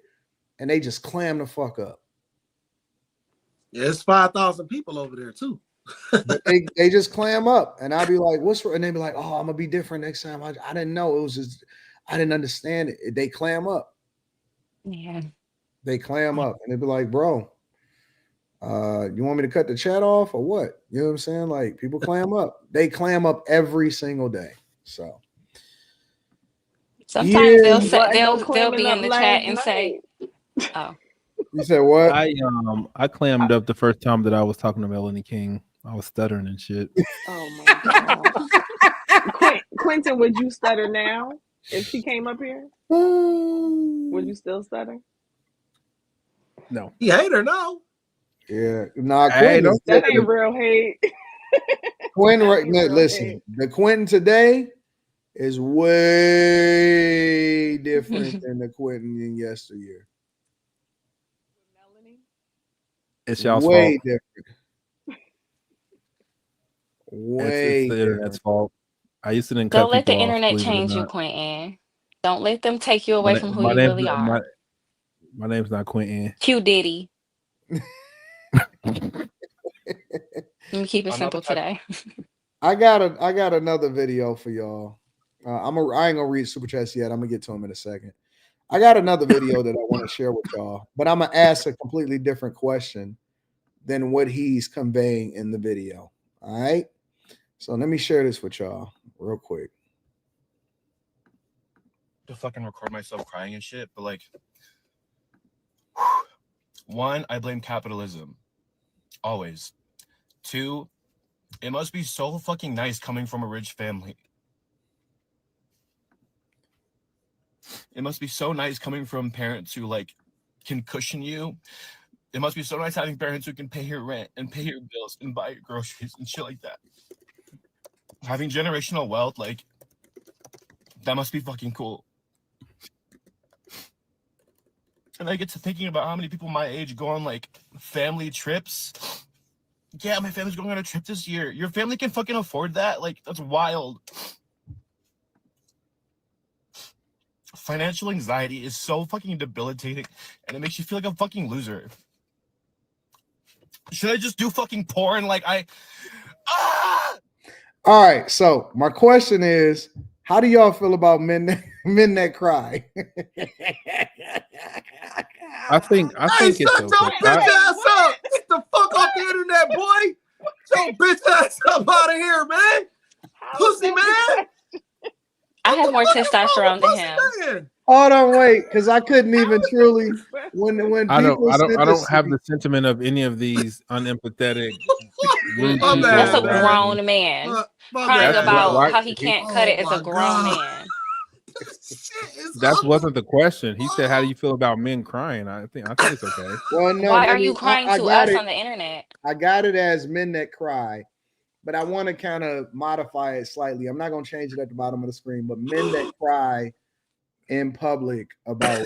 And they just clam the fuck up. Yeah, it's 5,000 people over there too. they just clam up, and I'll be like, "What's?" And they be like, "Oh, I'm gonna be different next time." I didn't know. It was just I didn't understand it. They clam up. Yeah. They clam up, and they be like, "Bro, you want me to cut the chat off or what?" You know what I'm saying? Like, people clam up. They clam up every single day. So sometimes yeah. they'll be in the chat and say, "Oh." You said what? I clammed up the first time that I was talking to Melanie King. I was stuttering and shit. Oh my god. Quentin, would you stutter now if she came up here? Would you still stutter? No. He hate her now. Yeah. Nah, Quentin, that ain't real hate. Quentin, right now, listen, the Quentin today is way different than the Quentin in yesteryear. It's y'all's way fault. Different. It's the internet's fault. I used to Don't let the internet change you, Quentin. Don't let them take you away from who you really are. My name's not Quentin. Q Diddy. Let me keep it simple today. I got another video for y'all. I ain't gonna read super chats yet. I'm gonna get to him in a second. I got another video that I want to share with y'all, but I'm gonna ask a completely different question than what he's conveying in the video. All right. So let me share this with y'all real quick. To fucking record myself crying and shit, but like, one, I blame capitalism. Always. Two, it must be so fucking nice coming from a rich family. It must be so nice coming from parents who like can cushion you. It must be so nice having parents who can pay your rent and pay your bills and buy your groceries and shit like that. Having generational wealth, like, that must be fucking cool. And I get to thinking about how many people my age go on like family trips. Yeah, my family's going on a trip this year. Your family can fucking afford that? Like, that's wild. Financial anxiety is so fucking debilitating, and it makes you feel like a fucking loser. Should I just do fucking porn? Like, All right. So my question is, how do y'all feel about men that cry? I think it's shut your bitch ass up. Get the fuck off the internet, boy. Get your bitch ass up out of here, man. Pussy, man. I have more testosterone than him. Hold on, wait, because I couldn't even truly when I people don't have the sentiment of any of these unempathetic rude people. That's a grown man crying about how he can't cut it as a grown man. That wasn't the question. He said, "How do you feel about men crying?" I think it's okay. Well, no, Why are you crying to us on the internet? I got it as men that cry, but I want to kind of modify it slightly. I'm not going to change it at the bottom of the screen, but men that cry in public about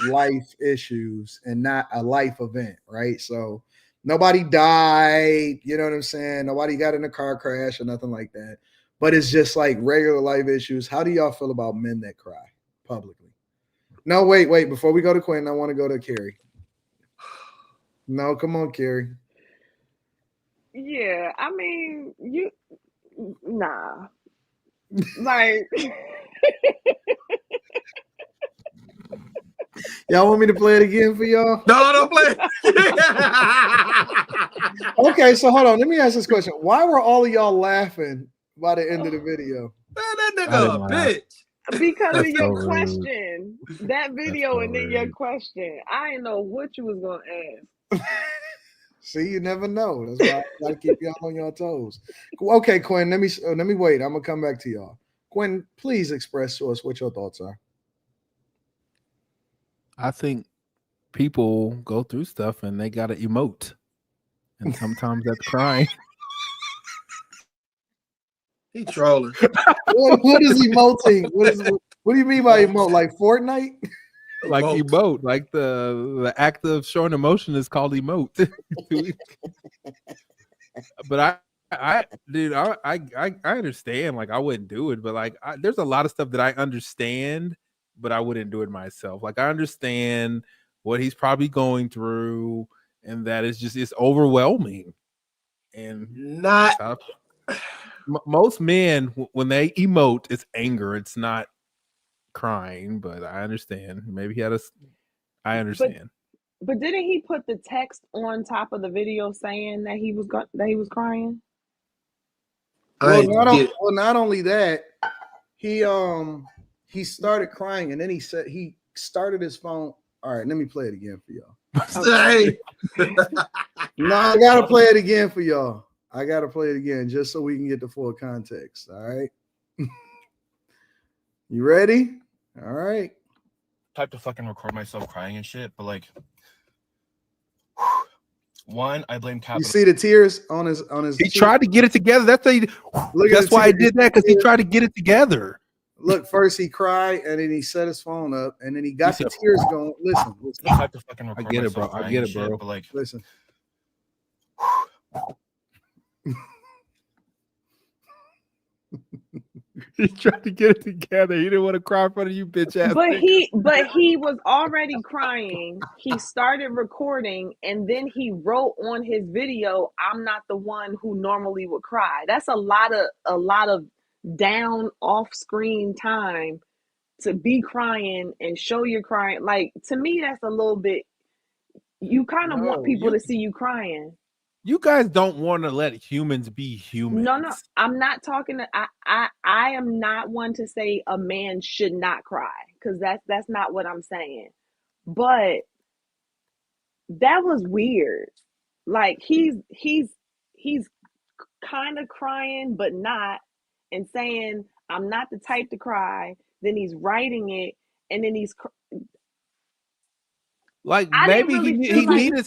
life issues and not a life event, right? So nobody died, you know what I'm saying? Nobody got in a car crash or nothing like that. But it's just like regular life issues. How do y'all feel about men that cry publicly? No, wait. Before we go to Quentin, I want to go to Carrie. No, come on, Carrie. Yeah, I mean, nah. Like, y'all want me to play it again for y'all? No, don't play it. Okay, so hold on. Let me ask this question. Why were all of y'all laughing by the end of the video? Man, that nigga a bitch. Because of your question. That video and then your question. I didn't know what you was going to ask. See, you never know. That's why I gotta keep y'all on your toes. Okay, Quinn, let me wait. I'm gonna come back to y'all. Quinn, please express to us what your thoughts are. I think people go through stuff and they gotta emote, and sometimes that's crying. He trolling. What is emoting? What do you mean by emote? Like Fortnite? Like emote, like the act of showing emotion is called emote. But I understand. Like I wouldn't do it, but like there's a lot of stuff that I understand, but I wouldn't do it myself. Like I understand what he's probably going through, and that it's overwhelming. And most men, when they emote, it's anger. It's not crying, but I understand. Maybe he had I understand. But didn't he put the text on top of the video saying that he was crying? Well, not only that, he started crying, and then he said he started his phone. All right, let me play it again for y'all. Okay. No, I gotta play it again for y'all. I gotta play it again just so we can get the full context. All right. You ready? All right. Type to fucking record myself crying and shit, but like, one, I blame capital. You see the tears on his. He tried to get it together. That's why he did that, because he tried to get it together. Look, first he cried, and then he set his phone up, and then he got the tears going. Listen. Type to fucking record I get it, bro. myself I get it, crying and bro. shit, but like, listen. He tried to get it together. He didn't want to cry in front of you, bitch ass. But he was already crying. He started recording, and then he wrote on his video, "I'm not the one who normally would cry." That's a lot of down off screen time to be crying and show you're crying. Like, to me, that's a little bit. You kind of want people to see you crying. You guys don't want to let humans be humans. No, I'm not talking. I am not one to say a man should not cry, because that's not what I'm saying. But that was weird. Like he's kind of crying, but not, and saying, "I'm not the type to cry." Then he's writing it, and then he's. Like maybe he needed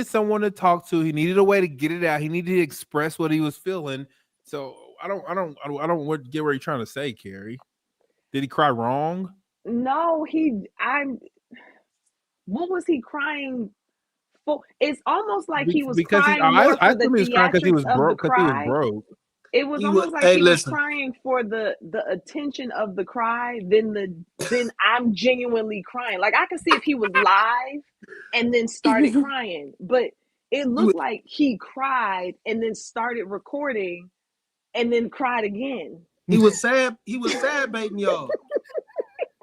someone to talk to. He needed a way to get it out. He needed to express what he was feeling. So I don't get what you're trying to say, Carrie. Did he cry wrong? No, what was he crying for? It's almost like he was crying more for the theatrics of the cry. It was almost like he was crying for the attention of the cry than I'm genuinely crying. Like, I could see if he was live and then started crying, but it looked like he cried and then started recording and then cried again. He was sad baiting y'all.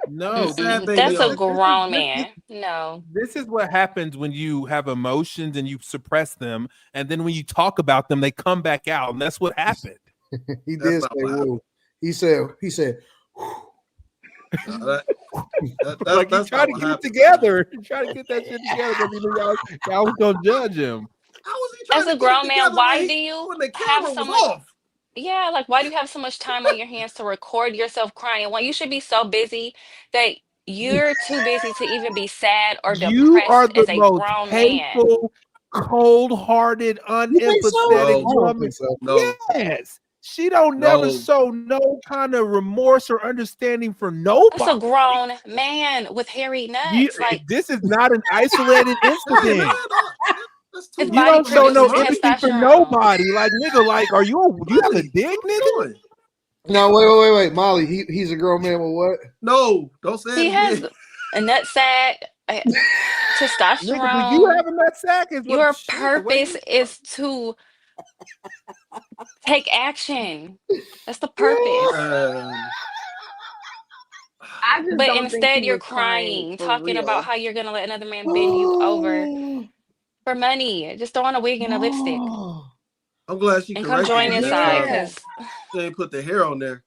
No, that's a grown man. No, this is what happens when you have emotions and you suppress them, and then when you talk about them, they come back out, and that's what happened. He did say, "Whoa." He said, Like he's trying to get it together. He's trying to get that shit together because he knew y'all was gonna judge him. As a grown man, why do you when the have camera so was much? off? Yeah, like why do you have so much time on your hands to record yourself crying? Well, you should be so busy that you're too busy to even be sad or You are depressed the as a most grown man. hateful, cold-hearted, You think so? unempathetic I don't woman. think so. No. Yes. She don't never show no kind of remorse or understanding for That's a nobody. grown man with hairy nuts. Like This is not an isolated incident. his You body don't show no produces empathy for testosterone. nobody. Like nigga, like do you have a dick, nigga? No, wait. Molly, he's a grown man with what? No, don't say He it has again. a nut sack, testosterone. Nigga, do you have a nut sack? Your purpose is to take action. That's the purpose. I just But don't think instead, he you're was crying crying, for talking about real. how you're gonna let another man bend you over for money. Just throw on a wig and a lipstick I'm glad she and come corrected join me his that side, time. because She ain't put the hair on there.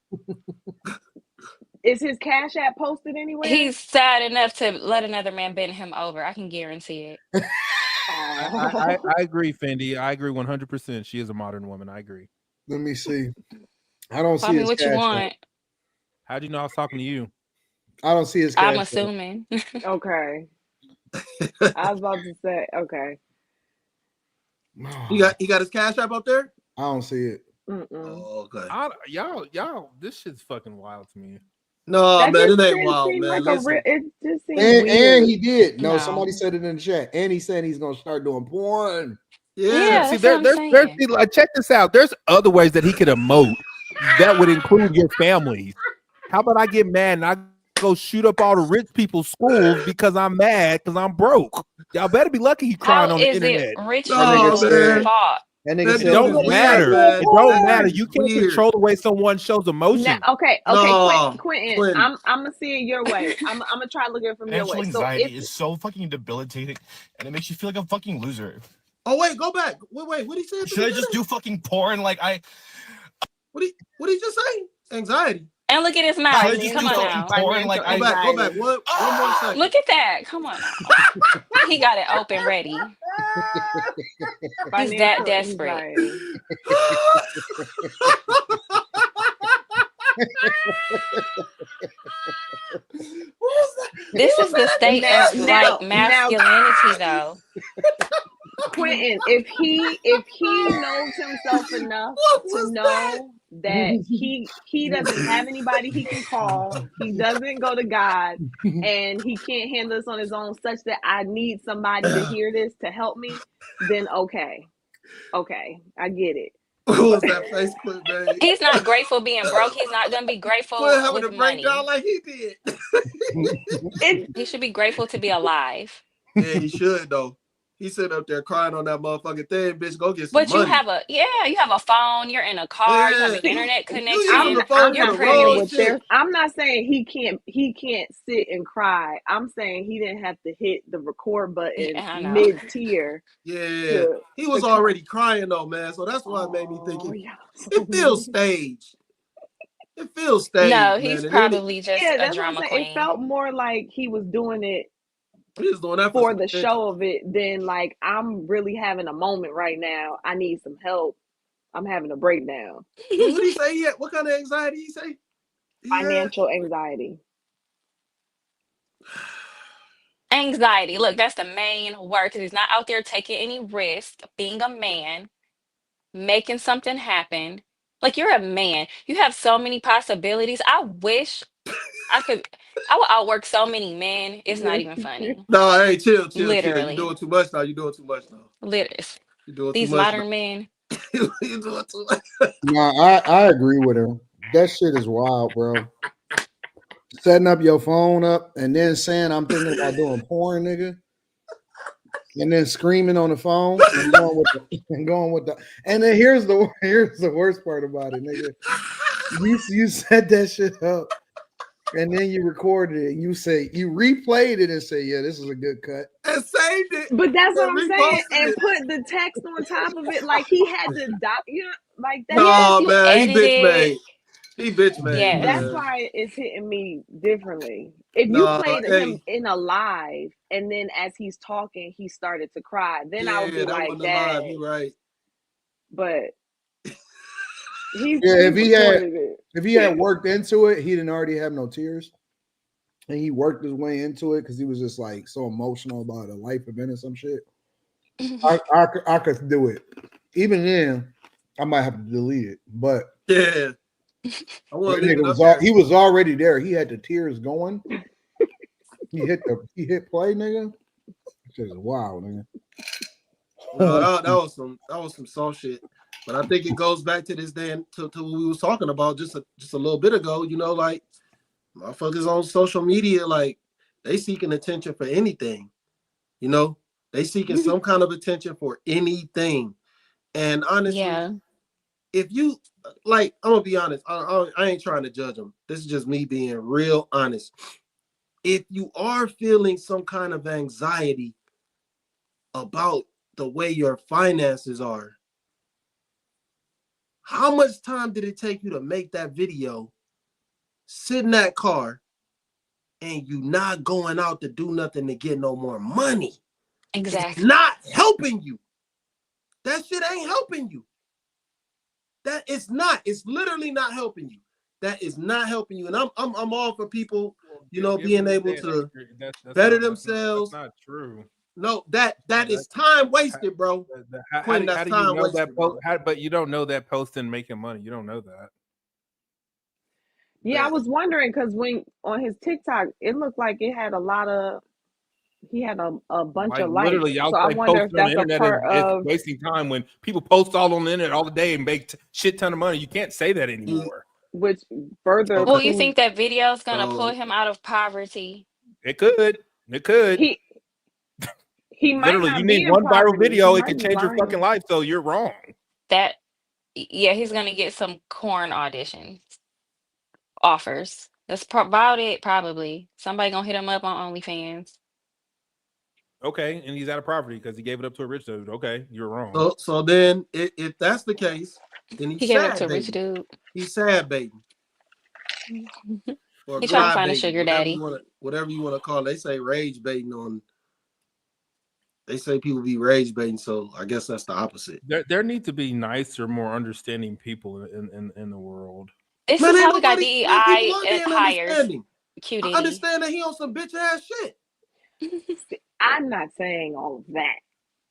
Is his Cash App posted anywhere? he's sad enough to let another man bend him over. I can guarantee it. I agree, Fendi. I agree 100%. She is a modern woman. I agree. Let me see. I don't Call see me his what you Cash want. App. How'd you know I was talking to you? I don't see his Cash I'm App. assuming. Okay. I was about to say, okay. He got his Cash App up there? I don't see it. Oh, okay. Y'all, this shit's fucking wild to me. No, That man, just it ain't didn't wild, seem man. like Listen. it just seems And weird. he did. No, No. somebody said it in the chat. And he said he's gonna start doing porn. Yeah, See, that's what I'm there's saying. like, check this out. There's other ways that he could emote that would include your families. How about I get mad and I go shoot up all the rich people's schools because I'm mad because I'm broke? Y'all better be lucky he crying How on the is it internet. rich That nigga people's said- fault? That nigga That said, It don't dude is matter. weird, man. It don't That matter. is You can't weird. control the way someone shows emotion. Now, okay, No, Quentin, Quentin. I'm gonna see it your way. I'm gonna try to look at it from your Financial way. So anxiety if is so fucking debilitating, and it makes you feel like a fucking loser. Oh, wait, go back. Wait, what did he say? Should I just do fucking porn? Like What did he just say? Anxiety. And look at his mouth. Should I just Come do on fucking now. porn? Like Go back. One more second. Look at that. Come on now. He got it open ready. He's that financial desperate. anxiety. This is the state of like masculinity, though. Quentin, if he knows himself enough to know that he doesn't have anybody he can call, he doesn't go to God, and he can't handle this on his own, such that I need somebody to hear this to help me, then okay, I get it. What was that face clip, man? He's not grateful being broke. He's not gonna be grateful Quit having with to money. break down like he did. He should be grateful to be alive. Yeah, he should though. He sitting up there crying on that motherfucking thing, bitch. Go get some But money. you have a phone. You're in a car. You have an internet connection. You're privileged. I'm not saying he can't sit and cry. I'm saying he didn't have to hit the record button mid-tier. Yeah, he was already crying though, man. So that's why it made me think it feels staged. It feels staged. No, he's man. probably just a that's drama what I'm saying. queen. It felt more like he was doing it. He was doing that for the show of it. Than like I'm really having a moment right now. I need some help. I'm having a breakdown. What did he say? Yeah, what kind of anxiety he say? Financial anxiety. Anxiety. Look, that's the main word because he's not out there taking any risk, being a man, making something happen. Like you're a man. You have so many possibilities. I wish I would outwork so many men. It's not even funny. No, hey, chill. Literally. You're doing too much now. You're doing too much now. Literally. You're doing These too much modern now. men. You're doing too much. No, I agree with her. That shit is wild, bro. Setting up your phone up and then saying I'm thinking about doing porn, nigga. And then screaming on the phone and going with the and then here's the worst part about it, nigga. You set that shit up and then you recorded it and you replayed it and say, yeah, this is a good cut. And saved it. But that's what I'm saying. And it. put the text on top of it like he had to like that. No, man, he bitch made. He bitch made. Yes. That's why it's hitting me differently. If you played him in a live, and then as he's talking, he started to cry, then I would be that like, wasn't "Dad." alive. You right. But he's if he had worked into it, he didn't already have no tears. And he worked his way into it because he was just like so emotional about a life event or some shit. I could do it. Even then, I might have to delete it. But yeah, he was already there. He had the tears going. He hit play, nigga. Just wow, nigga. No, that was some soft shit. But I think it goes back to this day and to what we was talking about just a little bit ago. You know, like motherfuckers on social media, like they seeking attention for anything. You know, they seeking some kind of attention for anything. And honestly, if you like, I'm gonna be honest. I ain't trying to judge them. This is just me being real honest. If you are feeling some kind of anxiety about the way your finances are, how much time did it take you to make that video, sit in that car, and you not going out to do nothing to get no more money? Exactly. It's not helping you. That shit ain't helping you. That it's not. It's literally not helping you. That is not helping you. And I'm all for people, you know, being able to better themselves. That's not true. No, that is time wasted, bro. How do you know that post? But you don't know that post and making money. You don't know that. Yeah, I was wondering because when on his TikTok, it looked like it had he had a bunch of likes. Literally, y'all so I wonder if that's a part of wasting time when people post all on the internet all the day and make shit ton of money. You can't say that anymore. Which further, well, you think that video is gonna pull him out of poverty? It could. It could. He might literally. not You be need in one viral poverty. video. He It could might be change your learning. fucking life. So you're wrong. He's gonna get some corn auditions offers. That's about it. Probably somebody gonna hit him up on OnlyFans. Okay, and he's out of poverty because he gave it up to a rich dude. Okay, you're wrong. So then, if that's the case, then He gave it up to a rich dude. He's sad baiting. Or He's trying to find baiting, a sugar daddy. Whatever you want to call it. They say rage baiting on. They say people be rage baiting, so I guess that's the opposite. There need to be nicer, more understanding people in the world. This is how we got DEI hires. I understand that he on some bitch ass shit. I'm not saying all of that.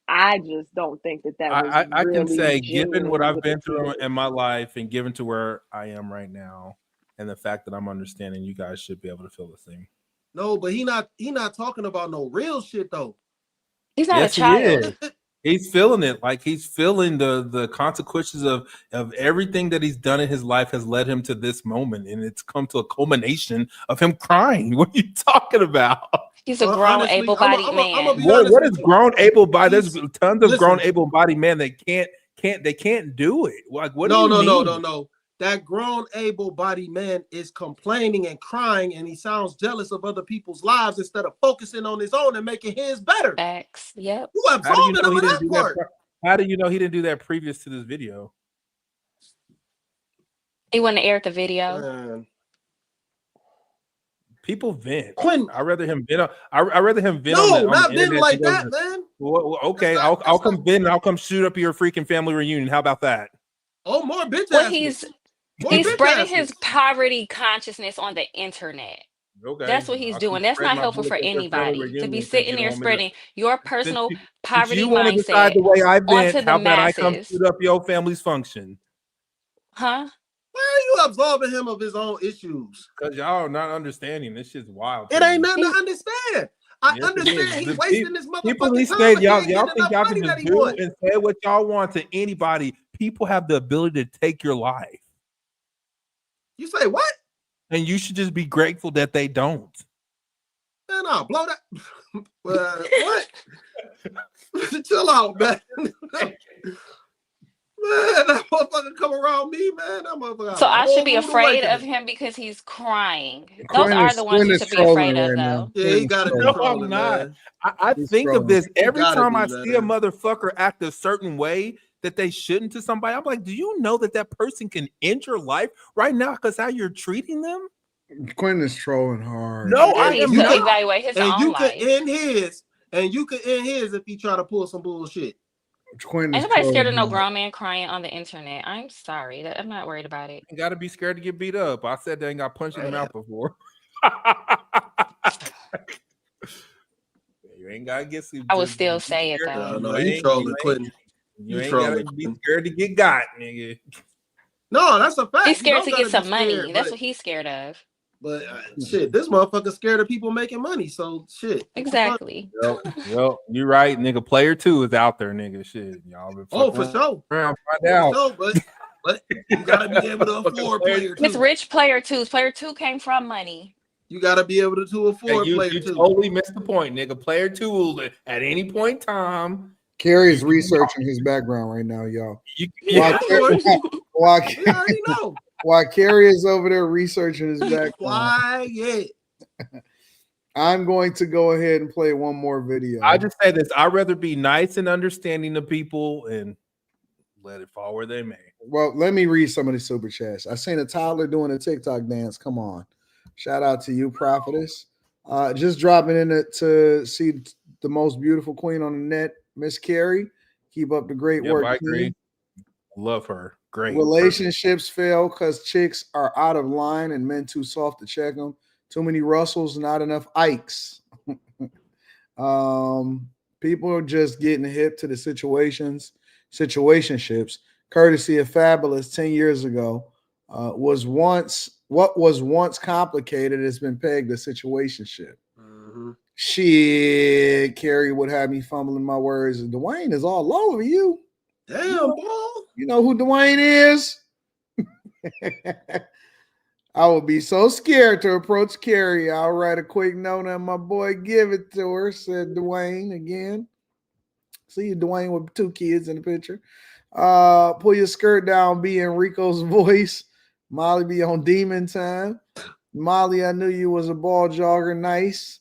I just don't think that was I really can say, given what I've been with through in my life and given to where I am right now, and the fact that I'm understanding, you guys should be able to feel the same. No, but he not talking about no real shit though. He's not a child. He's feeling it. Like he's feeling the consequences of everything that he's done in his life has led him to this moment, and it's come to a culmination of him crying. What are you talking about? He's a grown, able-bodied man. What is grown, able-bodied? There's tons of grown, able-bodied men that can't do it. Like what? No. That grown, able-bodied man is complaining and crying, and he sounds jealous of other people's lives instead of focusing on his own and making his better. Facts. Yep. You absolving him of that part. How do you know he didn't do that previous to this video? He wouldn't have aired the video. People vent. Quentin, I'd rather him vent. I'd rather him vent. No, on not the venting like that, man. Well, okay, I'll come vent. I'll come shoot up your freaking family reunion. How about that? Oh, more bitch Well, ass. he's spreading his poverty consciousness on the internet. Okay. That's what he's doing. That's not helpful for anybody to be sitting there spreading your personal poverty you want to decide mindset the way I vent, onto how the about I come masses. shoot up your family's function? Huh? Why are you absolving him of his own issues? Because y'all are not understanding. This shit's wild. It ain't nothing to understand. I understand he's wasting his People motherfucking these time. days, but y'all he ain't think getting y'all enough can money that just he do wants. and say what y'all want to anybody. People have the ability to take your life. You say what? And you should just be grateful that they don't. Man, I'll blow that. What? Chill out, man. Man, that motherfucker come around me, man. That motherfucker. So I should be afraid of him because he's crying. Those are the ones you should be afraid of, though. Yeah, he gotta be trolling, I'm not. man. I think of this every gotta time be, I man. see a motherfucker act a certain way that they shouldn't to somebody. I'm like, do you know that person can end your life right now because how you're treating them? Quentin is trolling hard. No, He I needs am to not. evaluate his And own you life. could end his, and you could end his if he try to pull some bullshit. Quentin Ain't is nobody scared of trolling no hard. grown man crying on the internet. I'm sorry. I'm not worried about it. You gotta be scared to get beat up. I said they ain't got punched in the mouth before. You ain't gotta get. I would still say it though. No, you trolling, Quentin. You ain't gotta be scared to get got, nigga. No, that's a fact. He's scared to You don't get gotta some be scared, money. That's what he's scared of. But shit, this motherfucker's scared of people making money. So shit. Exactly. Well, you're right, nigga. Player 2 is out there, nigga. Shit, y'all been for sure. Around, find out. For sure, but you gotta be able to afford player 2. It's rich player 2. Player 2 came from money. You gotta be able to afford player 2. You totally missed the point, nigga. Player 2 will at any point in time. Carrie's researching his background right now, y'all. While Carrie is over there researching his background. Quiet. I'm going to go ahead and play one more video. I just say this: I'd rather be nice and understanding to people and let it fall where they may. Well, let me read some of the super chats. I seen a toddler doing a TikTok dance. Come on, shout out to you, prophetess. Just dropping in to see the most beautiful queen on the net, Miss Carrie. Keep up the great work. I agree. Love her. Great. Relationships fail because chicks are out of line and men too soft to check them. Too many Russells, not enough Ikes. People are just getting hip to the situationships. Courtesy of Fabulous 10 years ago what was once complicated has been pegged a situationship. Mm-hmm. Shit, Carrie would have me fumbling my words. Dwayne is all over you. Damn, boy. You know who Dwayne is? I would be so scared to approach Carrie. I'll write a quick note and my boy give it to her, said Dwayne again. See Dwayne with 2 kids in the picture. Pull your skirt down, be Enrico's voice. Molly be on demon time. Molly, I knew you was a ball jogger. Nice.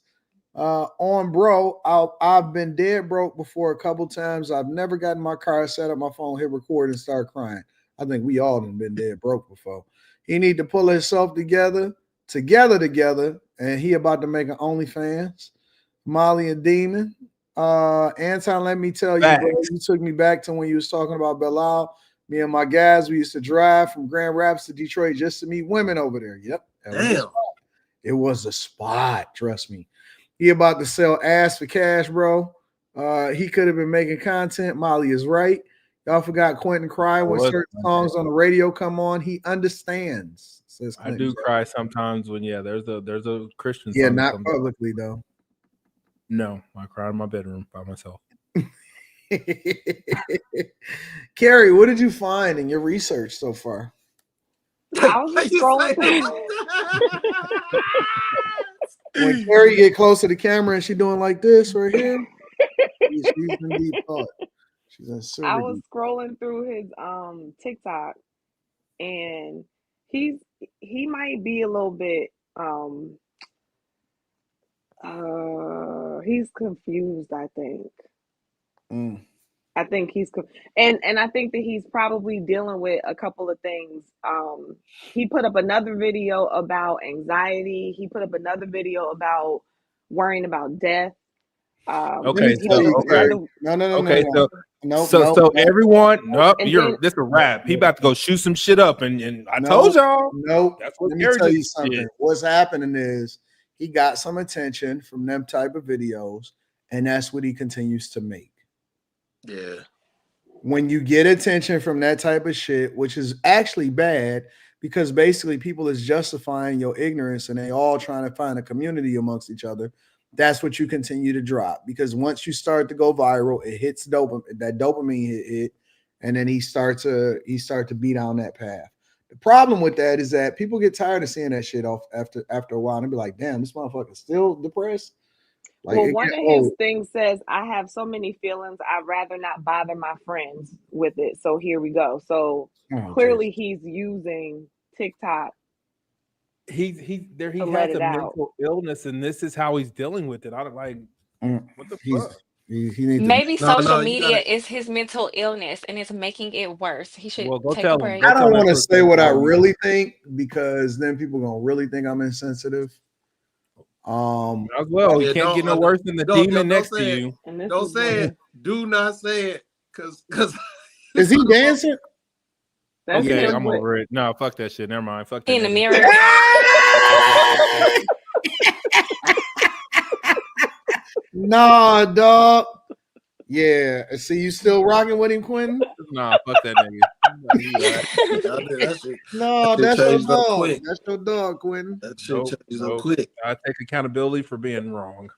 On bro, I've been dead broke before a couple times. I've never gotten my car, set up my phone, hit record, and start crying. I think we all done been dead broke before. He need to pull himself together, and he about to make an OnlyFans. Molly and Demon. Anton, let me tell you, bro, you took me back to when you was talking about Belial. Me and my guys, we used to drive from Grand Rapids to Detroit just to meet women over there. Yep. Damn. It was a spot, trust me. He about to sell ass for cash, bro. He could have been making content. Molly is right. Y'all forgot Quentin cry when certain songs on the radio come on. He understands. Says I do cry sometimes when there's a Christian song. Yeah, not publicly though. No, I cry in my bedroom by myself. Carrie, what did you find in your research so far? I was just scrolling. When Carrie get close to the camera and she doing like this right here, she's in deep thought. She's in super I was deep. scrolling through his TikTok, and he might be a little bit he's confused, I think. I think he's and I think that he's probably dealing with a couple of things. He put up another video about anxiety. He put up another video about worrying about death. Okay, so everyone, this a wrap. He about to go shoot some shit up, and I told y'all. Nope. That's what Let me tell you something. What's happening is he got some attention from them type of videos, and that's what he continues to make. Yeah. When you get attention from that type of shit, which is actually bad, because basically people is justifying your ignorance and they all trying to find a community amongst each other. That's what you continue to drop, because once you start to go viral, it hits dopamine hit, and then he start to beat down that path. The problem with that is that people get tired of seeing that shit off after a while and be like, damn, this motherfucker's still depressed. Like, well, one of his things says, I have so many feelings, I'd rather not bother my friends with it. So here we go. So clearly he's using TikTok. He has a mental illness, and this is how he's dealing with it. I don't like what the fuck. He needs Maybe to. social media is his mental illness and it's making it worse. He should take a break. I don't want to say what I really think because then people gonna really think I'm insensitive. As well, you can't get no worse than the demon next to you. Don't say it. Do not say it, because is he dancing? Okay, I'm over it. No, fuck that shit. Never mind. Fuck that. In the mirror. Nah, dog. Yeah. See, you still rocking with him, Quentin? Nah, fuck that nigga. No, that's your dog. That's your dog, Quentin. That shit changed up quick. I take accountability for being wrong.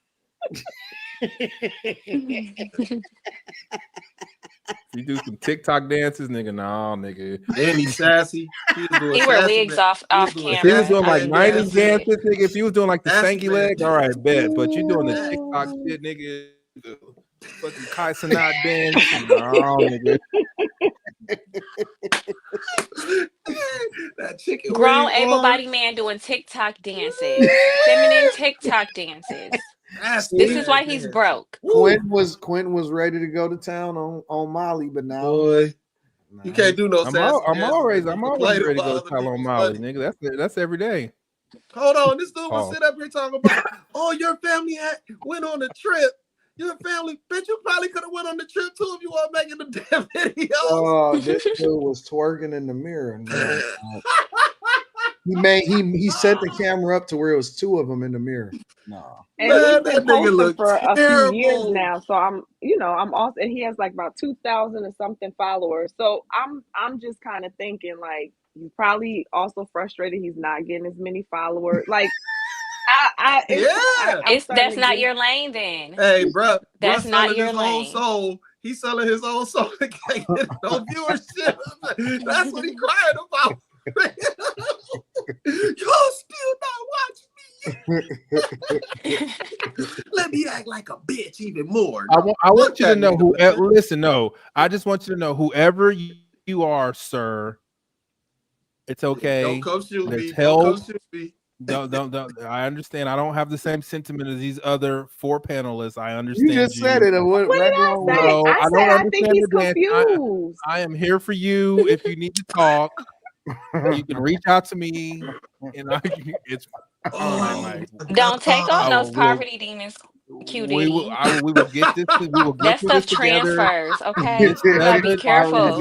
You do some TikTok dances, nigga. Nah, nigga. And he's sassy. He wear wigs off camera. If he was doing like 90s dances, nigga, if he was doing like the stanky leg, all right, bet. But you doing the TikTok shit, nigga. The fucking Kai Cenat dance. No, nigga. That chicken Grown able-bodied man doing TikTok dances. Feminine TikTok dances. This is why he's broke. Quentin was ready to go to town on Molly, but now you can't do no. I'm always ready to go to town on Molly, nigga. That's every day. Hold on, this dude was sit up here talking about, oh, your family went on a trip. Your family, bitch, you probably could have went on the trip too if you weren't making the damn video. Oh, this dude was twerking in the mirror. He set the camera up to where it was two of them in the mirror. No. And he's been posting for a few years now. So I'm also, and he has like about 2,000 or something followers. So I'm just kind of thinking like he's probably also frustrated he's not getting as many followers. Like That's not your lane then. Hey, bro, that's not your lane. Soul. He's selling his own soul to get no viewership. That's what he's crying about. Y'all still not watching me. Let me act like a bitch even more. I want you to know who. Listen, no, I just want you to know whoever you are, sir. It's okay. Don't come shoot me. Don't I understand. I don't have the same sentiment as these other four panelists. I understand. You just said it. What did I say? I think he's confused. I am here for you. If you need to talk, you can reach out to me. And don't take on those poverty demons. QD. We will get this. We will get that stuff transfers. Okay, you gotta be careful.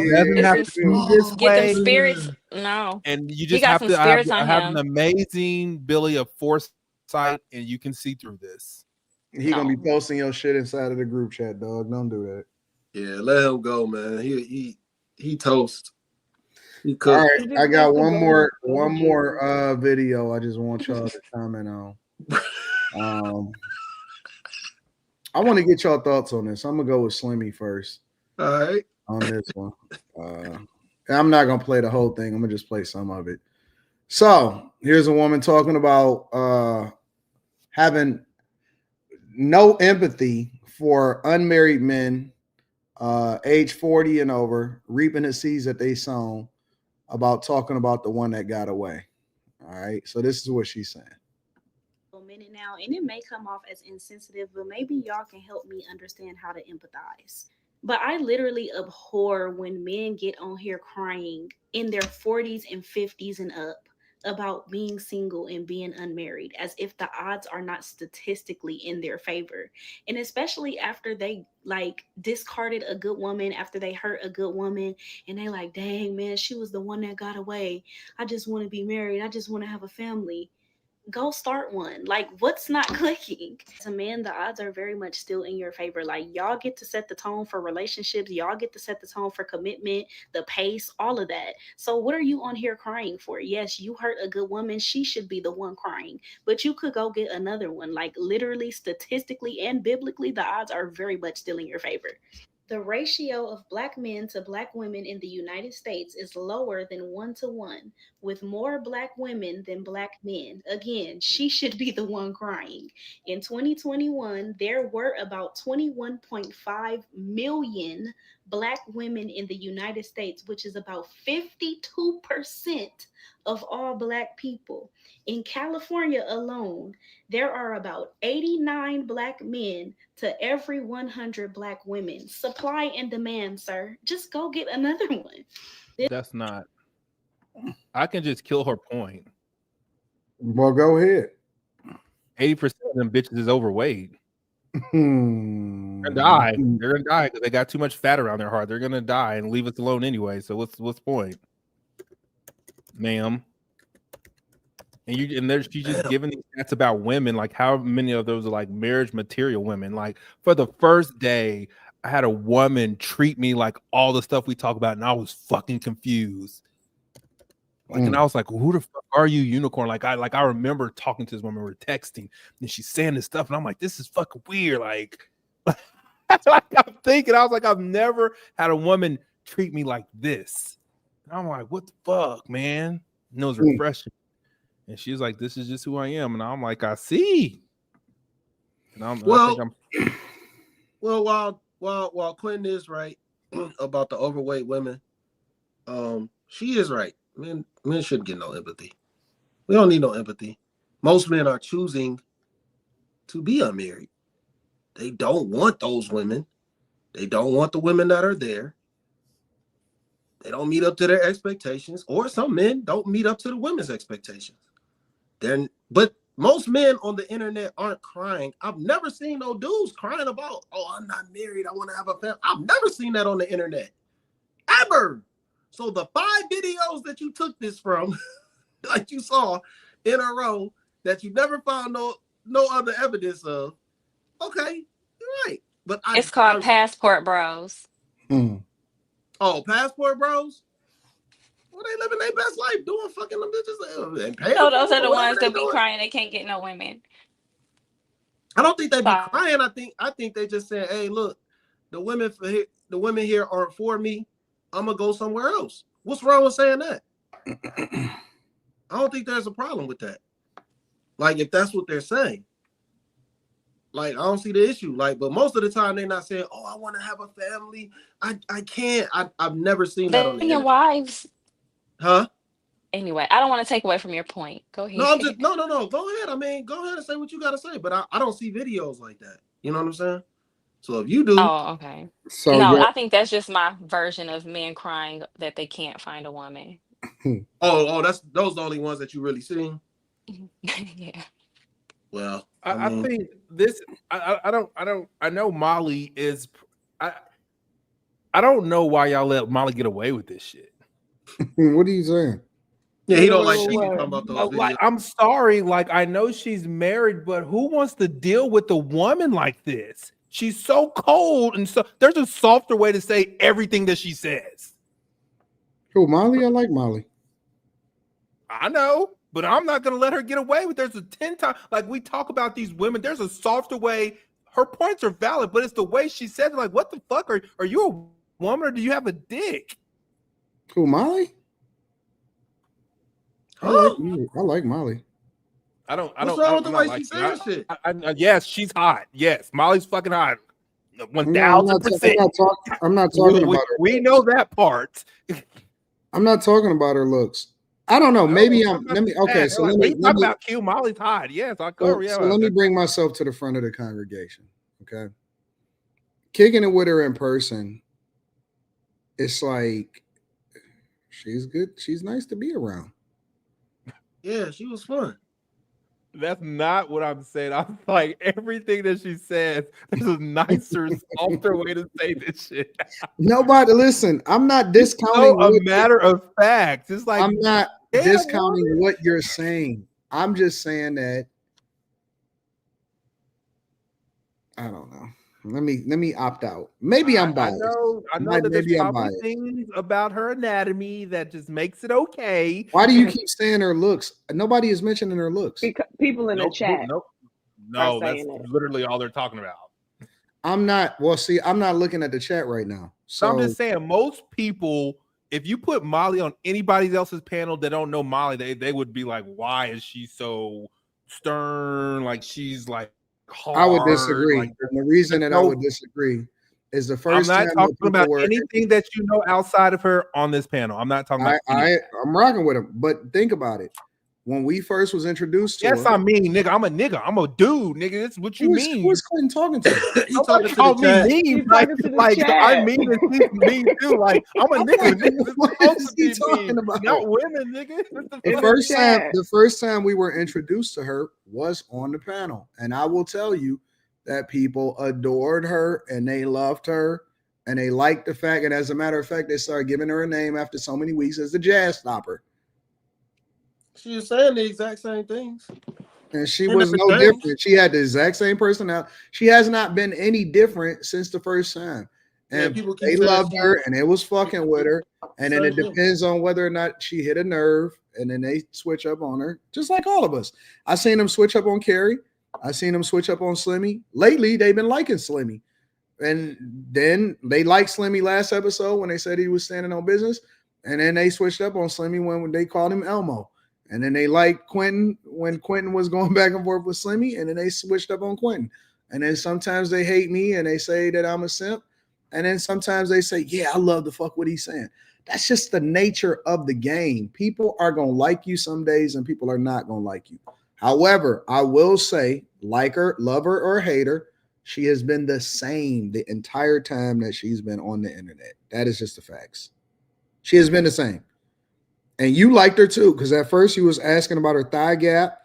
Get them spirits. No, and you just have to have an amazing Billy of foresight, and you can see through this. He gonna be posting your shit inside of the group chat, dog. Don't do that. Yeah, let him go, man. He toast. All right, I got one more video. I just want y'all to comment on. I want to get y'all thoughts on this. I'm gonna go with Slimmy first. All right. On this one. I'm not gonna play the whole thing. I'm gonna just play some of it. So here's a woman talking about having no empathy for unmarried men age 40 and over, reaping the seeds that they sown, about talking about the one that got away. All right. So this is what she's saying. Minute now, and it may come off as insensitive, but maybe y'all can help me understand how to empathize. But I literally abhor when men get on here crying in their 40s and 50s and up about being single and being unmarried, as if the odds are not statistically in their favor. And especially after they discarded a good woman, after they hurt a good woman, and they like, dang man, she was the one that got away. I just want to be married. I just want to have a family. Go start one. Like, what's not clicking? As a man, the odds are very much still in your favor. Like, y'all get to set the tone for relationships. Y'all get to set the tone for commitment, the pace, all of that. So what are you on here crying for? Yes, you hurt a good woman. She should be the one crying. But you could go get another one. Like, literally, statistically, and biblically, the odds are very much still in your favor. The ratio of Black men to Black women in the United States is lower than 1-to-1, with more Black women than Black men. Again, she should be the one crying. In 2021, there were about 21.5 million Black women in the United States, which is about 52% of all Black people. In California alone, there are about 89 Black men to every 100 Black women. Supply and demand, sir. Just go get another one. That's not. I can just kill her point. Well, go ahead. 80% of them bitches is overweight. They're gonna die. They're gonna die because they got too much fat around their heart. They're gonna die and leave us alone anyway. So what's the point, ma'am? And she's just giving these stats about women. Like, how many of those are like marriage material women? Like, for the first day, I had a woman treat me like all the stuff we talk about, and I was fucking confused. Like, and I was like, "Who the fuck are you, unicorn?" Like I remember talking to this woman, we were texting, and she's saying this stuff, and I'm like, "This is fucking weird." Like, that's what I'm thinking. I was like, I've never had a woman treat me like this. And I'm like, "What the fuck, man?" And it was refreshing. And she was like, "This is just who I am," and I'm like, "I see." And while Quentin is right about the overweight women, she is right. Men shouldn't get no empathy. We don't need no empathy. Most men are choosing to be unmarried. They don't want those women. They don't want the women that are there. They don't meet up to their expectations, or some men don't meet up to the women's expectations. But most men on the internet aren't crying. I've never seen no dudes crying about, "Oh, I'm not married, I want to have a family." I've never seen that on the internet, ever. So the 5 videos that you took this from, like you saw in a row, that you never found no other evidence of, okay, you're right. But it's called Passport Bros. Oh, Passport Bros? Well, they living their best life doing fucking them bitches and paying So for those them, are the ones that be doing. crying they can't get no women. I don't think they be crying. I think they just saying, "Hey, look, the women here aren't for me. I'm gonna go somewhere else." What's wrong with saying that? I don't think there's a problem with that. Like, if that's what they're saying, like, I don't see the issue. Like, but most of the time they're not saying, "Oh, I want to have a family. I can't." I've never seen that on the internet. Wives. Huh? Anyway, I don't want to take away from your point. Go ahead. No, I'm just no. Go ahead. I mean, go ahead and say what you gotta say. But I don't see videos like that. You know what I'm saying? So if you do, oh, okay. So no, I think that's just my version of men crying that they can't find a woman. those are the only ones that you really seen. Yeah. Well, I think this. I know Molly is. I don't know why y'all let Molly get away with this shit. What are you saying? Yeah, he don't like talking about those videos. Like, I'm sorry. Like, I know she's married, but who wants to deal with a woman like this? She's so cold, and so there's a softer way to say everything that she says. Who, Molly? I like Molly. I know, but I'm not gonna let her get away with. There's a 10 times, like, we talk about these women. There's a softer way. Her points are valid, but it's the way she said it. Like, what the fuck? Are you a woman or do you have a dick? Who, Molly? I like Molly. What's wrong with the way she says shit? Yes, she's hot. Yes, Molly's fucking hot. 1,000%. I'm not talking about her. We know that part. I'm not talking about her looks. I don't know. Maybe I'm. Let me. Okay, so let me talk about Q. Molly's hot. Yes, I cover. So let me bring myself to the front of the congregation. Okay, kicking it with her in person. It's like she's good. She's nice to be around. Yeah, she was fun. That's not what I'm saying. I'm like, everything that she says, there's a nicer, softer way to say this shit. Nobody, listen, I'm not discounting. A matter of fact. It's like, I'm not discounting what you're saying. I'm just saying that, I don't know. Let me opt out. Maybe I'm biased. I know that there's probably things about her anatomy that just makes it okay. Why do you keep saying her looks? Nobody is mentioning her looks. Because people in the chat. No, that's literally all they're talking about. I'm not. Well, see, I'm not looking at the chat right now. So I'm just saying, most people, if you put Molly on anybody else's panel that don't know Molly, they would be like, "Why is she so stern? Like, she's like hard." I would disagree. Like, and the reason that I would disagree is the first I'm not time talking about anything that you know outside of her on this panel. I'm not talking about I'm rocking with him, but think about it. When we first was introduced to her, I mean, nigga, I'm a nigga. I'm a dude, nigga. That's what you mean. Who is Quentin talking to? He talking to the chat. Mean, like I mean, it's mean too. Like I'm a nigga. What is he talking about? Not women, nigga. The first time we were introduced to her was on the panel, and I will tell you that people adored her and they loved her and they liked the fact. And as a matter of fact, they started giving her a name after so many weeks as the Jazz Stopper. She was saying the exact same things. And she was no different. She had the exact same personality. She has not been any different since the first time. And they loved her and it was fucking with her. And then it depends on whether or not she hit a nerve. And then they switch up on her, just like all of us. I seen them switch up on Carrie. I seen them switch up on Slimmy. Lately, they've been liking Slimmy. And then they liked Slimmy last episode when they said he was standing on business. And then they switched up on Slimmy when they called him Elmo. And then they liked Quentin when Quentin was going back and forth with Slimmy, and then they switched up on Quentin. And then sometimes they hate me and they say that I'm a simp. And then sometimes they say, yeah, I love the fuck what he's saying. That's just the nature of the game. People are going to like you some days and people are not going to like you. However, I will say, like her, love her or hate her, she has been the same the entire time that she's been on the internet. That is just the facts. She has been the same. And you liked her too, because at first you was asking about her thigh gap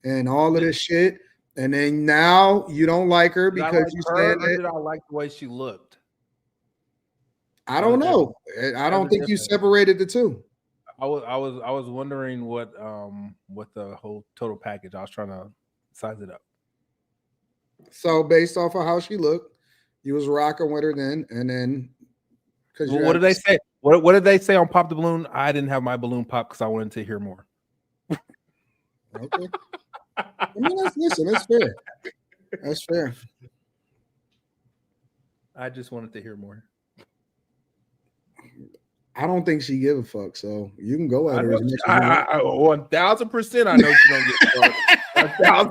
and all of this shit. And then now you don't like her because you said that. Did I like the way she looked? I don't know. I don't think you separated the two. I was wondering what the whole total package. I was trying to size it up. So based off of how she looked, you was rocking with her then, and then because what did they say? What did they say on Pop the Balloon? I didn't have my balloon pop because I wanted to hear more. Okay. I mean, that's fair. That's fair. I just wanted to hear more. I don't think she give a fuck, so you can go at her. 1000%. I know she don't give a fuck.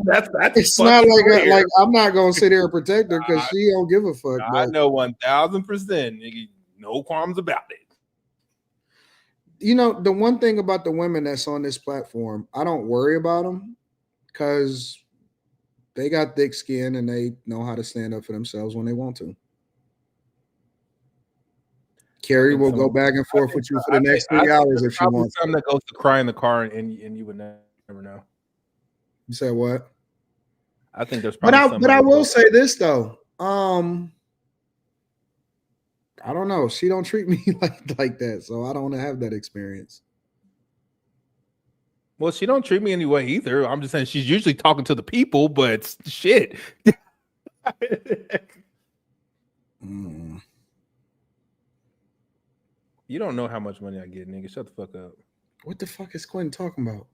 That's it's not like I'm not gonna sit here and protect her because she don't give a fuck. I know 1000%, nigga. No qualms about it. You know, the one thing about the women that's on this platform, I don't worry about them because they got thick skin and they know how to stand up for themselves when they want to. Carrie will go back and forth with you for the next 3 hours if she wants. Something that goes to cry in the car and you would never know. You said what? I think there's probably but I will say this though. I don't know. She don't treat me like that, so I don't have that experience. Well, she don't treat me anyway either. I'm just saying she's usually talking to the people, but shit. You don't know how much money I get, nigga. Shut the fuck up. What the fuck is Quentin talking about?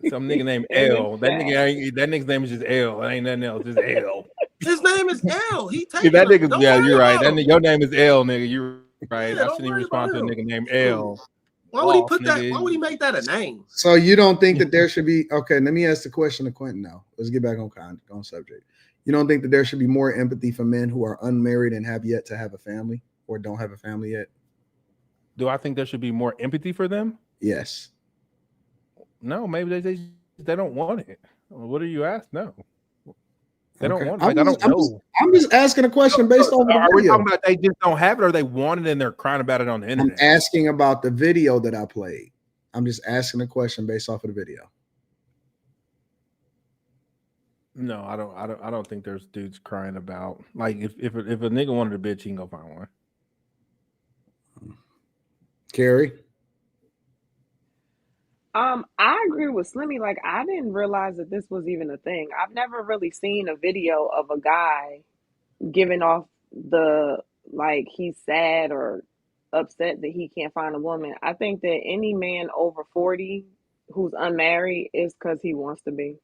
Some nigga named L. That nigga's name is just L. It ain't nothing else. Just L. His name is L. He takes that nigga. Yeah, you're right. Your name is L, nigga. You're right. I shouldn't even respond to a nigga named L. Why would he put that? Why would he make that a name? So you don't think that there should be? Okay, let me ask the question to Quentin now. Let's get back on subject. You don't think that there should be more empathy for men who are unmarried and have yet to have a family or don't have a family yet? Do I think there should be more empathy for them? Yes. No, maybe they don't want it. What are you asking? No. They don't want it. I don't know. I'm just asking a question based on the video. Are we talking about they just don't have it or they want it and they're crying about it on the internet? I'm asking about the video that I played. I'm just asking a question based off of the video. No, I don't think there's dudes crying about like if a nigga wanted a bitch, he can go find one. Carrie? I agree with Slimmy. Like, I didn't realize that this was even a thing. I've never really seen a video of a guy giving off the, like, he's sad or upset that he can't find a woman. I think that any man over 40 who's unmarried is because he wants to be.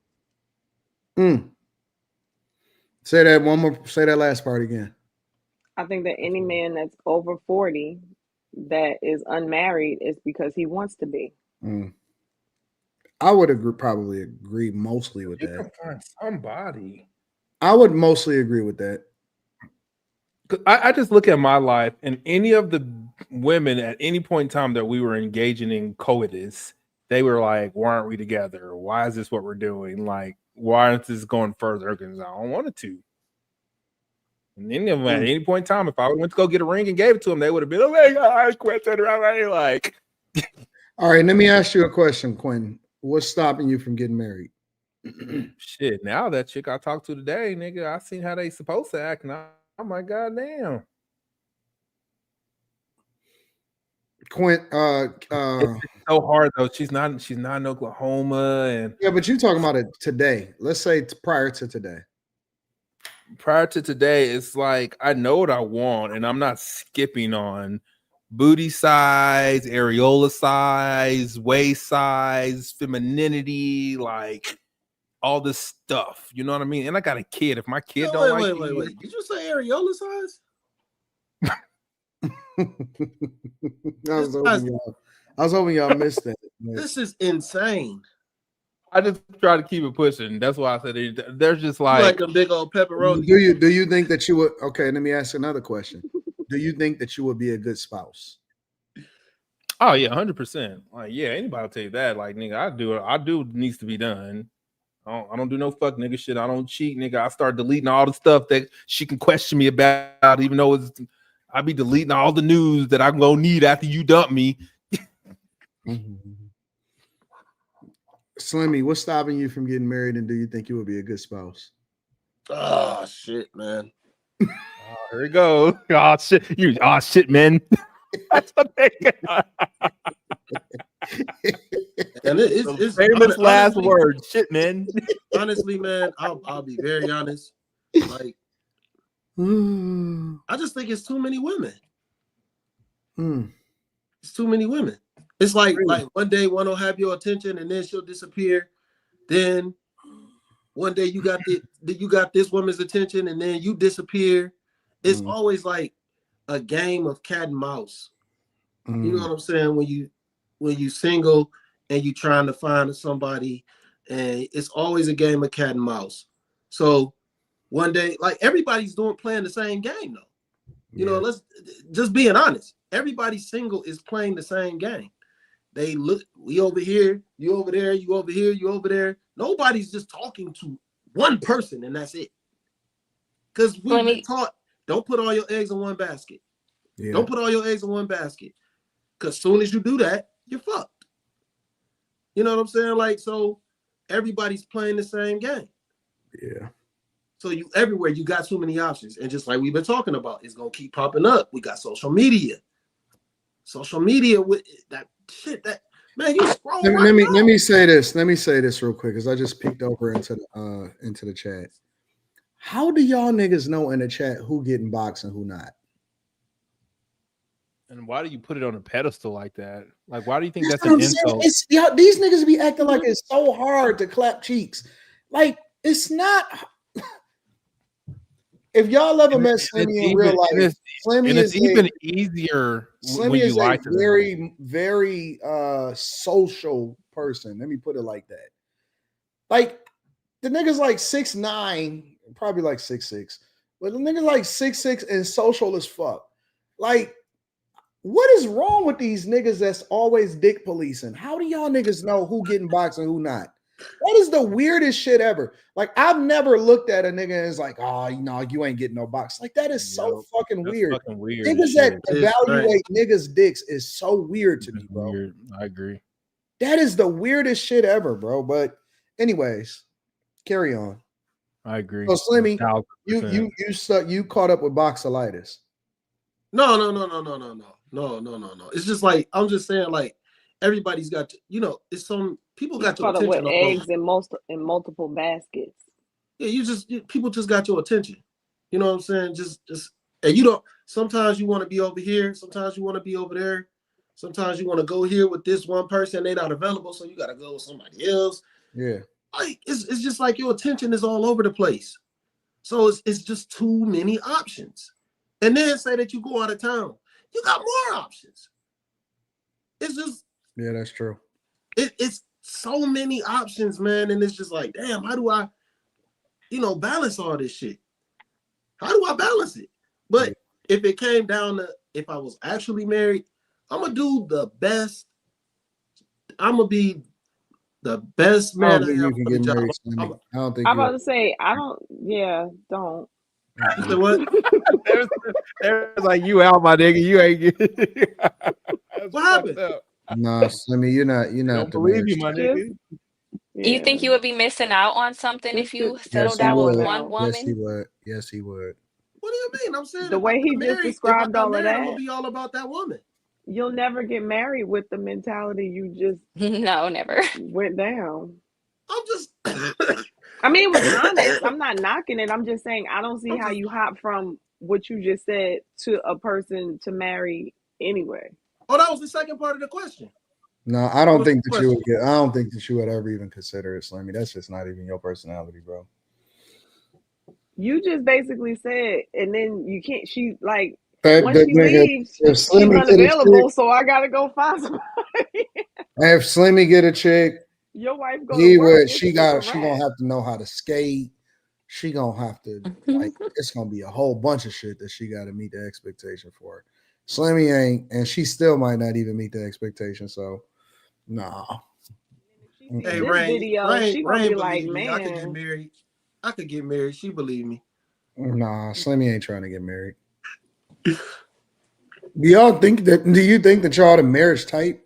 Say that one more. Say that last part again. I think that any man that's over 40 that is unmarried is because he wants to be. I would probably agree mostly with that. You can find somebody. I would mostly agree with that. I just look at my life, and any of the women at any point in time that we were engaging in coitus, they were like, "Why aren't we together? Why is this what we're doing? Like, why isn't this going further? Because I don't want it to." And any of them at any point in time, if I went to go get a ring and gave it to them, they would have been, "Oh my God, I quit it." Like, all right, let me ask you a question, Quentin. What's stopping you from getting married? Shit, now that chick I talked to today, nigga, I seen how they supposed to act, and oh my God, damn. Quint, it's so hard though. She's not in Oklahoma, and yeah, but you talking about it today. Let's say prior to today. Prior to today, it's like I know what I want, and I'm not skipping on booty size, areola size, waist size, femininity, like all this stuff. You know what I mean? And I got a kid. If my kid don't like wait. Did you say areola size? I was hoping y'all missed that. Man. This is insane. I just try to keep it pushing. That's why I said there's just like a big old pepperoni. Do you think that you would? Okay, let me ask another question. Do you think that you would be a good spouse? Oh yeah, 100%. Like yeah, anybody will tell you that. Like nigga, I do what needs to be done. I don't do no fuck nigga shit. I don't cheat, nigga. I start deleting all the stuff that she can question me about, even though I be deleting all the news that I'm gonna need after you dump me. Slimmy, what's stopping you from getting married, and do you think you would be a good spouse? Oh shit, man. Oh, here we go. Oh shit, man. That's what they and it's famous last word. Shit, man. Honestly, man, I'll be very honest. Like, I just think it's too many women. It's too many women. It's like one day one will have your attention and then she'll disappear. Then one day you got this woman's attention and then you disappear. It's always like a game of cat and mouse. You know what I'm saying? When you single and you trying to find somebody, and it's always a game of cat and mouse. So one day, like everybody's playing the same game though. You know, let's just being honest. Everybody single is playing the same game. They look, we over here, you over there, you over here, you over there. Nobody's just talking to one person and that's it. Because we've been taught, don't put all your eggs in one basket. Yeah. Don't put all your eggs in one basket. Because as soon as you do that, you're fucked. You know what I'm saying? Like, so everybody's playing the same game. Yeah. So you everywhere, you got too many options. And just like we've been talking about, it's going to keep popping up. We got social media. Social media with that shit that, man, you scroll let me say this. Let me say this real quick because I just peeked over into the chat. How do y'all niggas know in the chat who getting boxed and who not? And why do you put it on a pedestal like that? Like, why do you think that's an insult? These niggas be acting like it's so hard to clap cheeks. Like, it's not. If y'all ever met Slimmy in real life, Slimmy is even easier when you like a very, very social person. Let me put it like that. Like, the nigga's like 6'9", probably like 6'6", but the nigga's like 6'6" and social as fuck. Like, what is wrong with these niggas that's always dick policing? How do y'all niggas know who getting boxed and who not? That is the weirdest shit ever. Like, I've never looked at a nigga and it's like, oh, you ain't getting no box. Like, that is so fucking weird. Niggas that evaluate niggas' dicks is so weird to me, bro. Weird. I agree. That is the weirdest shit ever, bro. But anyways, carry on. I agree. So Slimmy, you caught up with boxolitis. No. It's just like, I'm just saying, like, everybody's got, it's some people got your attention. With eggs in multiple baskets. Yeah, people just got your attention. You know what I'm saying? Just, and you don't. Sometimes you want to be over here. Sometimes you want to be over there. Sometimes you want to go here with this one person. They're not available, so you got to go with somebody else. Yeah. Like it's just like your attention is all over the place. So it's just too many options. And then say that you go out of town, you got more options. It's just. Yeah, that's true. It's so many options, man. And it's just like, damn, how do I, balance all this shit? How do I balance it? But if it came down to if I was actually married, I'm gonna do the best. I'm gonna be the best man. I don't think you can get married, Slimmy. I don't think I'm you. about to say, I don't. Yeah, don't. You said what? there's like you out, my nigga. You ain't get. What happened? Nah, Slimmy, you're not. You're not. Don't believe you, my nigga. You think you would be missing out on something if you settled down with one woman? Yes, he would. Yes, he would. What do you mean? I'm saying The way he just described all of that, I'm gonna be all about that woman. You'll never get married with the mentality you just no, never went down. I'm just. I mean, it was honest. I'm not knocking it. I'm just saying I don't see how you hop from what you just said to a person to marry anyway. Oh, that was the second part of the question. No, I don't think that you would get. I don't think that you would ever even consider it, Slimmy. That's just not even your personality, bro. You just basically said, and then you can't. She like That once she leaves, she's unavailable. So I gotta go find somebody. If Slimmy get a chick, your wife go to work. She gonna have to know how to skate. She gonna have to like. It's gonna be a whole bunch of shit that she got to meet the expectation for. Slimmy ain't, and she still might not even meet the expectation. So, nah. Hey, Rain, she gonna be like, man, I could get married. I could get married. She believe me. Nah, Slimmy ain't trying to get married. Do you think that y'all the marriage type?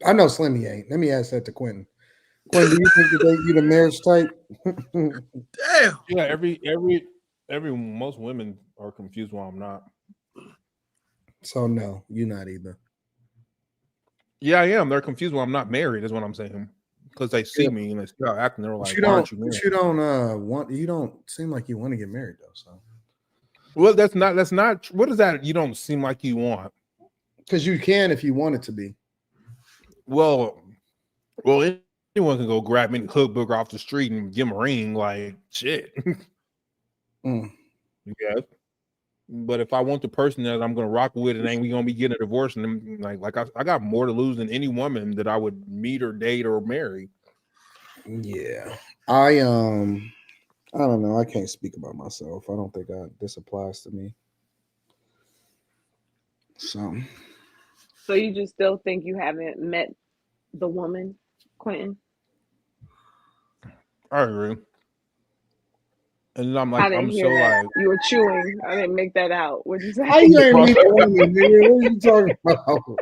I know Slimmy ain't. Let me ask that to Quentin. Quentin, do you think that you the marriage type? Damn. Yeah, most women are confused why I'm not. So no, you're not either. Yeah, I am. They're confused why I'm not married, is what I'm saying. Because they see me and they see how I act, and they're like, "Why aren't you married?" You don't seem like you want to get married though. So, well, that's not. What is that? You don't seem like you want. Because you can if you want it to be. Well, anyone can go grab me the cookbook off the street and give him a ring. Like shit. Yeah. But if I want the person that I'm gonna rock with, and ain't we gonna be getting a divorce, and like I got more to lose than any woman that I would meet or date or marry. Yeah, I don't know. I can't speak about myself. I don't think this applies to me. So you just still think you haven't met the woman, Quentin? I agree. And I'm I didn't hear that. You were chewing. I didn't make that out. What'd you say? I ain't meet a woman, nigga. What are you talking about?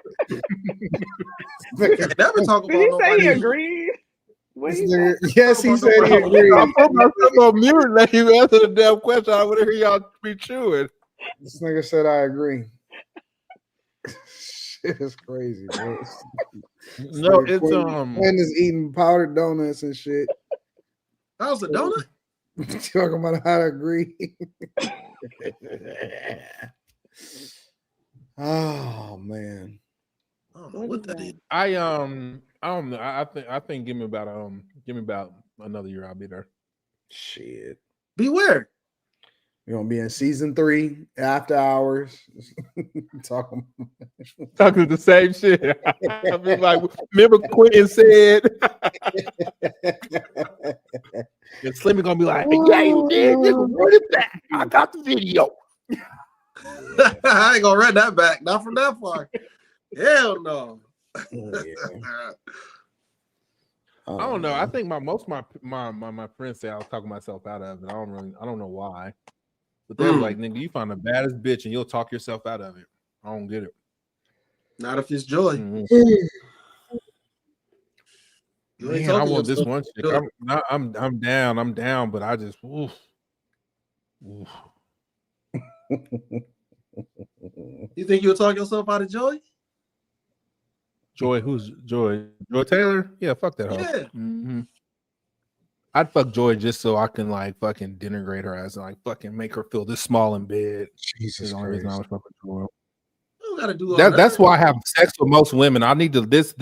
Never talk about Did he say nobody. he agreed? Yes, he said he agreed. I put myself on mute and let you answer the damn question. I want to hear y'all be chewing. This nigga said I agree. Shit is crazy, bro. No, it's Quinn is eating powdered donuts and shit. That was a donut? Talking about how to agree. Oh man. I don't know what that is. I don't know. I think give me about another year. I'll be there. Shit. Beware. You're gonna be in season 3 after hours. talking the same shit. I mean, like, remember Quentin said. And Slimmy gonna be like, "Yeah, you did. Run it back. I got the video." I ain't gonna run that back. Not from that far. Hell no. I don't know. I think most of my friends say I was talking myself out of it. I don't know why. But they're like, nigga, you find the baddest bitch and you'll talk yourself out of it. I don't get it. Not if it's joy. Man, I want this one chick. I'm down, but I just oof. You think you'll talk yourself out of Joy? Joy, who's Joy? Joy Taylor? Yeah, fuck that hoe. Yeah. Mm-hmm. I'd fuck Joy just so I can like fucking denigrate her ass and like fucking make her feel this small in bed. Jesus Christ. Gotta do that's why I have sex with most women. I need to this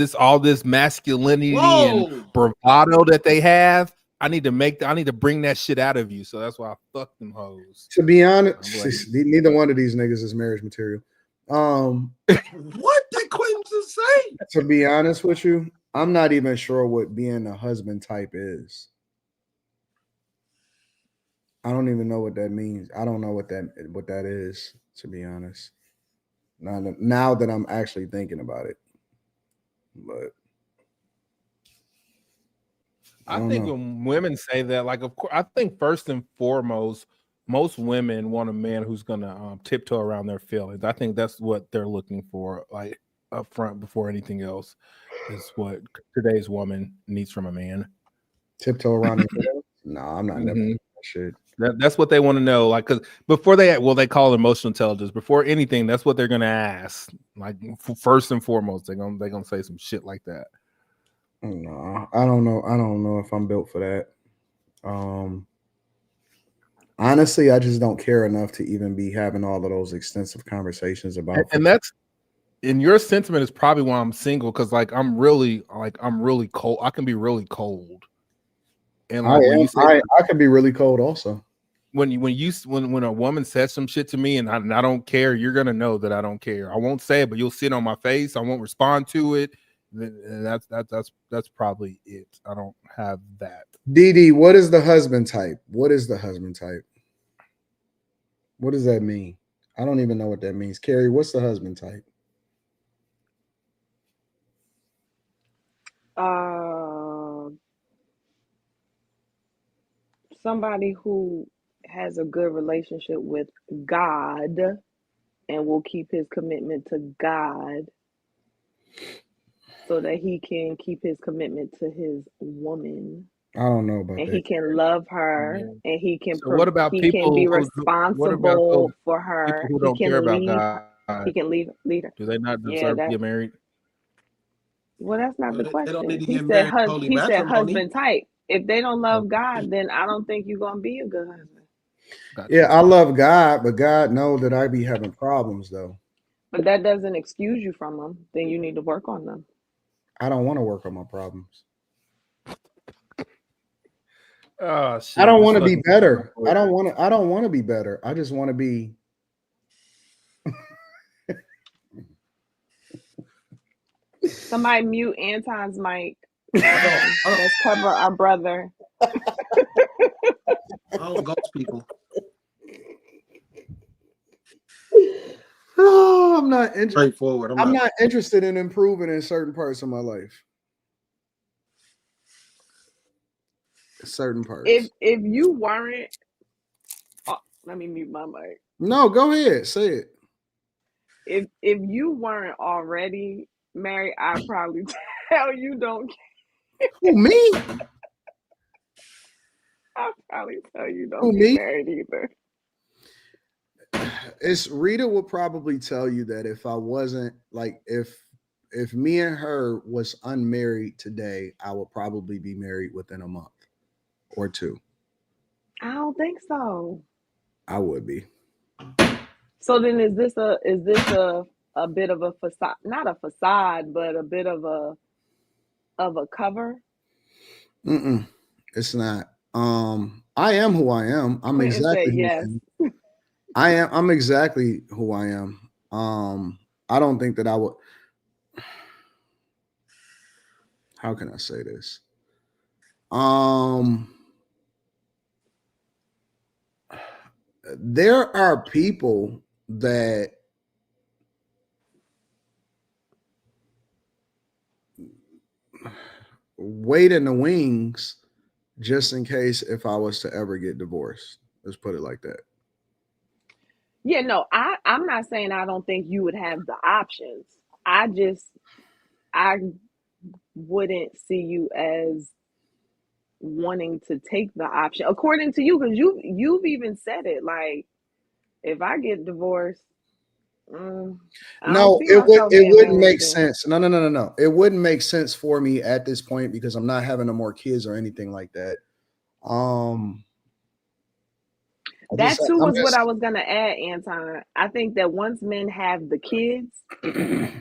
masculinity and bravado that they have. I need to bring that shit out of you. So that's why I fuck them hoes. To be honest, neither one of these niggas is marriage material. What did Quentin just say? To be honest with you, I'm not even sure what being a husband type is. I don't even know what that means. I don't know what that is, to be honest. Now that I'm actually thinking about it. But I think when women say that, like, of course, I think first and foremost, most women want a man who's gonna tiptoe around their feelings. I think that's what they're looking for, like up front before anything else, is what today's woman needs from a man. Tiptoe around their feelings? No, I'm not never that shit. That's what they want to know. Like, because before they call it emotional intelligence. Before anything, that's what they're gonna ask. Like, first and foremost, they're gonna say some shit like that. No, I don't know. I don't know if I'm built for that. Honestly, I just don't care enough to even be having all of those extensive conversations about. And that's in your sentiment is probably why I'm single, because I'm really cold. I can be really cold. And like when you say I can be really cold also. When a woman says some shit to me and I don't care, you're gonna know that I don't care. I won't say it, but you'll see it on my face. I won't respond to it. And that's probably it. I don't have that. DD, what is the husband type? What is the husband type? What does that mean? I don't even know what that means. Carrie, what's the husband type? Somebody who has a good relationship with God and will keep his commitment to God so that he can keep his commitment to his woman. I don't know about and that. He can love her, and he can. So what about he people can be who, responsible for her. people who He don't care can about lead. God? He can lead her. Do they not Yeah, deserve to get married? well, that's not the They don't need question. to He get said, married in holy he said matrimony. husband type. If they don't love God, then I don't think you're gonna be a good husband. Yeah, I love God, but God knows that I be having problems though. But that doesn't excuse you from them. Then you need to work on them. I don't want to work on my problems. Oh shit! I don't want to be better. I don't want to be better. I just want to be. Somebody mute Anton's mic. Let's cover our brother. I don't ghost people. Oh, I'm not straightforward. I'm not interested in improving in certain parts of my life. Certain parts. If you weren't, let me mute my mic. No, go ahead, say it. If you weren't already married, I'd probably tell you don't care. Who, me? I'd probably tell you don't Who, get me? married either. It's Rita would probably tell you that if I wasn't like if me and her was unmarried today, I would probably be married within a month or two. I don't think so. I would be. So then is this a bit of a facade, not a facade, but a bit of a cover? It's not. I am who I am. I'm Quentin exactly said yes. I'm exactly who I am. I don't think that I would. How can I say this? There are people that wait in the wings just in case if I was to ever get divorced. Let's put it like that. Yeah, no, I'm not saying I don't think you would have the options. I wouldn't see you as wanting to take the option, according to you, because you've even said it. Like, if I get divorced, No, it wouldn't make sense. No. It wouldn't make sense for me at this point because I'm not having no more kids or anything like that. That too was what I was gonna add, Anton. I think that once men have the kids,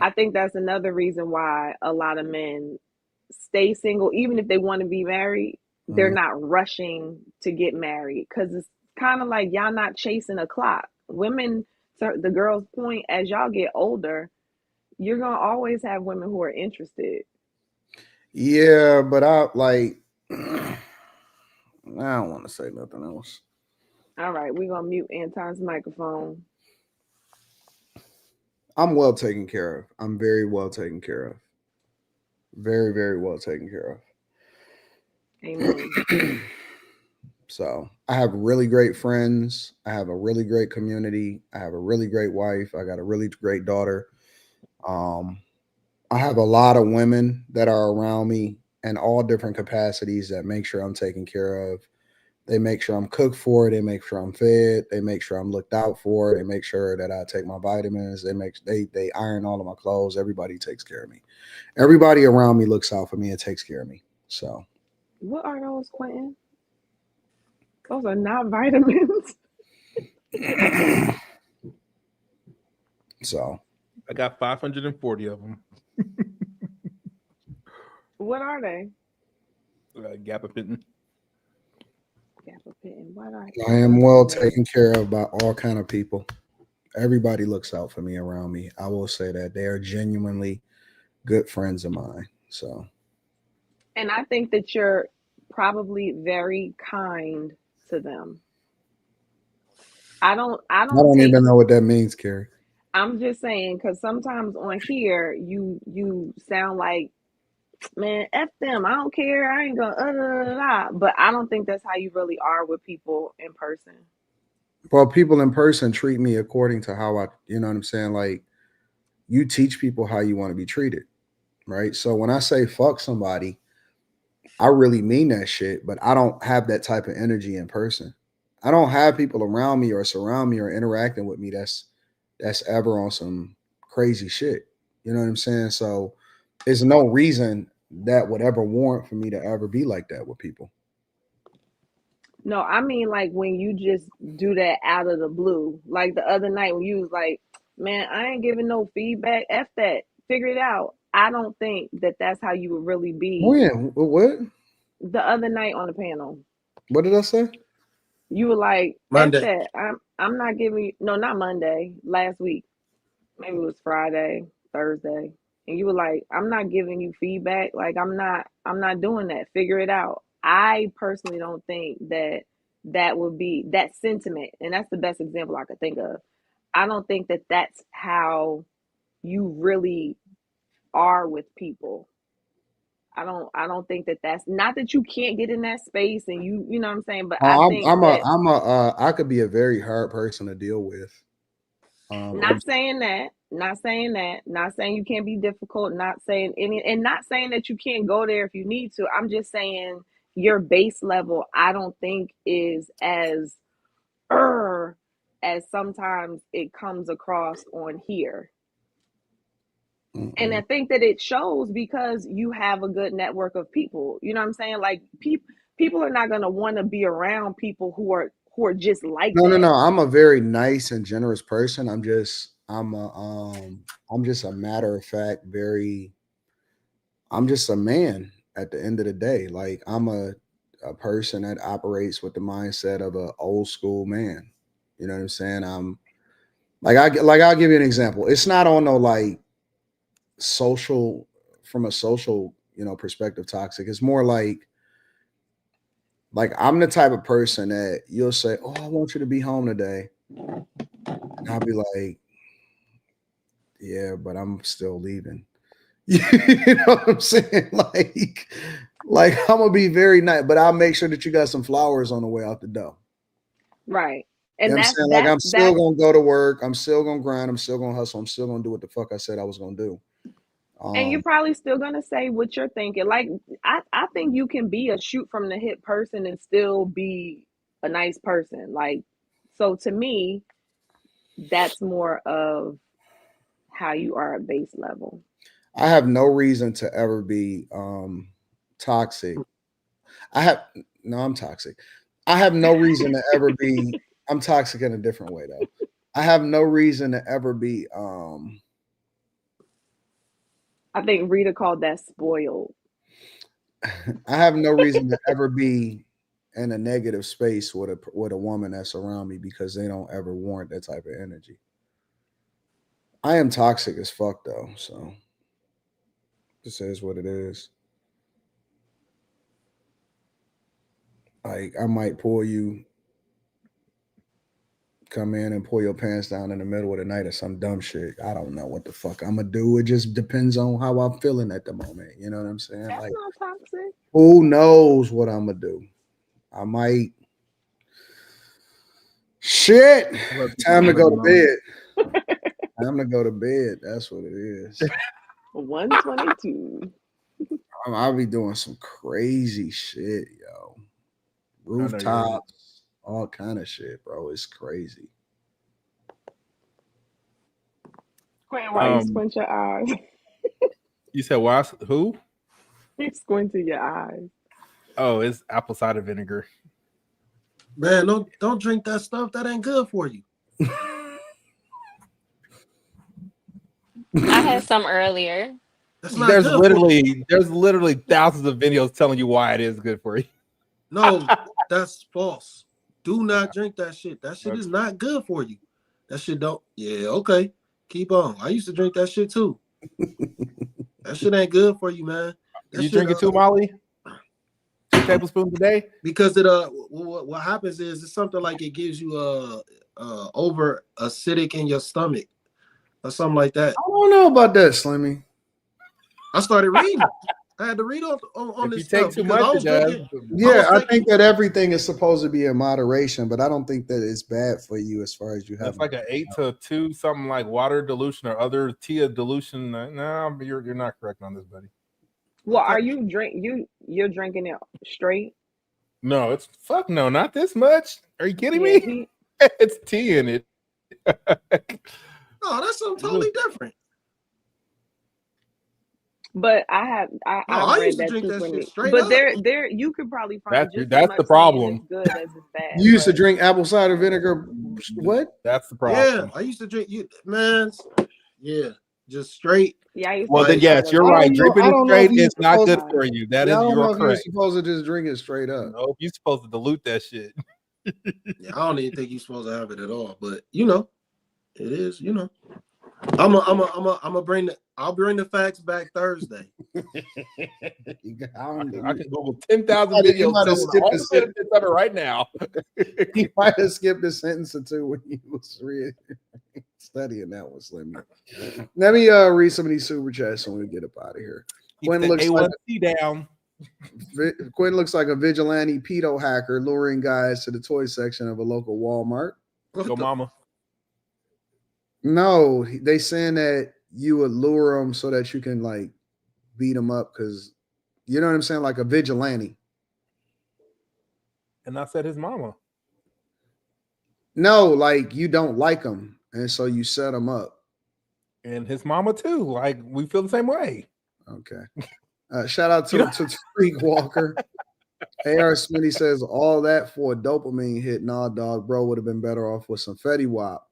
I think that's another reason why a lot of men stay single, even if they want to be married. They're not rushing to get married because it's kind of like y'all not chasing a clock. Women, the girl's point, as y'all get older, you're gonna always have women who are interested. Yeah, but I don't want to say nothing else. All right, we're gonna mute Anton's microphone. I'm well taken care of. I'm very well taken care of. Very, very well taken care of. Amen. So I have really great friends. I have a really great community. I have a really great wife. I got a really great daughter. I have a lot of women that are around me in all different capacities that make sure I'm taken care of. They make sure I'm cooked for. They make sure I'm fed. They make sure I'm looked out for. They make sure that I take my vitamins. They iron all of my clothes. Everybody takes care of me. Everybody around me looks out for me and takes care of me. So, what are those, Quentin? Those are not vitamins. So, I got 540 of them. What are they? Gabapentin. Gabapentin. What I am well taken care of by all kind of people. Everybody looks out for me around me. I will say that they are genuinely good friends of mine. So, and I think that you're probably very kind to them. I don't even know what that means, Carrie. I'm just saying, because sometimes on here you sound like, man, F them. I don't care. I ain't gonna but I don't think that's how you really are with people in person. Well, people in person treat me according to how you know what I'm saying? Like, you teach people how you want to be treated, right? So when I say fuck somebody, I really mean that shit, but I don't have that type of energy in person. I don't have people around me or surround me or interacting with me that's ever on some crazy shit. You know what I'm saying? So there's no reason that would ever warrant for me to ever be like that with people. No, I mean like when you just do that out of the blue. Like the other night when you was like, man, I ain't giving no feedback. F that. Figure it out. I don't think that that's how you would really be. When? What? The other night on the panel. What did I say? You were like, Monday. F that. I'm not giving you, no, not Monday, last week. Maybe it was Friday, Thursday. And you were like, I'm not giving you feedback. Like I'm not doing that. Figure it out. I personally don't think that would be that sentiment. And that's the best example I could think of. I don't think that that's how you really are with people. I don't think that that's not that you can't get in that space and you know what I'm saying, but I think I could be a very hard person to deal with. Not saying that, not saying you can't be difficult, not saying any, and not saying that you can't go there if you need to. I'm just saying your base level, I don't think is as sometimes it comes across on here. And I think that it shows because you have a good network of people. You know what I'm saying? Like people are not going to want to be around people who are just like that. No. I'm a very nice and generous person. I'm just a matter of fact, I'm just a man at the end of the day. Like I'm a person that operates with the mindset of an old school man. You know what I'm saying? I'm I'll give you an example. It's not on no like social from a social, perspective toxic. It's more like I'm the type of person that you'll say, "Oh, I want you to be home today." And I'll be like, "Yeah, but I'm still leaving." You know what I'm saying? Like I'm gonna be very nice, but I'll make sure that you got some flowers on the way out the door. Right. And I'm saying, like, I'm still gonna go to work. I'm still gonna grind. I'm still gonna hustle. I'm still gonna do what the fuck I said I was gonna do. And you're probably still gonna say what you're thinking. Like I think you can be a shoot from the hip person and still be a nice person. Like, so to me, that's more of how you are at base level. I have no reason to ever be toxic. I'm toxic. I have no reason to ever be. I'm toxic in a different way though. I have no reason to ever be. I think Rita called that spoiled. I have no reason to ever be in a negative space with a woman that's around me because they don't ever warrant that type of energy. I am toxic as fuck though, so this is what it is. Like I might pull you come in and pull your pants down in the middle of the night or some dumb shit. I don't know what the fuck I'm gonna do. It just depends on how I'm feeling at the moment. You know what I'm saying? That's Like, not toxic. who knows what I'm gonna do? I might. Shit. Time to go to bed. Time to go to bed. That's what it is. 122. I'll be doing some crazy shit, yo. Rooftops, all kind of shit, bro. It's crazy. Quinn, why you squint your eyes? You said why? Who? You squinting your eyes. Oh, it's apple cider vinegar. Man, don't drink that stuff. That ain't good for you. I had some earlier. There's literally thousands of videos telling you why it is good for you. No, that's false. Do not drink that shit. That shit is not good for you. That shit don't. Yeah, okay. Keep on. I used to drink that shit too. That shit ain't good for you, man. That You drink it too, Molly? 2 tablespoons a day? Because it what happens is it's something like it gives you over acidic in your stomach or something like that. I don't know about that, Slimmy. I started reading. I had to read on this stuff. If you take too much, it does. Yeah, I think that everything is supposed to be in moderation, but I don't think that it's bad for you as far as you have. It's like an 8 to 2, something like water dilution or other tea dilution. No, you're not correct on this, buddy. Well, are you you're drinking it straight? No, it's fuck no, not this much. Are you kidding me? It's tea in it. No, that's something totally different. But I read used to that drink too. that shit Me. straight But up. there you could probably find just that's as the much problem. as good as it's bad. You used to drink apple cider vinegar. What? That's the problem. Yeah, I used to drink just straight. Yeah. Well, then yes, you're right. Drinking it straight is not good for you. That is, you're correct. You're supposed to just drink it straight up. No, you're supposed to dilute that shit. Yeah, I don't even think you're supposed to have it at all. But it is. I'll bring the facts back Thursday. I can Google 10,000 videos all the benefits of it right now. He might have skipped a sentence or two when he was studying that one, Slimmy. Let me read some of these super chats when we get up out of here. Quinn looks Quinn looks like a vigilante pedo hacker luring guys to the toy section of a local Walmart. Go mama. No, they saying that you would lure them so that you can like beat them up because you know what I'm saying, like a vigilante. And I said his mama. No, like you don't like them, and so you set them up. And his mama too. Like we feel the same way. Okay. Shout out to Freak Walker. AR Smitty says all that for a dopamine hit. Nah, dog, bro would have been better off with some Fetty Wap.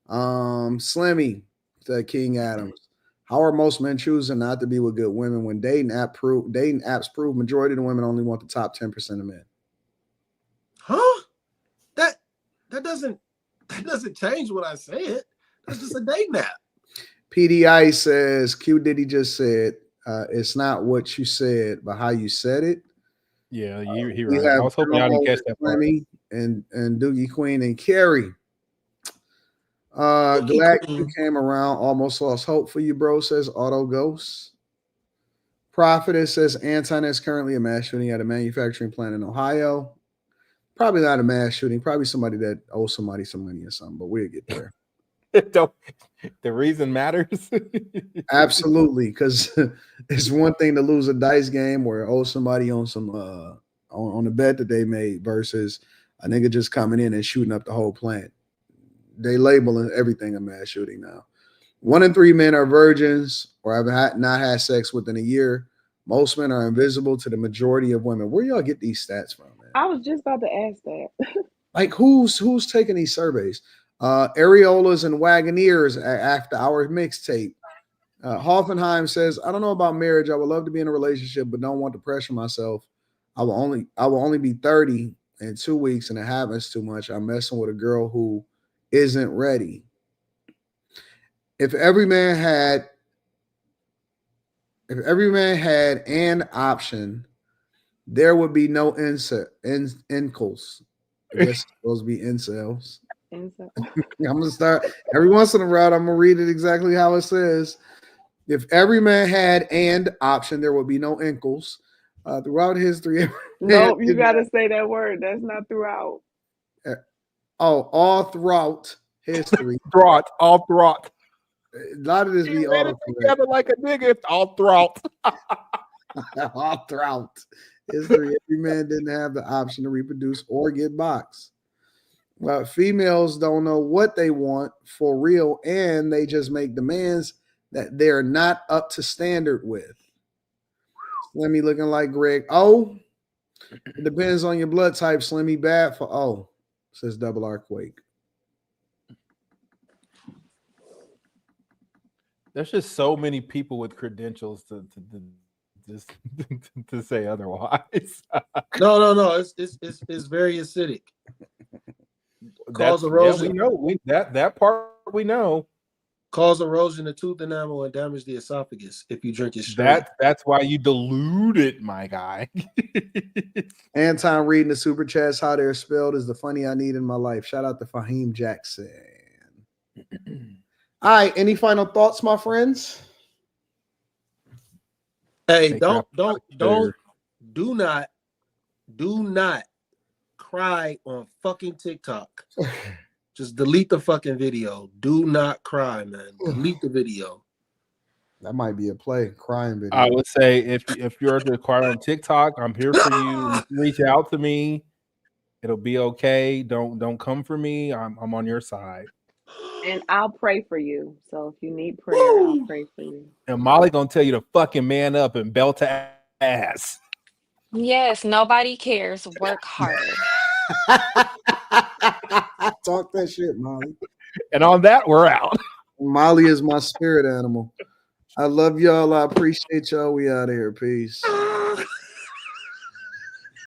Slimmy said King Adams. How are most men choosing not to be with good women when dating apps prove majority of the women only want the top 10% of men? Huh? That doesn't change what I said. That's just a dating app. PDI says Q Diddy just said it's not what you said, but how you said it. Yeah, you're right. I was hoping y'all didn't catch that part. And Doogie Queen and Carrie. Glad you came around. Almost lost hope for you, bro, says Auto Ghost. Prophetess says Anton is currently a mass shooting at a manufacturing plant in Ohio. Probably not a mass shooting, probably somebody that owes somebody some money or something, but we'll get there. The reason matters. Absolutely, because it's one thing to lose a dice game or owe somebody on some on the bet that they made versus a nigga just coming in and shooting up the whole plant. They labeling everything a mass shooting now. 1 in 3 men are virgins or have not had sex within a year. Most men are invisible to the majority of women. Where y'all get these stats from, man? I was just about to ask that. Like who's taking these surveys? Areolas and Wagoneers after our mixtape. Hoffenheim says, I don't know about marriage. I would love to be in a relationship, but don't want to pressure myself. I will only be 30 in 2 weeks, and it happens too much. I'm messing with a girl who isn't ready. If every man had an option, there would be no incels. I guess it's supposed to be incels. And so, I'm gonna start every once in a while. I'm gonna read it exactly how it says. If every man had and option, there would be no ankles. Throughout history, nope, you gotta say that word. That's not throughout. All throughout history. all throughout. A lot of this be all together like a nigga. It's all throughout. all throughout history, every man didn't have the option to reproduce or get boxed. Females don't know what they want for real, and they just make demands that they're not up to standard with. Slimmy looking like Greg. Oh, it depends on your blood type. Slimmy bad for says Double R Quake. There's just so many people with credentials to just to say otherwise. No. It's very acidic. Cause erosion. Yeah, we know that part we know. Cause erosion of tooth enamel and damage the esophagus if you drink it straight. That's why you dilute it, my guy. Anton reading the super chats how they're spelled is the funny I need in my life. Shout out to Fahim Jackson. All right, any final thoughts, my friends? Hey, do not cry on fucking TikTok. Just delete the fucking video. Do not cry, man. Delete the video. That might be a play, crying video. I would say if you're to cry on TikTok, I'm here for you. Reach out to me. It'll be okay. Don't come for me. I'm on your side. And I'll pray for you. So if you need prayer, I'll pray for you. And Molly gonna tell you to fucking man up and belt ass. Yes, nobody cares. Work harder. Talk that shit, Molly. And on that, we're out. Molly is my spirit animal. I love y'all. I appreciate y'all. We out of here. Peace.